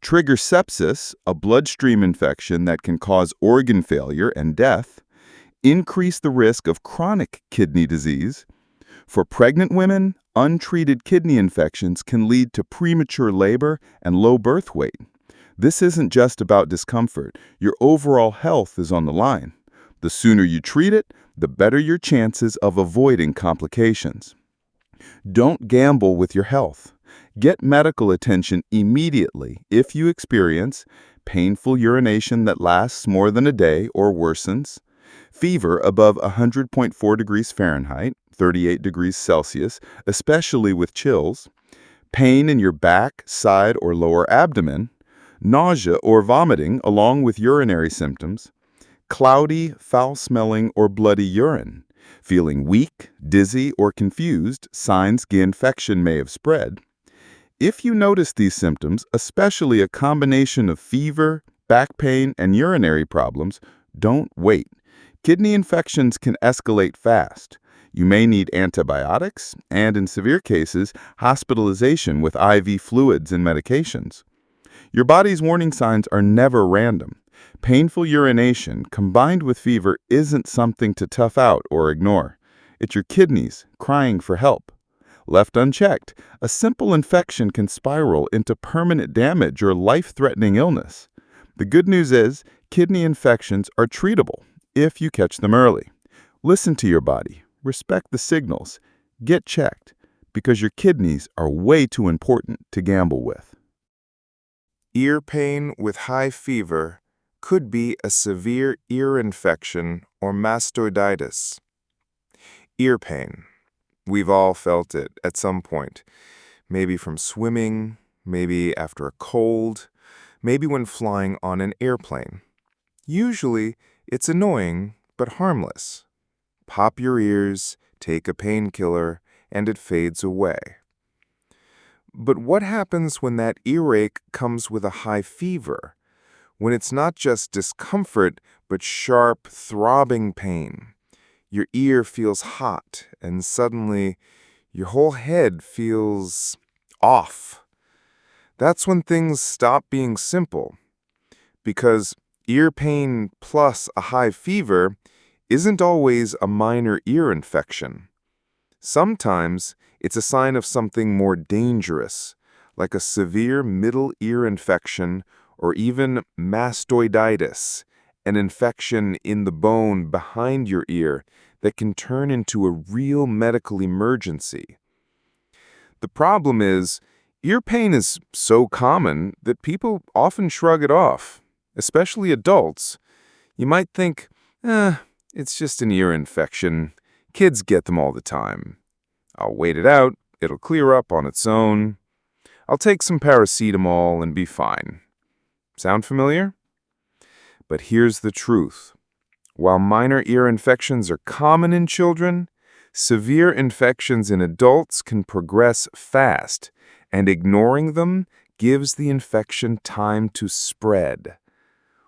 trigger sepsis, a bloodstream infection that can cause organ failure and death, increase the risk of chronic kidney disease, For pregnant women, untreated kidney infections can lead to premature labor and low birth weight. This isn't just about discomfort. Your overall health is on the line. The sooner you treat it, the better your chances of avoiding complications. Don't gamble with your health. Get medical attention immediately if you experience painful urination that lasts more than a day or worsens, fever above 100.4 degrees Fahrenheit, 38 degrees Celsius, especially with chills, pain in your back, side, or lower abdomen, nausea or vomiting along with urinary symptoms, cloudy, foul-smelling, or bloody urine, feeling weak, dizzy, or confused, signs the infection may have spread. If you notice these symptoms, especially a combination of fever, back pain, and urinary problems, don't wait. Kidney infections can escalate fast. You may need antibiotics and, in severe cases, hospitalization with IV fluids and medications. Your body's warning signs are never random. Painful urination combined with fever isn't something to tough out or ignore. It's your kidneys crying for help. Left unchecked, a simple infection can spiral into permanent damage or life-threatening illness. The good news is, kidney infections are treatable if you catch them early. Listen to your body, respect the signals, get checked, because your kidneys are way too important to gamble with. Ear pain with high fever could be a severe ear infection or mastoiditis. Ear pain. We've all felt it at some point, maybe from swimming, maybe after a cold, maybe when flying on an airplane. Usually, it's annoying but harmless. Pop your ears, take a painkiller, and it fades away. But what happens when that earache comes with a high fever? When it's not just discomfort, but sharp, throbbing pain? Your ear feels hot, and suddenly your whole head feels off. That's when things stop being simple. Because ear pain plus a high fever isn't always a minor ear infection. Sometimes it's a sign of something more dangerous, like a severe middle ear infection or even mastoiditis, an infection in the bone behind your ear that can turn into a real medical emergency. The problem is, ear pain is so common that people often shrug it off, especially adults. You might think, it's just an ear infection. Kids get them all the time. I'll wait it out. It'll clear up on its own. I'll take some paracetamol and be fine. Sound familiar? But here's the truth. While minor ear infections are common in children, severe infections in adults can progress fast, and ignoring them gives the infection time to spread.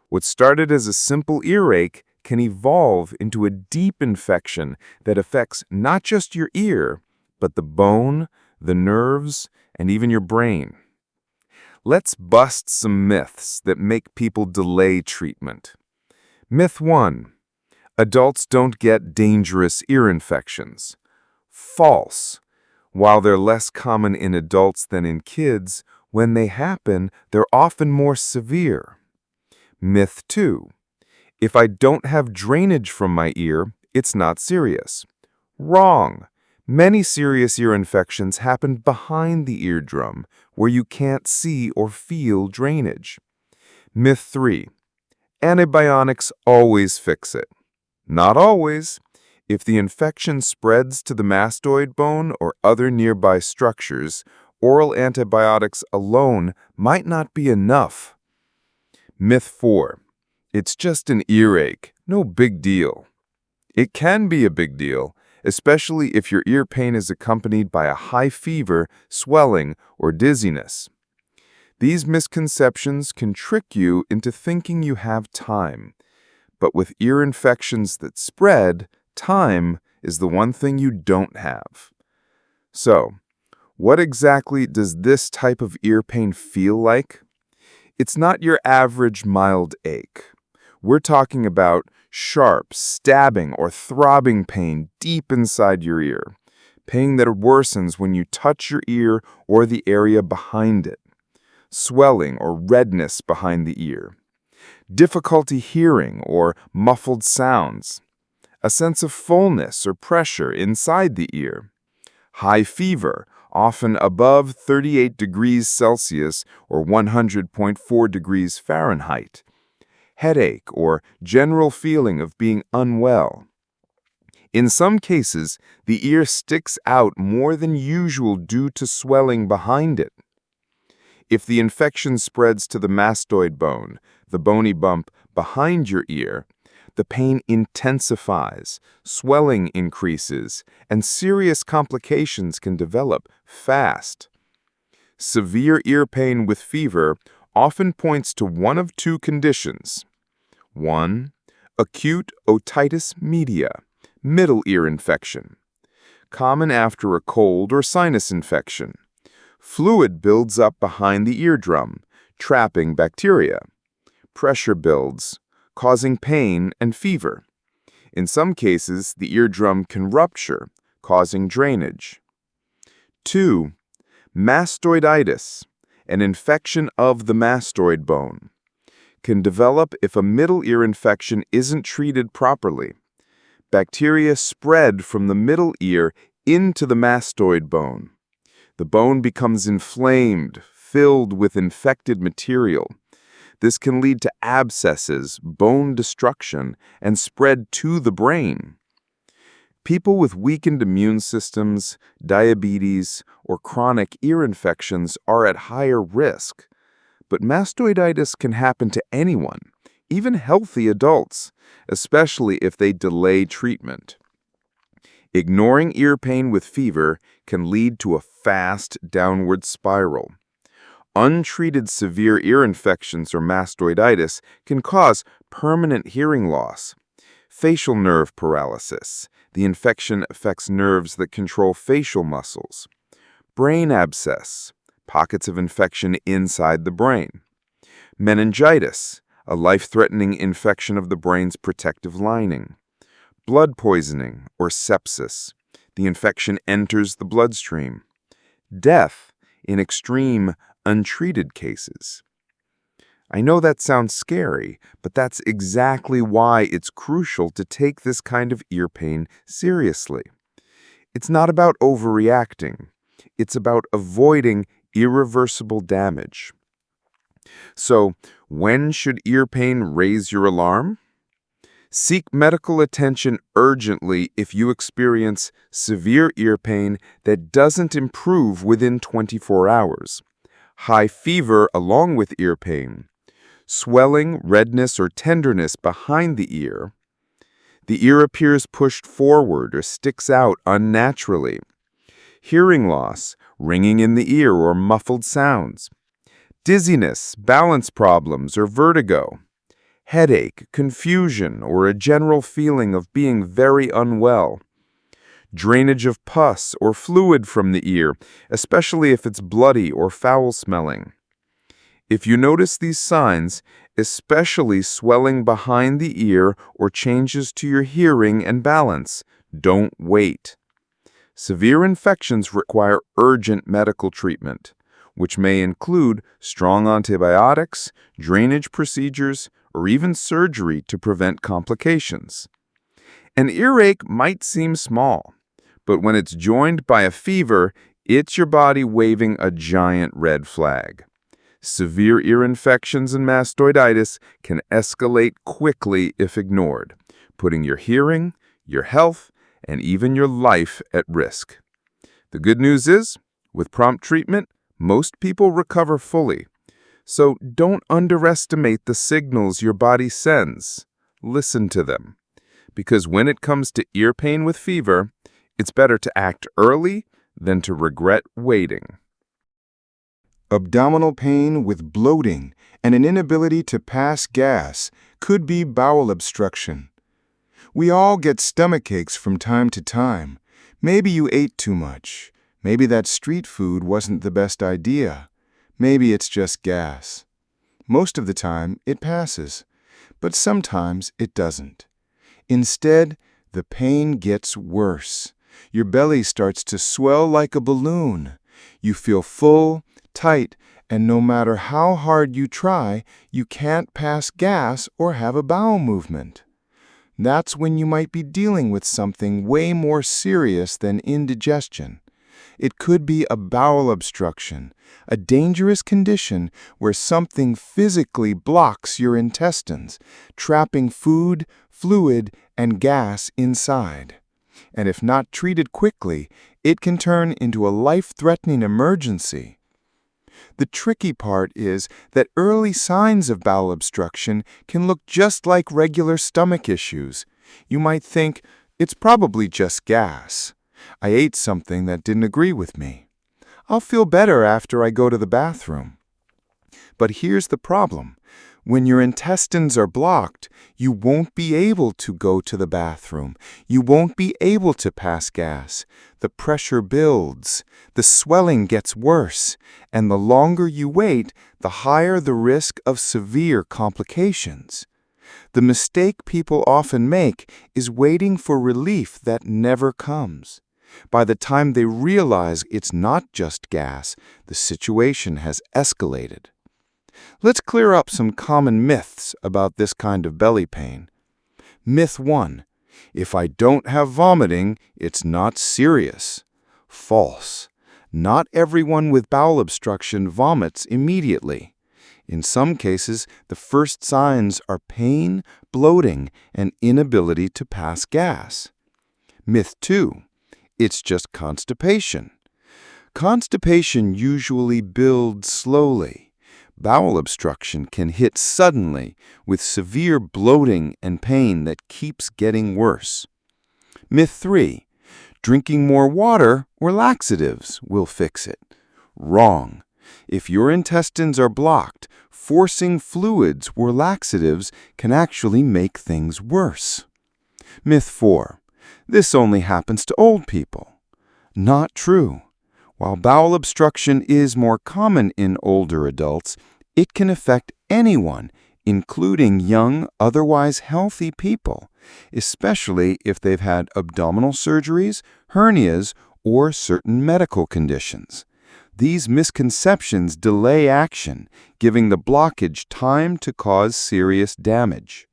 What started as a simple earache can evolve into a deep infection that affects not just your ear, but the bone, the nerves, and even your brain. Let's bust some myths that make people delay treatment. Myth 1. Adults don't get dangerous ear infections. False. While they're less common in adults than in kids, when they happen, they're often more severe. Myth 2. If I don't have drainage from my ear, it's not serious. Wrong. Many serious ear infections happen behind the eardrum, where you can't see or feel drainage. Myth 3. Antibiotics always fix it. Not always. If the infection spreads to the mastoid bone or other nearby structures, oral antibiotics alone might not be enough. Myth 4. It's just an earache. No big deal. It can be a big deal, especially if your ear pain is accompanied by a high fever, swelling, or dizziness. These misconceptions can trick you into thinking you have time. But with ear infections that spread, time is the one thing you don't have. So, what exactly does this type of ear pain feel like? It's not your average mild ache. We're talking about sharp, stabbing, or throbbing pain deep inside your ear. pain that worsens when you touch your ear or the area behind it, swelling or redness behind the ear, difficulty hearing or muffled sounds, a sense of fullness or pressure inside the ear, high fever, often above 38 degrees Celsius or 100.4 degrees Fahrenheit, headache or general feeling of being unwell. In some cases, the ear sticks out more than usual due to swelling behind it. If the infection spreads to the mastoid bone, the bony bump behind your ear, the pain intensifies, swelling increases, and serious complications can develop fast. Severe ear pain with fever often points to one of two conditions. 1. Acute otitis media, middle ear infection, common after a cold or sinus infection. Fluid builds up behind the eardrum, trapping bacteria. Pressure builds, causing pain and fever. In some cases, the eardrum can rupture, causing drainage. 2. Mastoiditis, an infection of the mastoid bone, can develop if a middle ear infection isn't treated properly. Bacteria spread from the middle ear into the mastoid bone. The bone becomes inflamed, filled with infected material. This can lead to abscesses, bone destruction, and spread to the brain. People with weakened immune systems, diabetes, or chronic ear infections are at higher risk. But mastoiditis can happen to anyone, even healthy adults, especially if they delay treatment. Ignoring ear pain with fever can lead to a fast downward spiral. Untreated severe ear infections or mastoiditis can cause permanent hearing loss. Facial nerve paralysis. The infection affects nerves that control facial muscles. Brain abscess. Pockets of infection inside the brain. Meningitis. A life-threatening infection of the brain's protective lining. Blood poisoning or sepsis. The infection enters the bloodstream. Death in extreme, untreated cases. I know that sounds scary, but that's exactly why it's crucial to take this kind of ear pain seriously. It's not about overreacting. It's about avoiding irreversible damage. So, when should ear pain raise your alarm? Seek medical attention urgently if you experience severe ear pain that doesn't improve within 24 hours. High fever along with ear pain. Swelling, redness, or tenderness behind the ear. The ear appears pushed forward or sticks out unnaturally. Hearing loss, ringing in the ear or muffled sounds. Dizziness, balance problems, or vertigo. Headache, confusion, or a general feeling of being very unwell. Drainage of pus or fluid from the ear, especially if it's bloody or foul-smelling. If you notice these signs, especially swelling behind the ear or changes to your hearing and balance, don't wait. Severe infections require urgent medical treatment, which may include strong antibiotics, drainage procedures, or even surgery to prevent complications. An earache might seem small, but when it's joined by a fever, it's your body waving a giant red flag. Severe ear infections and mastoiditis can escalate quickly if ignored, putting your hearing, your health, and even your life at risk. The good news is, with prompt treatment, most people recover fully. So don't underestimate the signals your body sends. Listen to them. Because when it comes to ear pain with fever, it's better to act early than to regret waiting. Abdominal pain with bloating and an inability to pass gas could be bowel obstruction. We all get stomach aches from time to time. Maybe you ate too much. Maybe that street food wasn't the best idea. Maybe it's just gas. Most of the time, it passes, but sometimes it doesn't. Instead, the pain gets worse. Your belly starts to swell like a balloon. You feel full, tight, and no matter how hard you try, you can't pass gas or have a bowel movement. That's when you might be dealing with something way more serious than indigestion. It could be a bowel obstruction, a dangerous condition where something physically blocks your intestines, trapping food, fluid, and gas inside. And if not treated quickly, it can turn into a life-threatening emergency. The tricky part is that early signs of bowel obstruction can look just like regular stomach issues. You might think, it's probably just gas. I ate something that didn't agree with me. I'll feel better after I go to the bathroom. But here's the problem. When your intestines are blocked, you won't be able to go to the bathroom. You won't be able to pass gas. The pressure builds, the swelling gets worse, and the longer you wait, the higher the risk of severe complications. The mistake people often make is waiting for relief that never comes. By the time they realize it's not just gas, the situation has escalated. Let's clear up some common myths about this kind of belly pain. Myth 1. If I don't have vomiting, it's not serious. False. Not everyone with bowel obstruction vomits immediately. In some cases, the first signs are pain, bloating, and inability to pass gas. Myth 2. It's just constipation. Constipation usually builds slowly. Bowel obstruction can hit suddenly with severe bloating and pain that keeps getting worse. Myth 3. Drinking more water or laxatives will fix it. Wrong. If your intestines are blocked, forcing fluids or laxatives can actually make things worse. Myth 4. This only happens to old people. Not true. While bowel obstruction is more common in older adults, it can affect anyone, including young, otherwise healthy people, especially if they've had abdominal surgeries, hernias, or certain medical conditions. These misconceptions delay action, giving the blockage time to cause serious damage.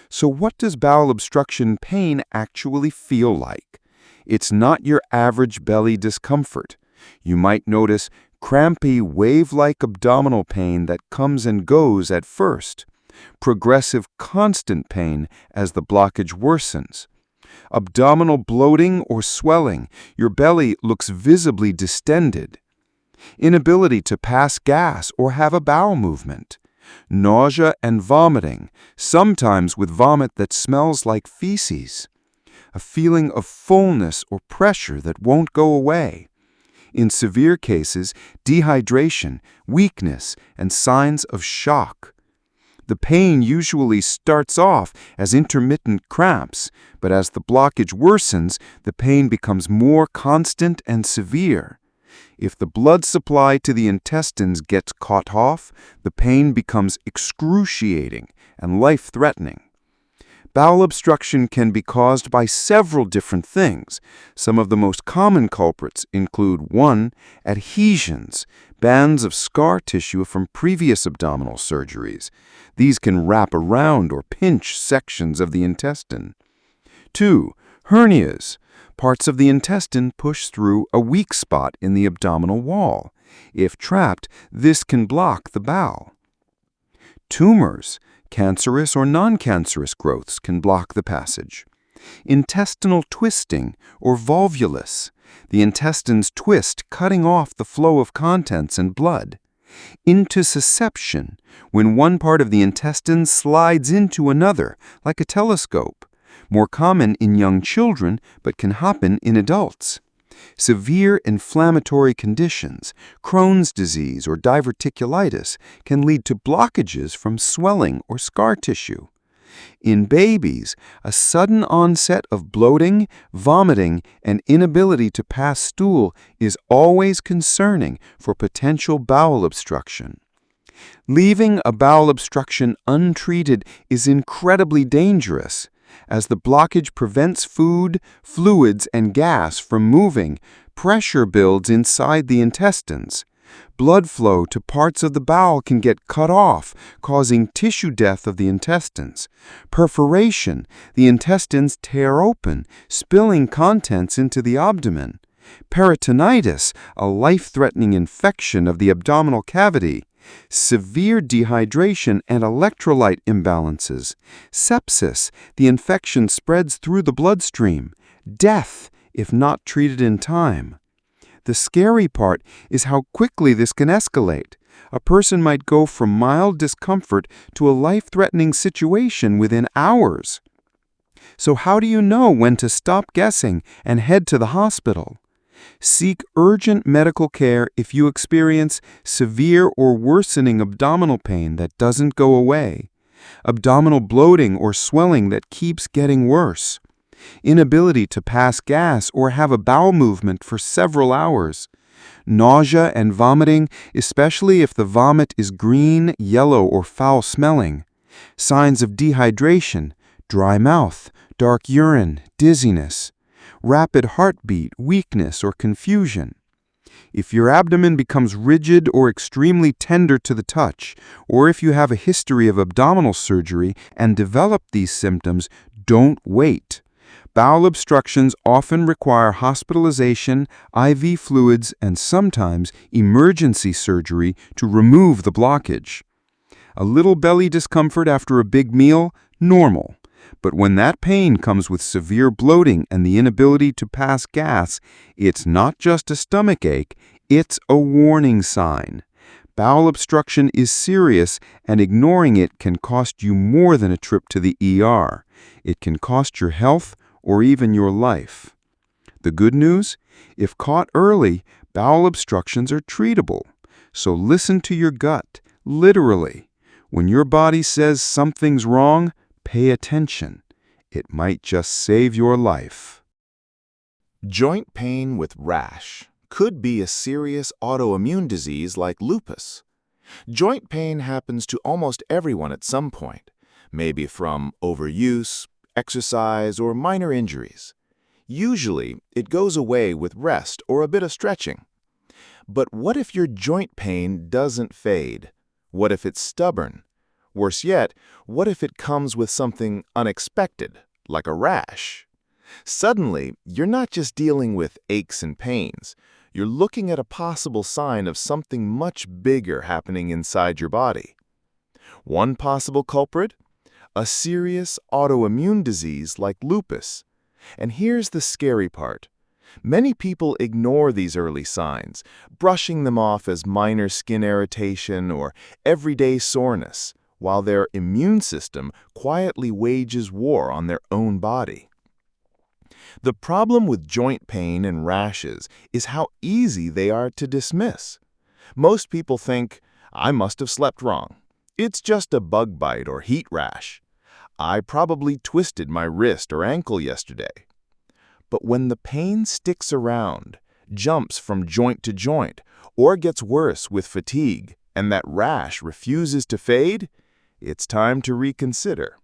So what does bowel obstruction pain actually feel like? It's not your average belly discomfort. You might notice crampy, wave-like abdominal pain that comes and goes at first, progressive constant pain as the blockage worsens, abdominal bloating or swelling, your belly looks visibly distended, inability to pass gas or have a bowel movement, nausea and vomiting, sometimes with vomit that smells like feces, a feeling of fullness or pressure that won't go away. In severe cases, dehydration, weakness, and signs of shock. The pain usually starts off as intermittent cramps, but as the blockage worsens, the pain becomes more constant and severe. If the blood supply to the intestines gets cut off, the pain becomes excruciating and life-threatening. Bowel obstruction can be caused by several different things. Some of the most common culprits include 1. Adhesions, bands of scar tissue from previous abdominal surgeries. These can wrap around or pinch sections of the intestine. 2. Hernias. Parts of the intestine push through a weak spot in the abdominal wall. If trapped, this can block the bowel. Tumors. Cancerous or non-cancerous growths can block the passage. Intestinal twisting or volvulus. The intestines twist, cutting off the flow of contents and blood. Intussusception, when one part of the intestine slides into another, like a telescope. More common in young children, but can happen in adults. Severe inflammatory conditions, Crohn's disease or diverticulitis, can lead to blockages from swelling or scar tissue. In babies, a sudden onset of bloating, vomiting, and inability to pass stool is always concerning for potential bowel obstruction. Leaving a bowel obstruction untreated is incredibly dangerous. As the blockage prevents food, fluids, and gas from moving, pressure builds inside the intestines. Blood flow to parts of the bowel can get cut off, causing tissue death of the intestines. Perforation, the intestines tear open, spilling contents into the abdomen. Peritonitis, a life-threatening infection of the abdominal cavity. Severe dehydration and electrolyte imbalances. Sepsis, the infection spreads through the bloodstream. Death, if not treated in time. The scary part is how quickly this can escalate. A person might go from mild discomfort to a life-threatening situation within hours. So how do you know when to stop guessing and head to the hospital? Seek urgent medical care if you experience severe or worsening abdominal pain that doesn't go away, abdominal bloating or swelling that keeps getting worse, inability to pass gas or have a bowel movement for several hours, nausea and vomiting, especially if the vomit is green, yellow, or foul-smelling, signs of dehydration, dry mouth, dark urine, dizziness, rapid heartbeat, weakness, or confusion. If your abdomen becomes rigid or extremely tender to the touch, or if you have a history of abdominal surgery and develop these symptoms, don't wait. Bowel obstructions often require hospitalization, IV fluids, and sometimes emergency surgery to remove the blockage. A little belly discomfort after a big meal? Normal. But when that pain comes with severe bloating and the inability to pass gas, it's not just a stomach ache, it's a warning sign. Bowel obstruction is serious, and ignoring it can cost you more than a trip to the ER. It can cost your health or even your life. The good news? If caught early, bowel obstructions are treatable. So listen to your gut, literally. When your body says something's wrong, pay attention. It might just save your life. Joint pain with rash could be a serious autoimmune disease like lupus. Joint pain happens to almost everyone at some point, maybe from overuse, exercise, or minor injuries. Usually, it goes away with rest or a bit of stretching. But what if your joint pain doesn't fade? What if it's stubborn? Worse yet, what if it comes with something unexpected, like a rash? Suddenly, you're not just dealing with aches and pains. You're looking at a possible sign of something much bigger happening inside your body. One possible culprit? A serious autoimmune disease like lupus. And here's the scary part. Many people ignore these early signs, brushing them off as minor skin irritation or everyday soreness, while their immune system quietly wages war on their own body. The problem with joint pain and rashes is how easy they are to dismiss. Most people think, I must have slept wrong. It's just a bug bite or heat rash. I probably twisted my wrist or ankle yesterday. But when the pain sticks around, jumps from joint to joint, or gets worse with fatigue, and that rash refuses to fade, it's time to reconsider.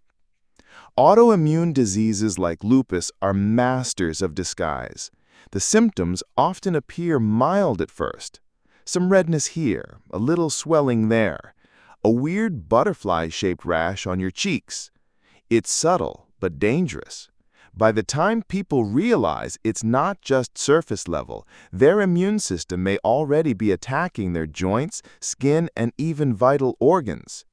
Autoimmune diseases like lupus are masters of disguise. The symptoms often appear mild at first. Some redness here, a little swelling there, a weird butterfly-shaped rash on your cheeks. It's subtle, but dangerous. By the time people realize it's not just surface level, their immune system may already be attacking their joints, skin, and even vital organs.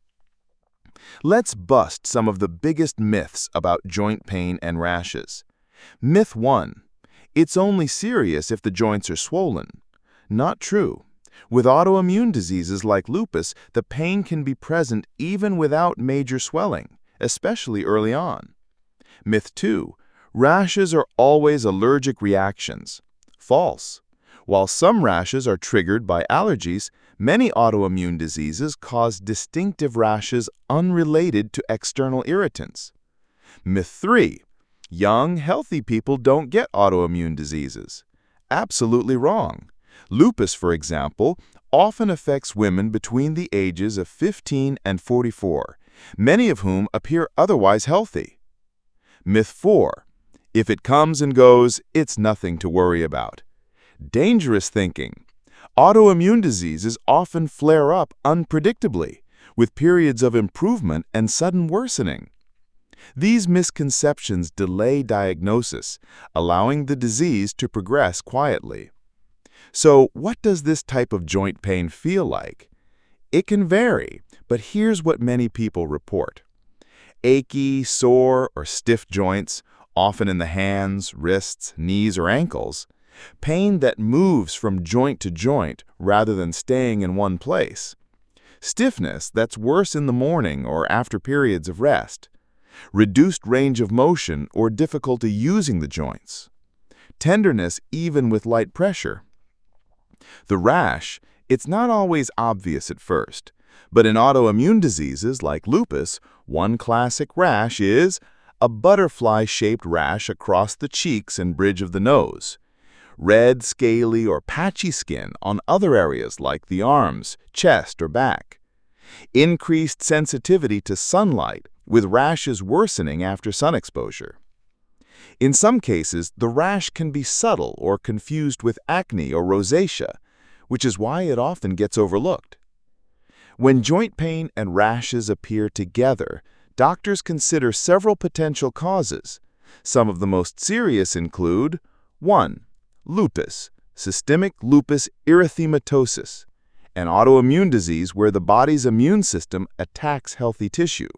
Let's bust some of the biggest myths about joint pain and rashes. Myth 1. It's only serious if the joints are swollen. Not true. With autoimmune diseases like lupus, the pain can be present even without major swelling, especially early on. Myth 2. Rashes are always allergic reactions. False. While some rashes are triggered by allergies, many autoimmune diseases cause distinctive rashes unrelated to external irritants. Myth 3. Young, healthy people don't get autoimmune diseases. Absolutely wrong. Lupus, for example, often affects women between the ages of 15 and 44, many of whom appear otherwise healthy. Myth 4. If it comes and goes, it's nothing to worry about. Dangerous thinking. Autoimmune diseases often flare up unpredictably, with periods of improvement and sudden worsening. These misconceptions delay diagnosis, allowing the disease to progress quietly. So, what does this type of joint pain feel like? It can vary, but here's what many people report. Achy, sore, or stiff joints, often in the hands, wrists, knees, or ankles. Pain that moves from joint to joint rather than staying in one place. Stiffness that's worse in the morning or after periods of rest. Reduced range of motion or difficulty using the joints. Tenderness even with light pressure. The rash, it's not always obvious at first, but in autoimmune diseases like lupus, one classic rash is a butterfly-shaped rash across the cheeks and bridge of the nose. Red, scaly, or patchy skin on other areas like the arms, chest, or back. Increased sensitivity to sunlight, with rashes worsening after sun exposure. In some cases, the rash can be subtle or confused with acne or rosacea, which is why it often gets overlooked. When joint pain and rashes appear together, doctors consider several potential causes. Some of the most serious include 1. Lupus, systemic lupus erythematosus, an autoimmune disease where the body's immune system attacks healthy tissue.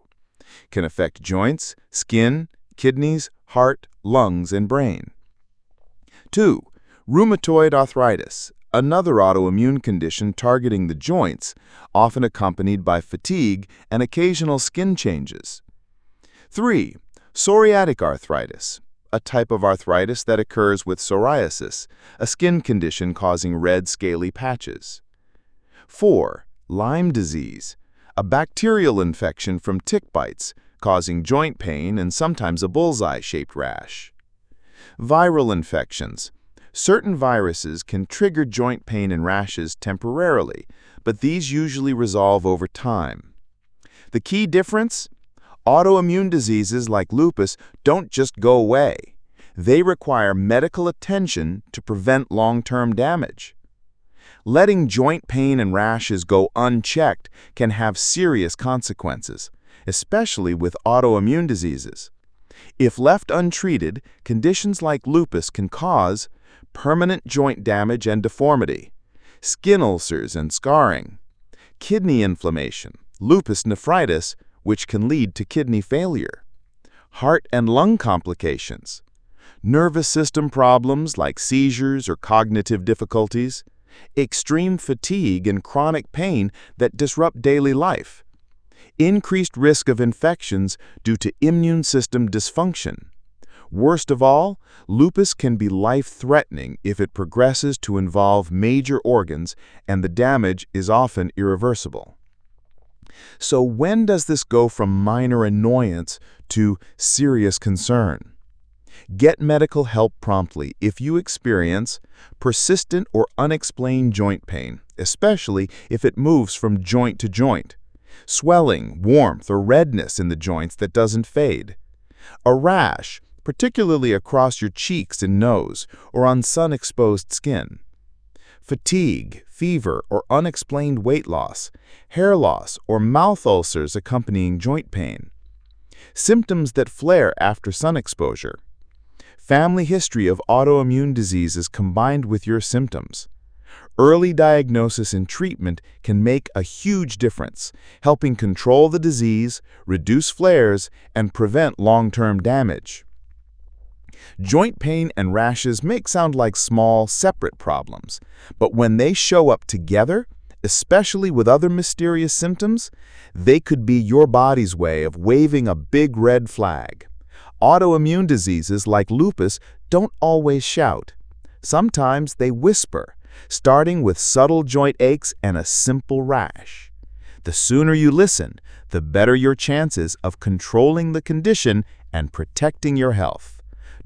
Can affect joints, skin, kidneys, heart, lungs, and brain. 2. Rheumatoid arthritis, another autoimmune condition targeting the joints, often accompanied by fatigue and occasional skin changes. 3. Psoriatic arthritis, a type of arthritis that occurs with psoriasis, a skin condition causing red, scaly patches. 4. Lyme disease, a bacterial infection from tick bites, causing joint pain and sometimes a bullseye-shaped rash. Viral infections. Certain viruses can trigger joint pain and rashes temporarily, but these usually resolve over time. The key difference? Autoimmune diseases like lupus don't just go away. They require medical attention to prevent long-term damage. Letting joint pain and rashes go unchecked can have serious consequences, especially with autoimmune diseases. If left untreated, conditions like lupus can cause permanent joint damage and deformity, skin ulcers and scarring, kidney inflammation, lupus nephritis, which can lead to kidney failure, heart and lung complications, nervous system problems like seizures or cognitive difficulties, extreme fatigue and chronic pain that disrupt daily life, increased risk of infections due to immune system dysfunction. Worst of all, lupus can be life-threatening if it progresses to involve major organs, and the damage is often irreversible. So when does this go from minor annoyance to serious concern? Get medical help promptly if you experience persistent or unexplained joint pain, especially if it moves from joint to joint, swelling, warmth, or redness in the joints that doesn't fade, a rash, particularly across your cheeks and nose or on sun-exposed skin, fatigue, fever, or unexplained weight loss, hair loss, or mouth ulcers accompanying joint pain, symptoms that flare after sun exposure, family history of autoimmune diseases combined with your symptoms. Early diagnosis and treatment can make a huge difference, helping control the disease, reduce flares, and prevent long-term damage. Joint pain and rashes may sound like small, separate problems, but when they show up together, especially with other mysterious symptoms, they could be your body's way of waving a big red flag. Autoimmune diseases like lupus don't always shout. Sometimes they whisper, starting with subtle joint aches and a simple rash. The sooner you listen, the better your chances of controlling the condition and protecting your health.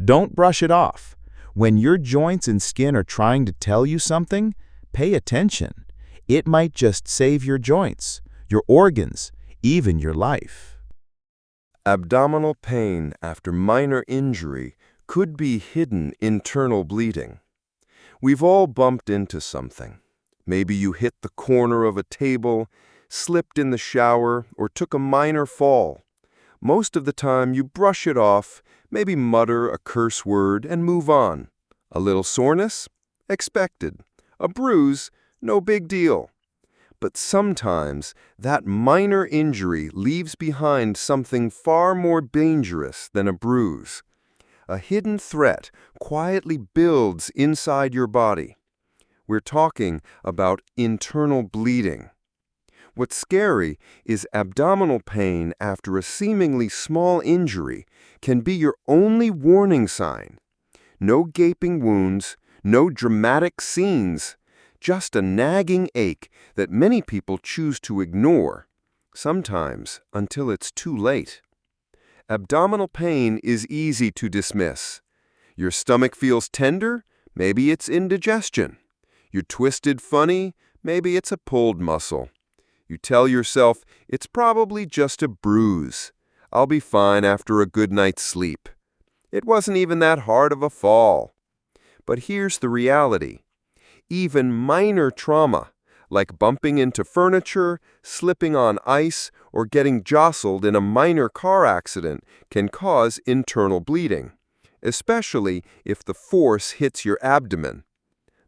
Don't brush it off. When your joints and skin are trying to tell you something, pay attention. It might just save your joints, your organs, even your life. Abdominal pain after minor injury could be hidden internal bleeding. We've all bumped into something. Maybe you hit the corner of a table, slipped in the shower, or took a minor fall. Most of the time you brush it off, maybe mutter a curse word and move on. A little soreness? Expected. A bruise? No big deal. But sometimes that minor injury leaves behind something far more dangerous than a bruise. A hidden threat quietly builds inside your body. We're talking about internal bleeding. What's scary is abdominal pain after a seemingly small injury can be your only warning sign. No gaping wounds, no dramatic scenes, just a nagging ache that many people choose to ignore, sometimes until it's too late. Abdominal pain is easy to dismiss. Your stomach feels tender? Maybe it's indigestion. You're twisted funny? Maybe it's a pulled muscle. You tell yourself, it's probably just a bruise. I'll be fine after a good night's sleep. It wasn't even that hard of a fall. But here's the reality. Even minor trauma, like bumping into furniture, slipping on ice, or getting jostled in a minor car accident, can cause internal bleeding, especially if the force hits your abdomen.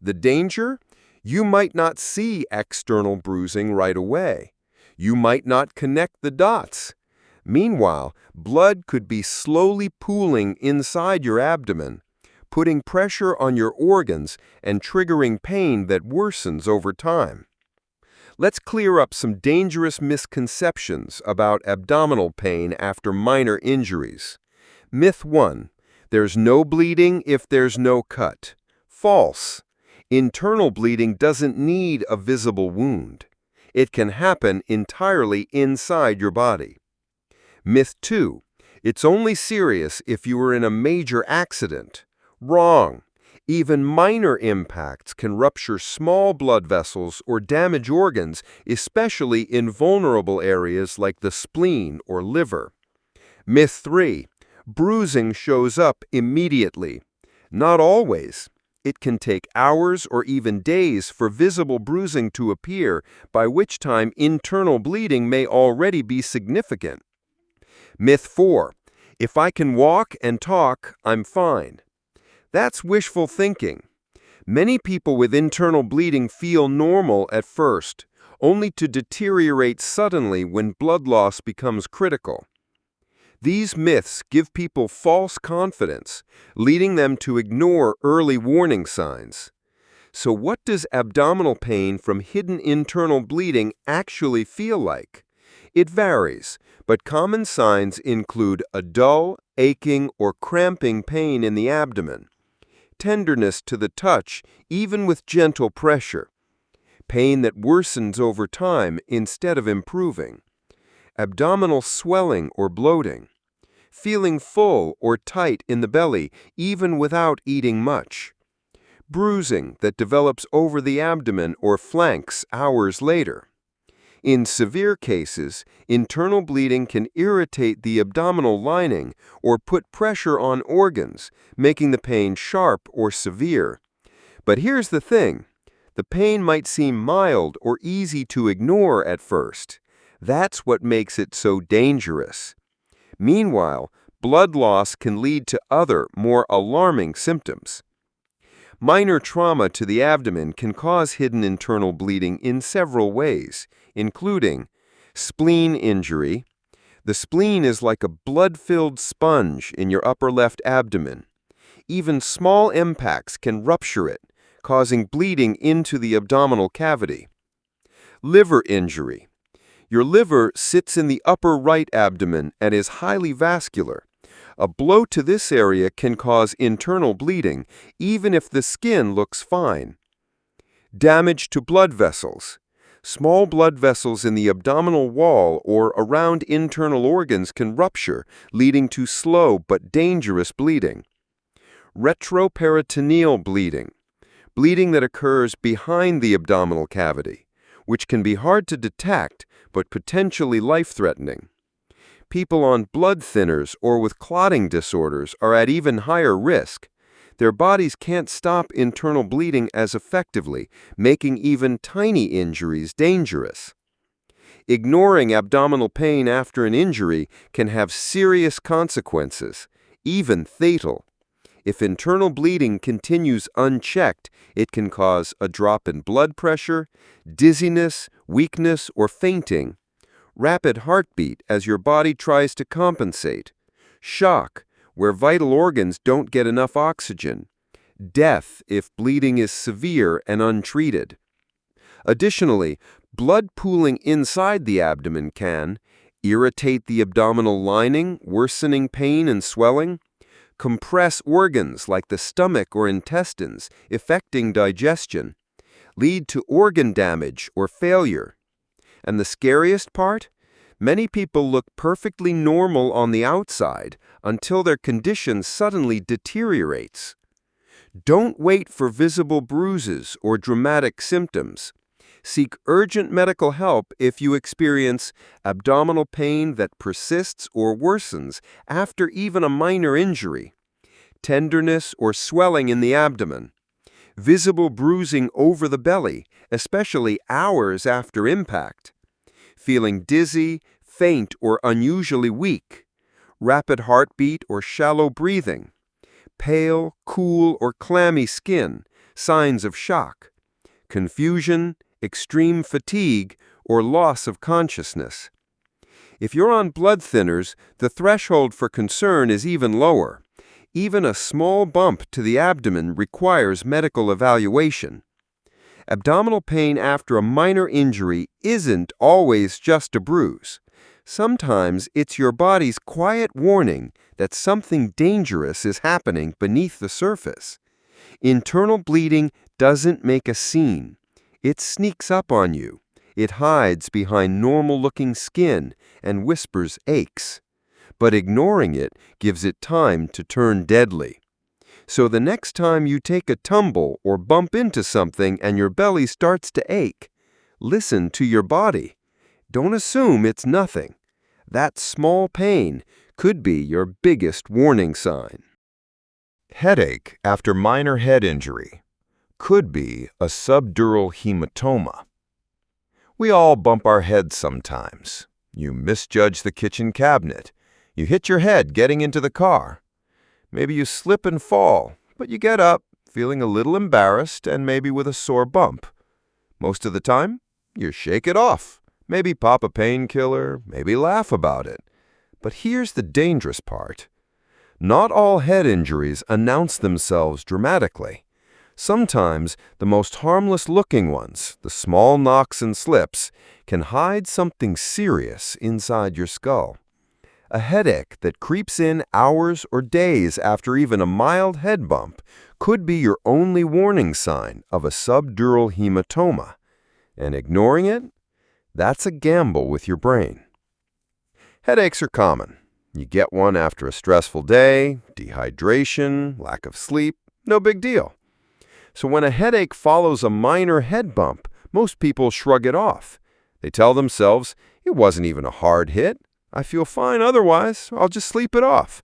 The danger? You might not see external bruising right away. You might not connect the dots. Meanwhile, blood could be slowly pooling inside your abdomen, putting pressure on your organs and triggering pain that worsens over time. Let's clear up some dangerous misconceptions about abdominal pain after minor injuries. Myth 1. There's no bleeding if there's no cut. False. Internal bleeding doesn't need a visible wound. It can happen entirely inside your body. Myth 2. It's only serious if you were in a major accident. Wrong. Even minor impacts can rupture small blood vessels or damage organs, especially in vulnerable areas like the spleen or liver. Myth 3. Bruising shows up immediately. Not always. It can take hours or even days for visible bruising to appear, by which time internal bleeding may already be significant. Myth 4. If I can walk and talk, I'm fine. That's wishful thinking. Many people with internal bleeding feel normal at first, only to deteriorate suddenly when blood loss becomes critical. These myths give people false confidence, leading them to ignore early warning signs. So what does abdominal pain from hidden internal bleeding actually feel like? It varies, but common signs include a dull, aching, or cramping pain in the abdomen, tenderness to the touch, even with gentle pressure, pain that worsens over time instead of improving, abdominal swelling or bloating, feeling full or tight in the belly even without eating much, bruising that develops over the abdomen or flanks hours later. In severe cases, internal bleeding can irritate the abdominal lining or put pressure on organs, making the pain sharp or severe. But here's the thing. The pain might seem mild or easy to ignore at first. That's what makes it so dangerous. Meanwhile, blood loss can lead to other, more alarming symptoms. Minor trauma to the abdomen can cause hidden internal bleeding in several ways, including spleen injury. The spleen is like a blood-filled sponge in your upper left abdomen. Even small impacts can rupture it, causing bleeding into the abdominal cavity. Liver injury. Your liver sits in the upper right abdomen and is highly vascular. A blow to this area can cause internal bleeding, even if the skin looks fine. Damage to blood vessels. Small blood vessels in the abdominal wall or around internal organs can rupture, leading to slow but dangerous bleeding. Retroperitoneal bleeding. Bleeding that occurs behind the abdominal cavity, which can be hard to detect but potentially life-threatening. People on blood thinners or with clotting disorders are at even higher risk. Their bodies can't stop internal bleeding as effectively, making even tiny injuries dangerous. Ignoring abdominal pain after an injury can have serious consequences, even fatal. If internal bleeding continues unchecked, it can cause a drop in blood pressure, dizziness, weakness, or fainting, rapid heartbeat as your body tries to compensate, shock, where vital organs don't get enough oxygen, death if bleeding is severe and untreated. Additionally, blood pooling inside the abdomen can irritate the abdominal lining, worsening pain and swelling, compress organs like the stomach or intestines, affecting digestion, lead to organ damage or failure. And the scariest part? Many people look perfectly normal on the outside until their condition suddenly deteriorates. Don't wait for visible bruises or dramatic symptoms. Seek urgent medical help if you experience abdominal pain that persists or worsens after even a minor injury, tenderness or swelling in the abdomen, visible bruising over the belly, especially hours after impact, feeling dizzy, faint, or unusually weak, rapid heartbeat or shallow breathing, pale, cool, or clammy skin, signs of shock, confusion, extreme fatigue, or loss of consciousness. If you're on blood thinners, the threshold for concern is even lower. Even a small bump to the abdomen requires medical evaluation. Abdominal pain after a minor injury isn't always just a bruise. Sometimes it's your body's quiet warning that something dangerous is happening beneath the surface. Internal bleeding doesn't make a scene. It sneaks up on you. It hides behind normal-looking skin and whispers aches. But ignoring it gives it time to turn deadly. So the next time you take a tumble or bump into something and your belly starts to ache, listen to your body. Don't assume it's nothing. That small pain could be your biggest warning sign. Headache after minor head injury could be a subdural hematoma. We all bump our heads sometimes. You misjudge the kitchen cabinet. You hit your head getting into the car. Maybe you slip and fall, but you get up, feeling a little embarrassed and maybe with a sore bump. Most of the time, you shake it off. Maybe pop a painkiller, maybe laugh about it. But here's the dangerous part. Not all head injuries announce themselves dramatically. Sometimes the most harmless-looking ones, the small knocks and slips, can hide something serious inside your skull. A headache that creeps in hours or days after even a mild head bump could be your only warning sign of a subdural hematoma. And ignoring it? That's a gamble with your brain. Headaches are common. You get one after a stressful day, dehydration, lack of sleep, no big deal. So when a headache follows a minor head bump, most people shrug it off. They tell themselves, it wasn't even a hard hit. I feel fine otherwise. I'll just sleep it off.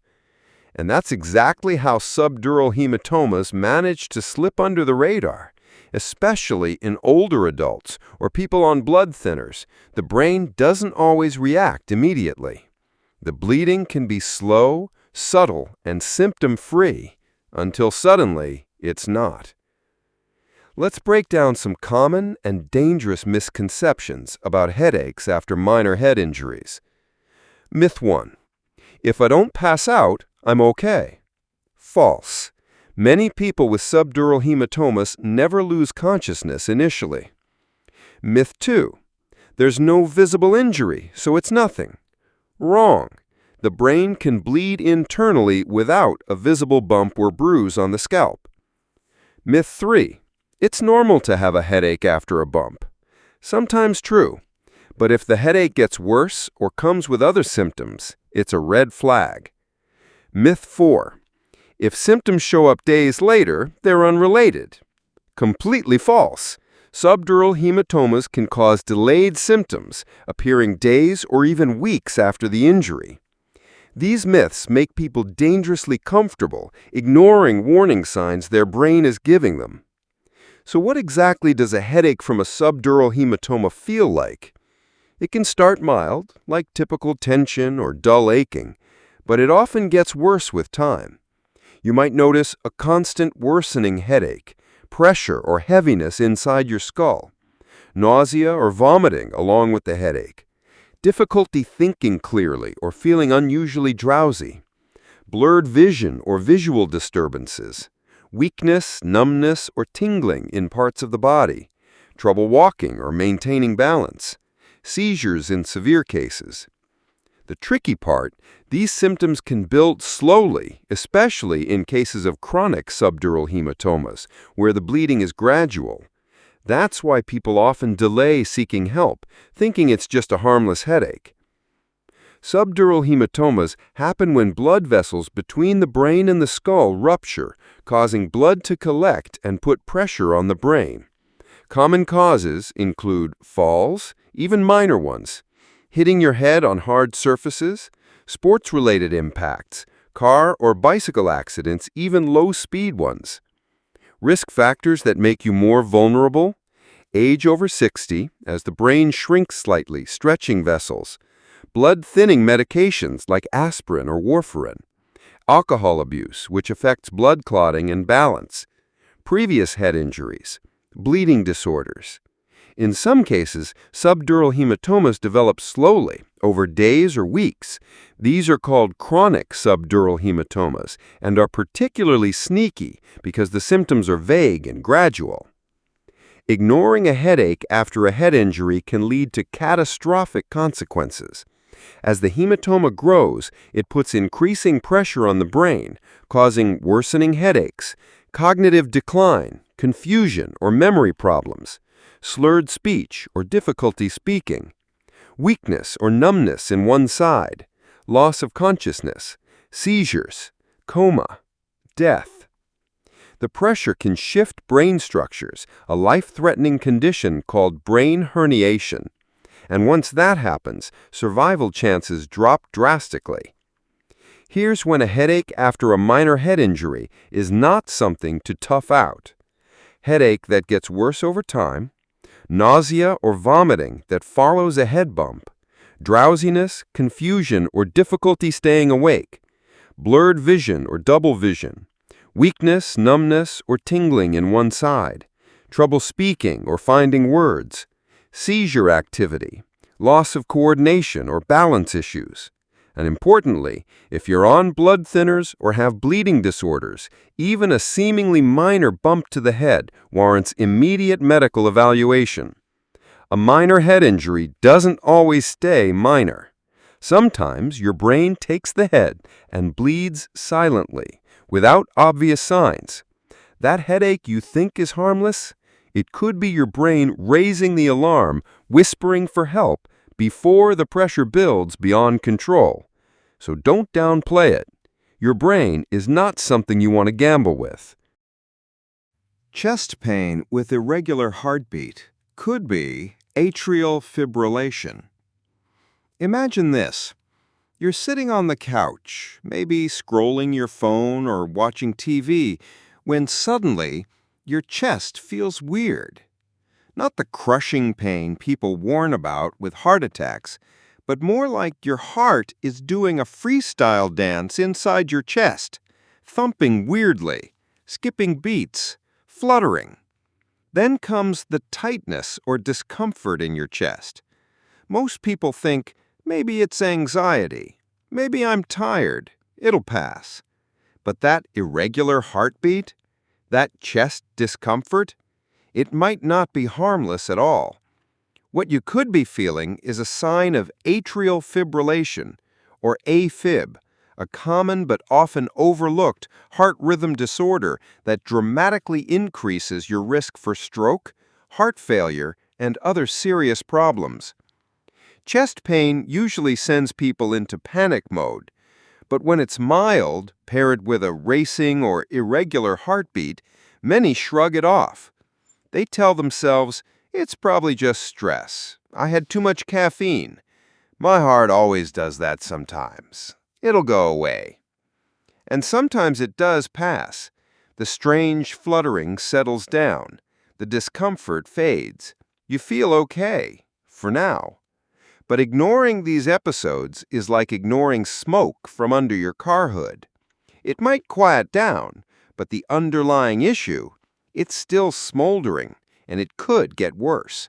And that's exactly how subdural hematomas manage to slip under the radar, especially in older adults or people on blood thinners. The brain doesn't always react immediately. The bleeding can be slow, subtle, and symptom-free until suddenly it's not. Let's break down some common and dangerous misconceptions about headaches after minor head injuries. Myth 1. If I don't pass out, I'm okay. False. Many people with subdural hematomas never lose consciousness initially. Myth 2. There's no visible injury, so it's nothing. Wrong. The brain can bleed internally without a visible bump or bruise on the scalp. Myth 3. It's normal to have a headache after a bump. Sometimes true, but if the headache gets worse or comes with other symptoms, it's a red flag. Myth 4. If symptoms show up days later, they're unrelated. Completely false. Subdural hematomas can cause delayed symptoms, appearing days or even weeks after the injury. These myths make people dangerously comfortable, ignoring warning signs their brain is giving them. So what exactly does a headache from a subdural hematoma feel like? It can start mild, like typical tension or dull aching, but it often gets worse with time. You might notice a constant worsening headache, pressure or heaviness inside your skull, nausea or vomiting along with the headache, difficulty thinking clearly or feeling unusually drowsy, blurred vision or visual disturbances, weakness, numbness, or tingling in parts of the body, trouble walking or maintaining balance, seizures in severe cases. The tricky part, these symptoms can build slowly, especially in cases of chronic subdural hematomas, where the bleeding is gradual. That's why people often delay seeking help, thinking it's just a harmless headache. Subdural hematomas happen when blood vessels between the brain and the skull rupture, causing blood to collect and put pressure on the brain. Common causes include falls, even minor ones, hitting your head on hard surfaces, sports-related impacts, car or bicycle accidents, even low-speed ones. Risk factors that make you more vulnerable: age over 60, as the brain shrinks slightly, stretching vessels, blood-thinning medications like aspirin or warfarin, alcohol abuse, which affects blood clotting and balance, previous head injuries, bleeding disorders. In some cases, subdural hematomas develop slowly, over days or weeks. These are called chronic subdural hematomas and are particularly sneaky because the symptoms are vague and gradual. Ignoring a headache after a head injury can lead to catastrophic consequences. As the hematoma grows, it puts increasing pressure on the brain, causing worsening headaches, cognitive decline, confusion or memory problems, slurred speech or difficulty speaking, weakness or numbness in one side, loss of consciousness, seizures, coma, death. The pressure can shift brain structures, a life-threatening condition called brain herniation. And once that happens, survival chances drop drastically. Here's when a headache after a minor head injury is not something to tough out. Headache that gets worse over time, nausea or vomiting that follows a head bump, drowsiness, confusion, or difficulty staying awake, blurred vision or double vision, weakness, numbness, or tingling in one side, trouble speaking or finding words, seizure activity, loss of coordination or balance issues. And importantly, if you're on blood thinners or have bleeding disorders, even a seemingly minor bump to the head warrants immediate medical evaluation. A minor head injury doesn't always stay minor. Sometimes your brain takes the head and bleeds silently, without obvious signs. That headache you think is harmless? It could be your brain raising the alarm, whispering for help, before the pressure builds beyond control. So don't downplay it. Your brain is not something you want to gamble with. Chest pain with irregular heartbeat could be atrial fibrillation. Imagine this. You're sitting on the couch, maybe scrolling your phone or watching TV, when suddenly your chest feels weird. Not the crushing pain people warn about with heart attacks, but more like your heart is doing a freestyle dance inside your chest, thumping weirdly, skipping beats, fluttering. Then comes the tightness or discomfort in your chest. Most people think, maybe it's anxiety, maybe I'm tired, it'll pass. But that irregular heartbeat, that chest discomfort, it might not be harmless at all. What you could be feeling is a sign of atrial fibrillation, or AFib, a common but often overlooked heart rhythm disorder that dramatically increases your risk for stroke, heart failure, and other serious problems. Chest pain usually sends people into panic mode, but when it's mild, paired with a racing or irregular heartbeat, many shrug it off. They tell themselves, it's probably just stress. I had too much caffeine. My heart always does that sometimes. It'll go away. And sometimes it does pass. The strange fluttering settles down. The discomfort fades. You feel okay, for now. But ignoring these episodes is like ignoring smoke from under your car hood. It might quiet down, but the underlying issue, it's still smoldering, and it could get worse.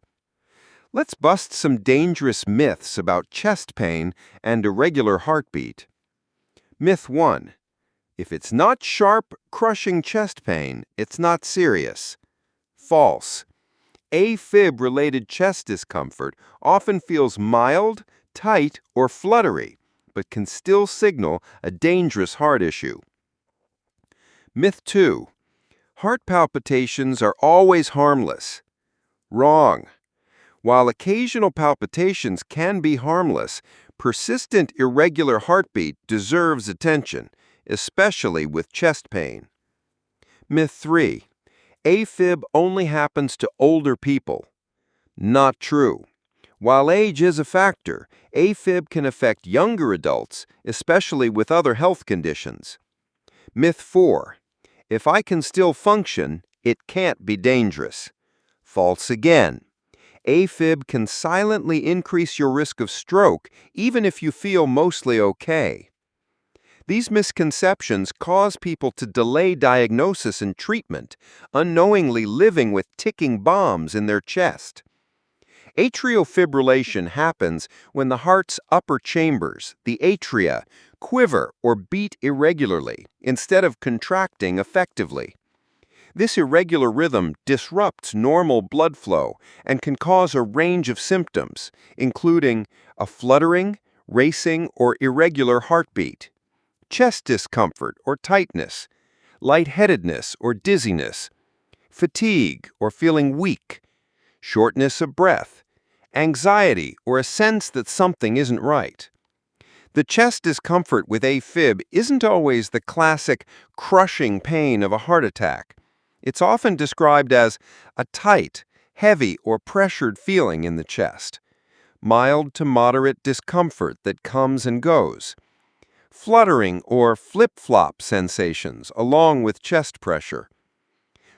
Let's bust some dangerous myths about chest pain and irregular heartbeat. Myth 1. If it's not sharp, crushing chest pain, it's not serious. False. AFib-related chest discomfort often feels mild, tight, or fluttery, but can still signal a dangerous heart issue. Myth 2. Heart palpitations are always harmless. Wrong. While occasional palpitations can be harmless, persistent irregular heartbeat deserves attention, especially with chest pain. Myth 3. AFib only happens to older people. Not true. While age is a factor, AFib can affect younger adults, especially with other health conditions. Myth 4. If I can still function, it can't be dangerous. False again. AFib can silently increase your risk of stroke even if you feel mostly okay. These misconceptions cause people to delay diagnosis and treatment, unknowingly living with ticking bombs in their chest. Atrial fibrillation happens when the heart's upper chambers, the atria, quiver or beat irregularly instead of contracting effectively. This irregular rhythm disrupts normal blood flow and can cause a range of symptoms, including a fluttering, racing, or irregular heartbeat, chest discomfort or tightness, lightheadedness or dizziness, fatigue or feeling weak, shortness of breath, anxiety or a sense that something isn't right. The chest discomfort with AFib isn't always the classic crushing pain of a heart attack. It's often described as a tight, heavy, or pressured feeling in the chest, mild to moderate discomfort that comes and goes, fluttering or flip-flop sensations along with chest pressure.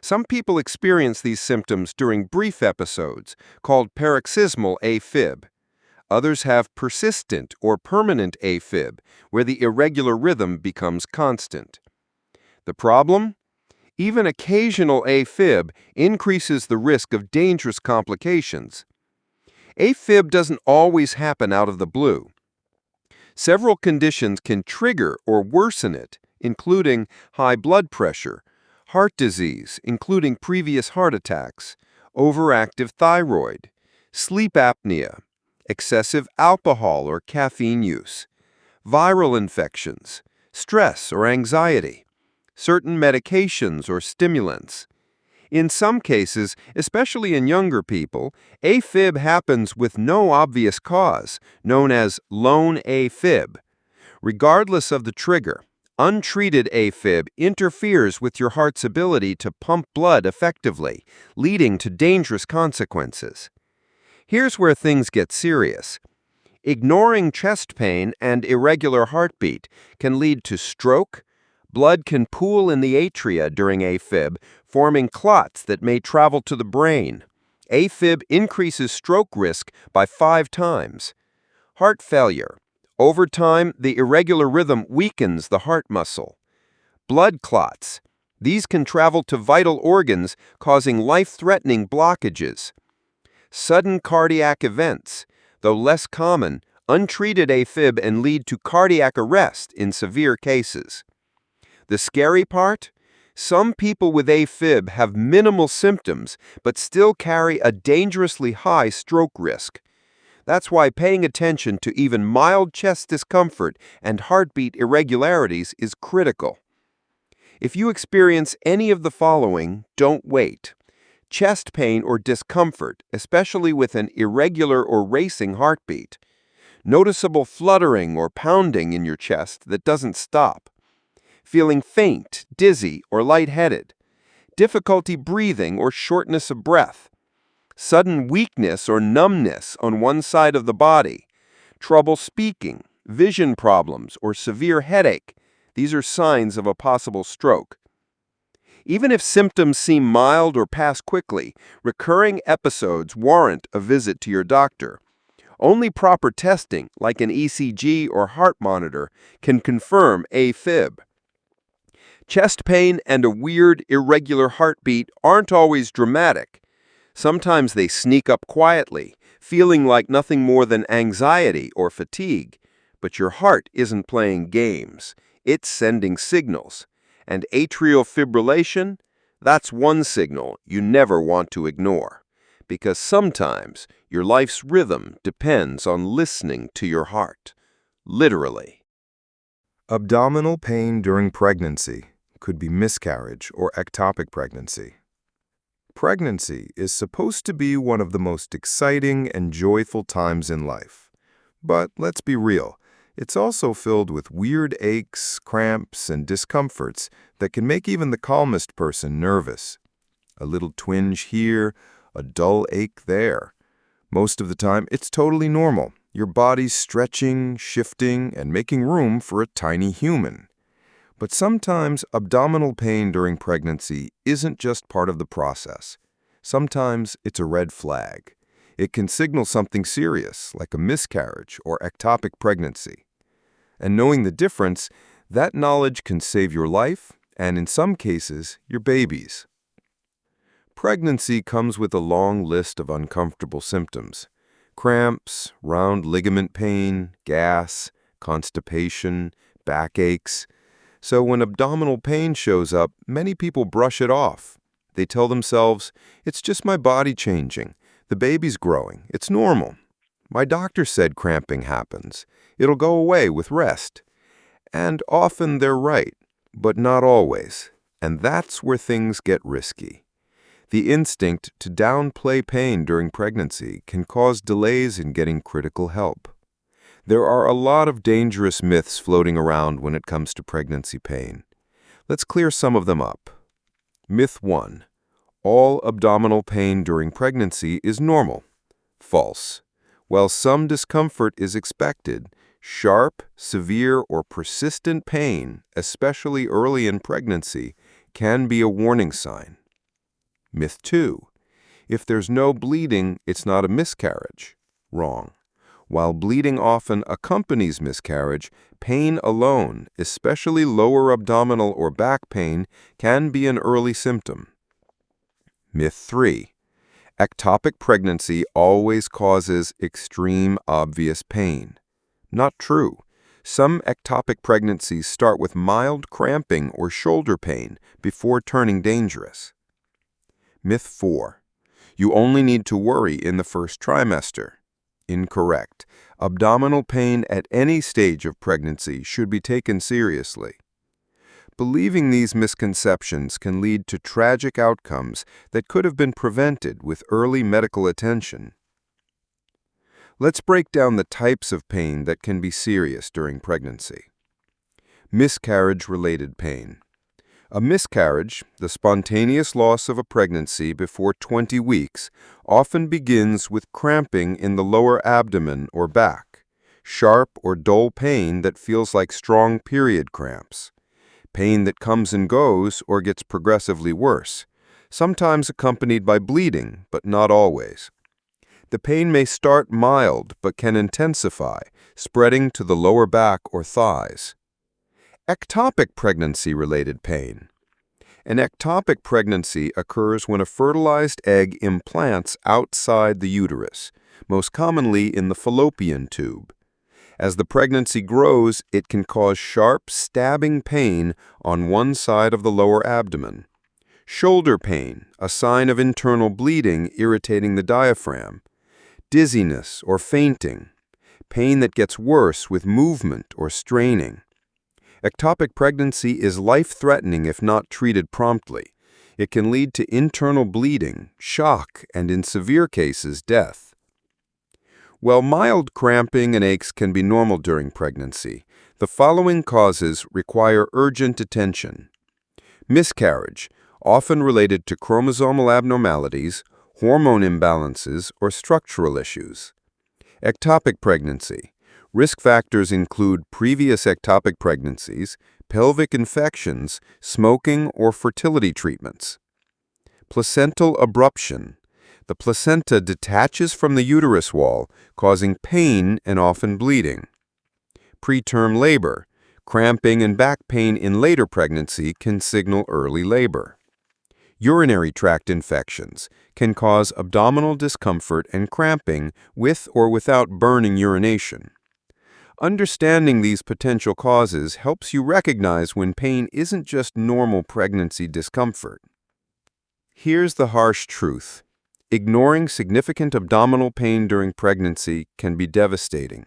Some people experience these symptoms during brief episodes called paroxysmal AFib. Others have persistent or permanent AFib, where the irregular rhythm becomes constant. The problem? Even occasional AFib increases the risk of dangerous complications. AFib doesn't always happen out of the blue. Several conditions can trigger or worsen it, including high blood pressure, heart disease, including previous heart attacks, overactive thyroid, sleep apnea, excessive alcohol or caffeine use, viral infections, stress or anxiety, certain medications or stimulants. In some cases, especially in younger people, AFib happens with no obvious cause, known as lone AFib. Regardless of the trigger, untreated AFib interferes with your heart's ability to pump blood effectively, leading to dangerous consequences. Here's where things get serious. Ignoring chest pain and irregular heartbeat can lead to stroke. Blood can pool in the atria during AFib, forming clots that may travel to the brain. AFib increases stroke risk by 5 times. Heart failure. Over time, the irregular rhythm weakens the heart muscle. Blood clots. These can travel to vital organs, causing life-threatening blockages. Sudden cardiac events. Though less common, untreated AFib and lead to cardiac arrest in severe cases. The scary part? Some people with AFib have minimal symptoms but still carry a dangerously high stroke risk. That's why paying attention to even mild chest discomfort and heartbeat irregularities is critical. If you experience any of the following, don't wait. Chest pain or discomfort, especially with an irregular or racing heartbeat. Noticeable fluttering or pounding in your chest that doesn't stop. Feeling faint, dizzy, or lightheaded. difficulty breathing or shortness of breath, sudden weakness or numbness on one side of the body, trouble speaking, vision problems, or severe headache. These are signs of a possible stroke. Even if symptoms seem mild or pass quickly, recurring episodes warrant a visit to your doctor. Only proper testing, like an ECG or heart monitor, can confirm AFib. Chest pain and a weird, irregular heartbeat aren't always dramatic. Sometimes they sneak up quietly, feeling like nothing more than anxiety or fatigue. But your heart isn't playing games. It's sending signals. And atrial fibrillation? That's one signal you never want to ignore. Because sometimes your life's rhythm depends on listening to your heart. Literally. Abdominal pain during pregnancy could be miscarriage or ectopic pregnancy. Pregnancy is supposed to be one of the most exciting and joyful times in life. But let's be real, it's also filled with weird aches, cramps, and discomforts that can make even the calmest person nervous. A little twinge here, a dull ache there. Most of the time, it's totally normal. Your body's stretching, shifting, and making room for a tiny human. But sometimes abdominal pain during pregnancy isn't just part of the process. Sometimes it's a red flag. It can signal something serious, like a miscarriage or ectopic pregnancy. And knowing the difference, that knowledge can save your life and, in some cases, your baby's. Pregnancy comes with a long list of uncomfortable symptoms: cramps, round ligament pain, gas, constipation, backaches. So when abdominal pain shows up, many people brush it off. They tell themselves, "It's just my body changing. The baby's growing. It's normal. My doctor said cramping happens. It'll go away with rest." And often they're right, but not always. And that's where things get risky. The instinct to downplay pain during pregnancy can cause delays in getting critical help. There are a lot of dangerous myths floating around when it comes to pregnancy pain. Let's clear some of them up. Myth 1. All abdominal pain during pregnancy is normal. False. While some discomfort is expected, sharp, severe, or persistent pain, especially early in pregnancy, can be a warning sign. Myth 2. If there's no bleeding, it's not a miscarriage. Wrong. While bleeding often accompanies miscarriage, pain alone, especially lower abdominal or back pain, can be an early symptom. Myth 3. Ectopic pregnancy always causes extreme obvious pain. Not true. Some ectopic pregnancies start with mild cramping or shoulder pain before turning dangerous. Myth 4. You only need to worry in the first trimester. Incorrect. Abdominal pain at any stage of pregnancy should be taken seriously. Believing these misconceptions can lead to tragic outcomes that could have been prevented with early medical attention. Let's break down the types of pain that can be serious during pregnancy. Miscarriage-related pain. A miscarriage, the spontaneous loss of a pregnancy before 20 weeks, often begins with cramping in the lower abdomen or back, sharp or dull pain that feels like strong period cramps, pain that comes and goes or gets progressively worse, sometimes accompanied by bleeding, but not always. The pain may start mild but can intensify, spreading to the lower back or thighs. Ectopic pregnancy-related pain. An ectopic pregnancy occurs when a fertilized egg implants outside the uterus, most commonly in the fallopian tube. As the pregnancy grows, it can cause sharp, stabbing pain on one side of the lower abdomen. Shoulder pain, a sign of internal bleeding irritating the diaphragm. Dizziness or fainting, pain that gets worse with movement or straining. Ectopic pregnancy is life-threatening if not treated promptly. It can lead to internal bleeding, shock, and in severe cases, death. While mild cramping and aches can be normal during pregnancy, the following causes require urgent attention. Miscarriage, often related to chromosomal abnormalities, hormone imbalances, or structural issues. Ectopic pregnancy. Risk factors include previous ectopic pregnancies, pelvic infections, smoking, or fertility treatments. Placental abruption. The placenta detaches from the uterus wall, causing pain and often bleeding. Preterm labor. Cramping and back pain in later pregnancy can signal early labor. Urinary tract infections can cause abdominal discomfort and cramping with or without burning urination. Understanding these potential causes helps you recognize when pain isn't just normal pregnancy discomfort. Here's the harsh truth. Ignoring significant abdominal pain during pregnancy can be devastating.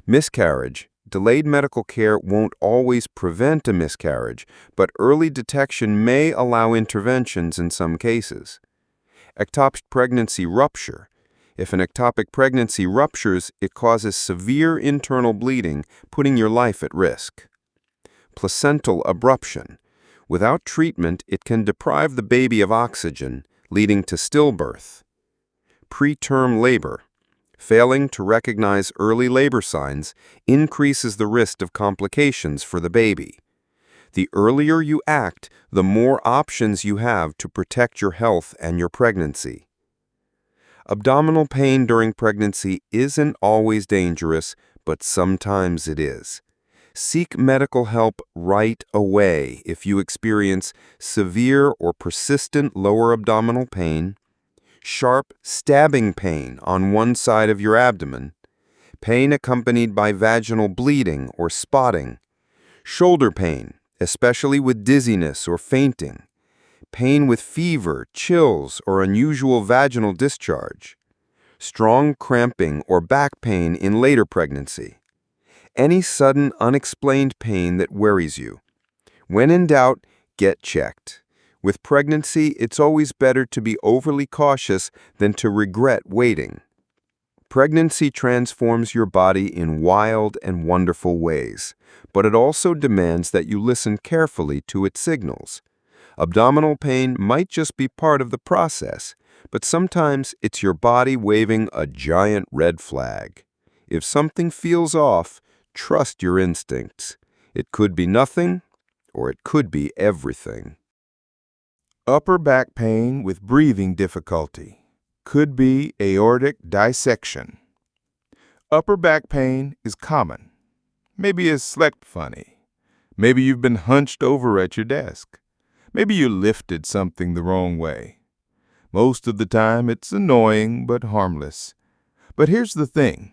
Miscarriage. Delayed medical care won't always prevent a miscarriage, but early detection may allow interventions in some cases. Ectopic pregnancy rupture. If an ectopic pregnancy ruptures, it causes severe internal bleeding, putting your life at risk. Placental abruption. Without treatment, it can deprive the baby of oxygen, leading to stillbirth. Preterm labor. Failing to recognize early labor signs increases the risk of complications for the baby. The earlier you act, the more options you have to protect your health and your pregnancy. Abdominal pain during pregnancy isn't always dangerous, but sometimes it is. Seek medical help right away if you experience severe or persistent lower abdominal pain, sharp stabbing pain on one side of your abdomen, pain accompanied by vaginal bleeding or spotting, shoulder pain, especially with dizziness or fainting, pain with fever, chills, or unusual vaginal discharge, strong cramping or back pain in later pregnancy, any sudden unexplained pain that worries you. When in doubt, get checked. With pregnancy, it's always better to be overly cautious than to regret waiting. Pregnancy transforms your body in wild and wonderful ways, but it also demands that you listen carefully to its signals. Abdominal pain might just be part of the process, but sometimes it's your body waving a giant red flag. If something feels off, trust your instincts. It could be nothing, or it could be everything. Upper back pain with breathing difficulty. Could be aortic dissection. Upper back pain is common. Maybe you slept funny. Maybe you've been hunched over at your desk. Maybe you lifted something the wrong way. Most of the time it's annoying but harmless. But here's the thing.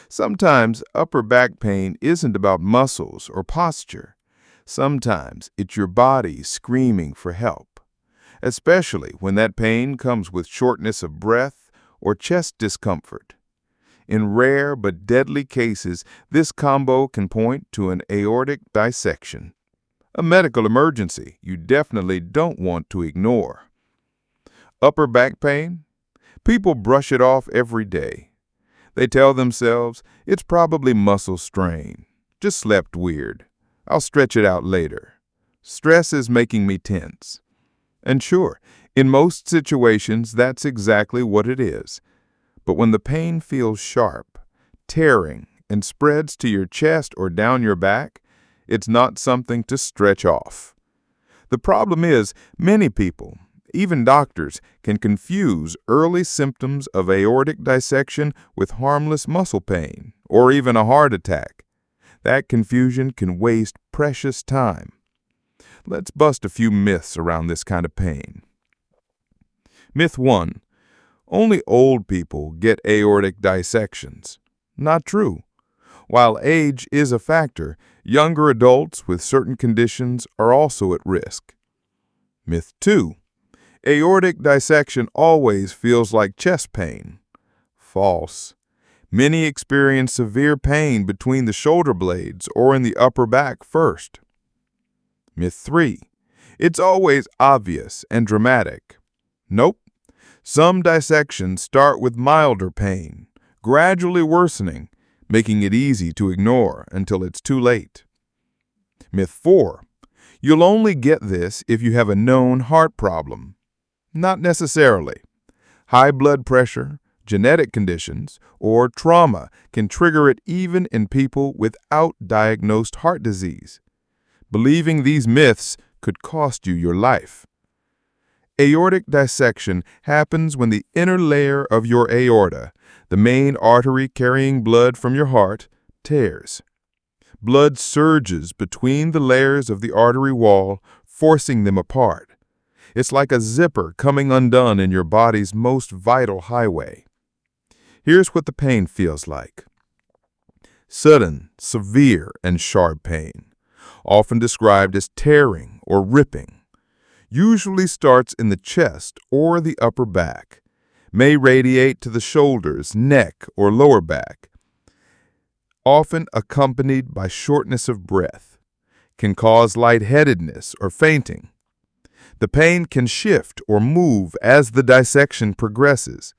Sometimes upper back pain isn't about muscles or posture. Sometimes it's your body screaming for help, especially when that pain comes with shortness of breath or chest discomfort. In rare but deadly cases, this combo can point to an aortic dissection, a medical emergency you definitely don't want to ignore. Upper back pain? People brush it off every day. They tell themselves, it's probably muscle strain. Just slept weird. I'll stretch it out later. Stress is making me tense. And sure, in most situations, that's exactly what it is. But when the pain feels sharp, tearing, and spreads to your chest or down your back, it's not something to stretch off. The problem is, many people, even doctors, can confuse early symptoms of aortic dissection with harmless muscle pain or even a heart attack. That confusion can waste precious time. Let's bust a few myths around this kind of pain. Myth 1. Only old people get aortic dissections. Not true. While age is a factor, younger adults with certain conditions are also at risk. Myth 2. Aortic dissection always feels like chest pain. False. Many experience severe pain between the shoulder blades or in the upper back first. Myth 3. It's always obvious and dramatic. Nope. Some dissections start with milder pain, gradually worsening, making it easy to ignore until it's too late. Myth 4. You'll only get this if you have a known heart problem. Not necessarily. High blood pressure, genetic conditions, or trauma can trigger it even in people without diagnosed heart disease. Believing these myths could cost you your life. Aortic dissection happens when the inner layer of your aorta, the main artery carrying blood from your heart, tears. Blood surges between the layers of the artery wall, forcing them apart. It's like a zipper coming undone in your body's most vital highway. Here's what the pain feels like. Sudden, severe, and sharp pain, often described as tearing or ripping. Usually starts in the chest or the upper back, may radiate to the shoulders, neck, or lower back. Often accompanied by shortness of breath, can cause lightheadedness or fainting. The pain can shift or move as the dissection progresses.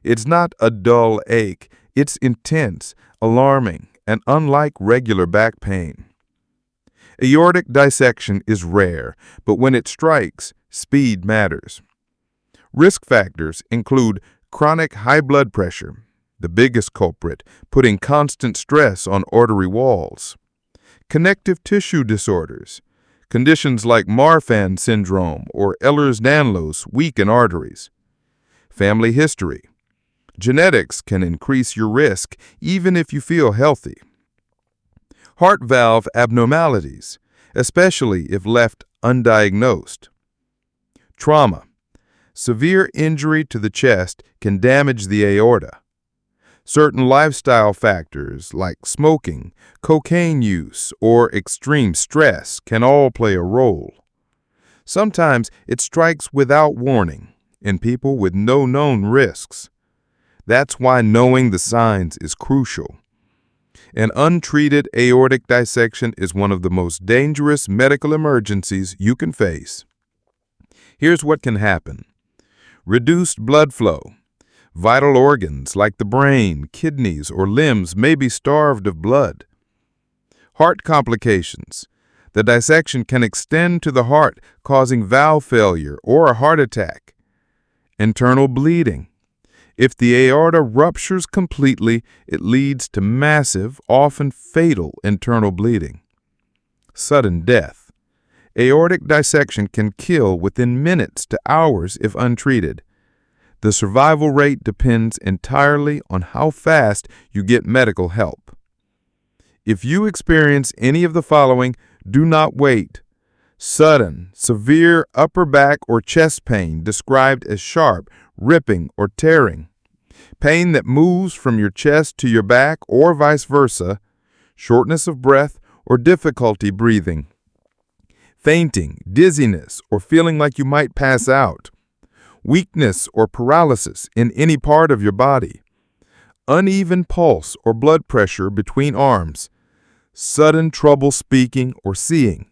It's not a dull ache, it's intense, alarming, and unlike regular back pain. Aortic dissection is rare, but when it strikes, speed matters. Risk factors include chronic high blood pressure, the biggest culprit, putting constant stress on artery walls. Connective tissue disorders, conditions like Marfan syndrome or Ehlers-Danlos weaken arteries. Family history. Genetics can increase your risk even if you feel healthy. Heart valve abnormalities, especially if left undiagnosed. Trauma. Severe injury to the chest can damage the aorta. Certain lifestyle factors like smoking, cocaine use, or extreme stress can all play a role. Sometimes it strikes without warning in people with no known risks. That's why knowing the signs is crucial. An untreated aortic dissection is one of the most dangerous medical emergencies you can face. Here's what can happen. Reduced blood flow. Vital organs like the brain, kidneys, or limbs may be starved of blood. Heart complications. The dissection can extend to the heart, causing valve failure or a heart attack. Internal bleeding. If the aorta ruptures completely, it leads to massive, often fatal internal bleeding. Sudden death. Aortic dissection can kill within minutes to hours if untreated. The survival rate depends entirely on how fast you get medical help. If you experience any of the following, do not wait. Sudden, severe upper back or chest pain described as sharp, ripping, or tearing. Pain that moves from your chest to your back or vice versa. Shortness of breath or difficulty breathing. Fainting, dizziness, or feeling like you might pass out. Weakness or paralysis in any part of your body. Uneven pulse or blood pressure between arms. Sudden trouble speaking or seeing.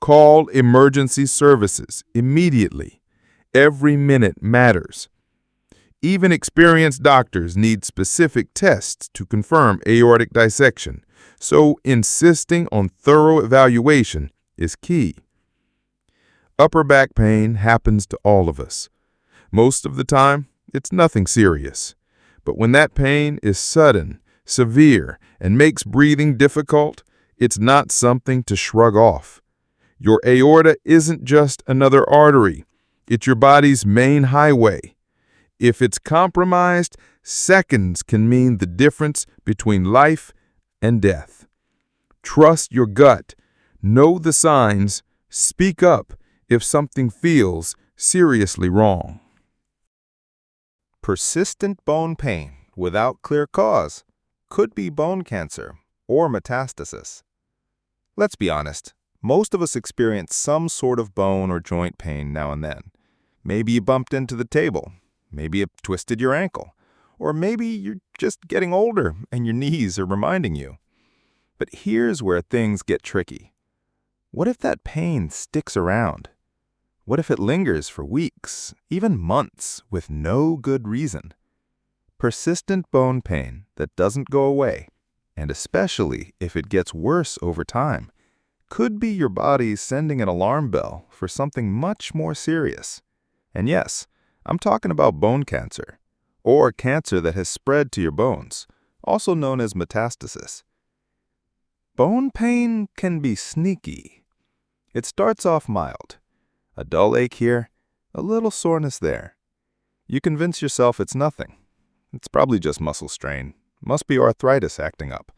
Call emergency services immediately. Every minute matters. Even experienced doctors need specific tests to confirm aortic dissection, so insisting on thorough evaluation is key. Upper back pain happens to all of us. Most of the time, it's nothing serious. But when that pain is sudden, severe, and makes breathing difficult, it's not something to shrug off. Your aorta isn't just another artery. It's your body's main highway. If it's compromised, seconds can mean the difference between life and death. Trust your gut. Know the signs. Speak up if something feels seriously wrong. Persistent bone pain without clear cause could be bone cancer or metastasis. Let's be honest, most of us experience some sort of bone or joint pain now and then. Maybe you bumped into the table, maybe you twisted your ankle, or maybe you're just getting older and your knees are reminding you. But here's where things get tricky. What if that pain sticks around? What if it lingers for weeks, even months, with no good reason? Persistent bone pain that doesn't go away, and especially if it gets worse over time, could be your body sending an alarm bell for something much more serious. And yes, I'm talking about bone cancer, or cancer that has spread to your bones, also known as metastasis. Bone pain can be sneaky. It starts off mild. A dull ache here, a little soreness there. You convince yourself it's nothing. It's probably just muscle strain. Must be arthritis acting up.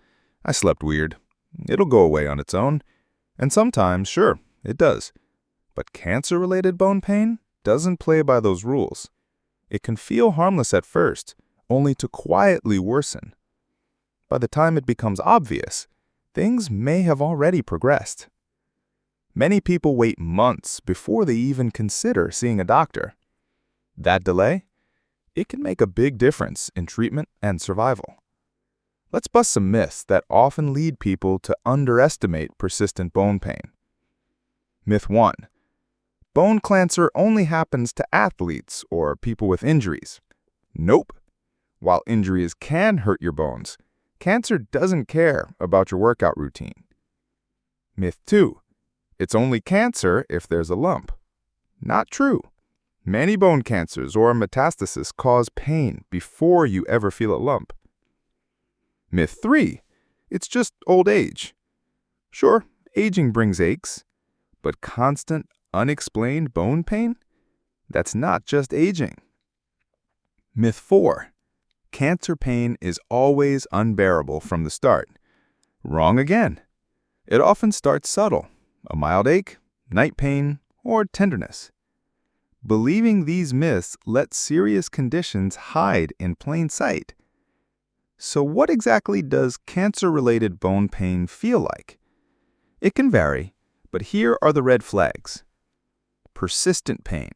I slept weird. It'll go away on its own. And sometimes, sure, it does. But cancer-related bone pain doesn't play by those rules. It can feel harmless at first, only to quietly worsen. By the time it becomes obvious, things may have already progressed. Many people wait months before they even consider seeing a doctor. That delay? It can make a big difference in treatment and survival. Let's bust some myths that often lead people to underestimate persistent bone pain. Myth 1. Bone cancer only happens to athletes or people with injuries. Nope. While injuries can hurt your bones, cancer doesn't care about your workout routine. Myth 2. It's only cancer if there's a lump. Not true. Many bone cancers or metastasis cause pain before you ever feel a lump. Myth 3. It's just old age. Sure, aging brings aches, but constant, unexplained bone pain? That's not just aging. Myth 4. Cancer pain is always unbearable from the start. Wrong again. It often starts subtle, a mild ache, night pain, or tenderness. Believing these myths lets serious conditions hide in plain sight. So what exactly does cancer-related bone pain feel like? It can vary, but here are the red flags. Persistent pain.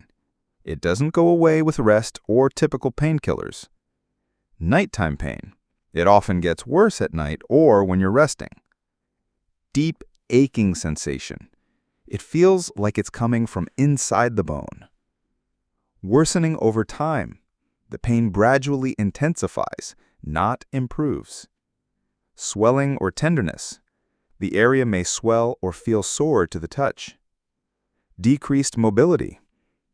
It doesn't go away with rest or typical painkillers. Nighttime pain. It often gets worse at night or when you're resting. Deep aching sensation. It feels like it's coming from inside the bone. Worsening over time. The pain gradually intensifies, not improves. Swelling or tenderness. The area may swell or feel sore to the touch. Decreased mobility.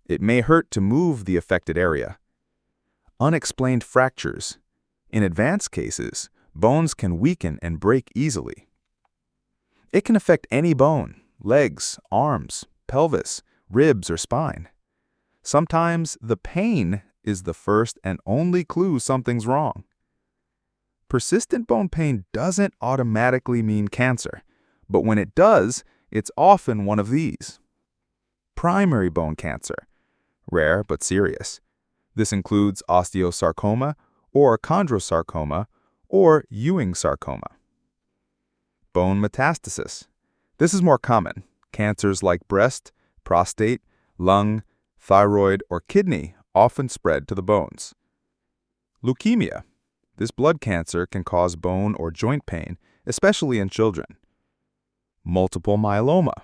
It may hurt to move the affected area. Unexplained fractures. In advanced cases, bones can weaken and break easily. It can affect any bone, legs, arms, pelvis, ribs, or spine. Sometimes the pain is the first and only clue something's wrong. Persistent bone pain doesn't automatically mean cancer, but when it does, it's often one of these. Primary bone cancer, rare but serious. This includes osteosarcoma or chondrosarcoma or Ewing sarcoma. Bone metastasis. This is more common. Cancers like breast, prostate, lung, thyroid, or kidney often spread to the bones. Leukemia. This blood cancer can cause bone or joint pain, especially in children. Multiple myeloma.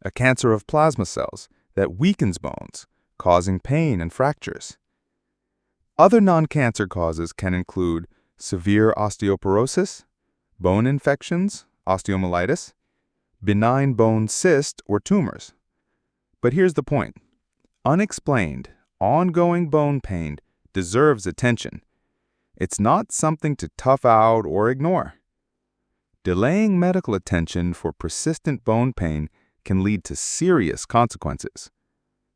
A cancer of plasma cells that weakens bones, causing pain and fractures. Other non-cancer causes can include severe osteoporosis, bone infections, osteomyelitis, benign bone cyst or tumors. But here's the point. Unexplained, ongoing bone pain deserves attention. It's not something to tough out or ignore. Delaying medical attention for persistent bone pain can lead to serious consequences.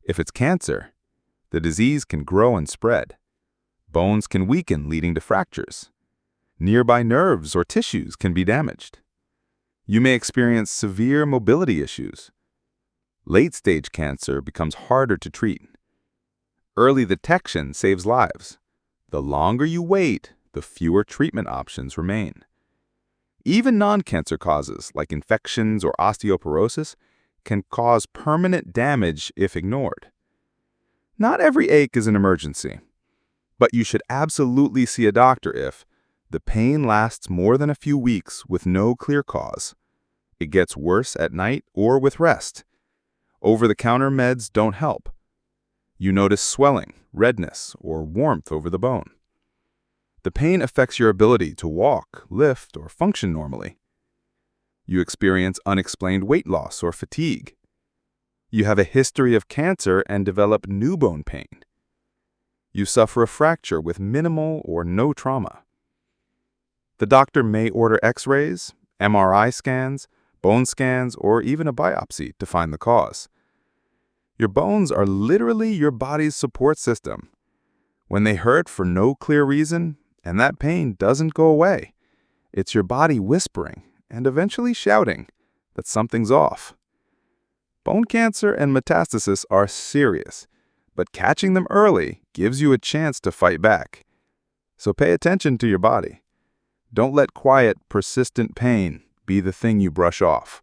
If it's cancer, the disease can grow and spread. Bones can weaken, leading to fractures. Nearby nerves or tissues can be damaged. You may experience severe mobility issues. Late-stage cancer becomes harder to treat. Early detection saves lives. The longer you wait, the fewer treatment options remain. Even non-cancer causes, like infections or osteoporosis, can cause permanent damage if ignored. Not every ache is an emergency, but you should absolutely see a doctor if the pain lasts more than a few weeks with no clear cause. It gets worse at night or with rest. Over-the-counter meds don't help. You notice swelling, redness, or warmth over the bone. The pain affects your ability to walk, lift, or function normally. You experience unexplained weight loss or fatigue. You have a history of cancer and develop new bone pain. You suffer a fracture with minimal or no trauma. The doctor may order X-rays, MRI scans, bone scans, or even a biopsy to find the cause. Your bones are literally your body's support system. When they hurt for no clear reason, and that pain doesn't go away, it's your body whispering and eventually shouting that something's off. Bone cancer and metastasis are serious, but catching them early gives you a chance to fight back. So pay attention to your body. Don't let quiet, persistent pain be the thing you brush off.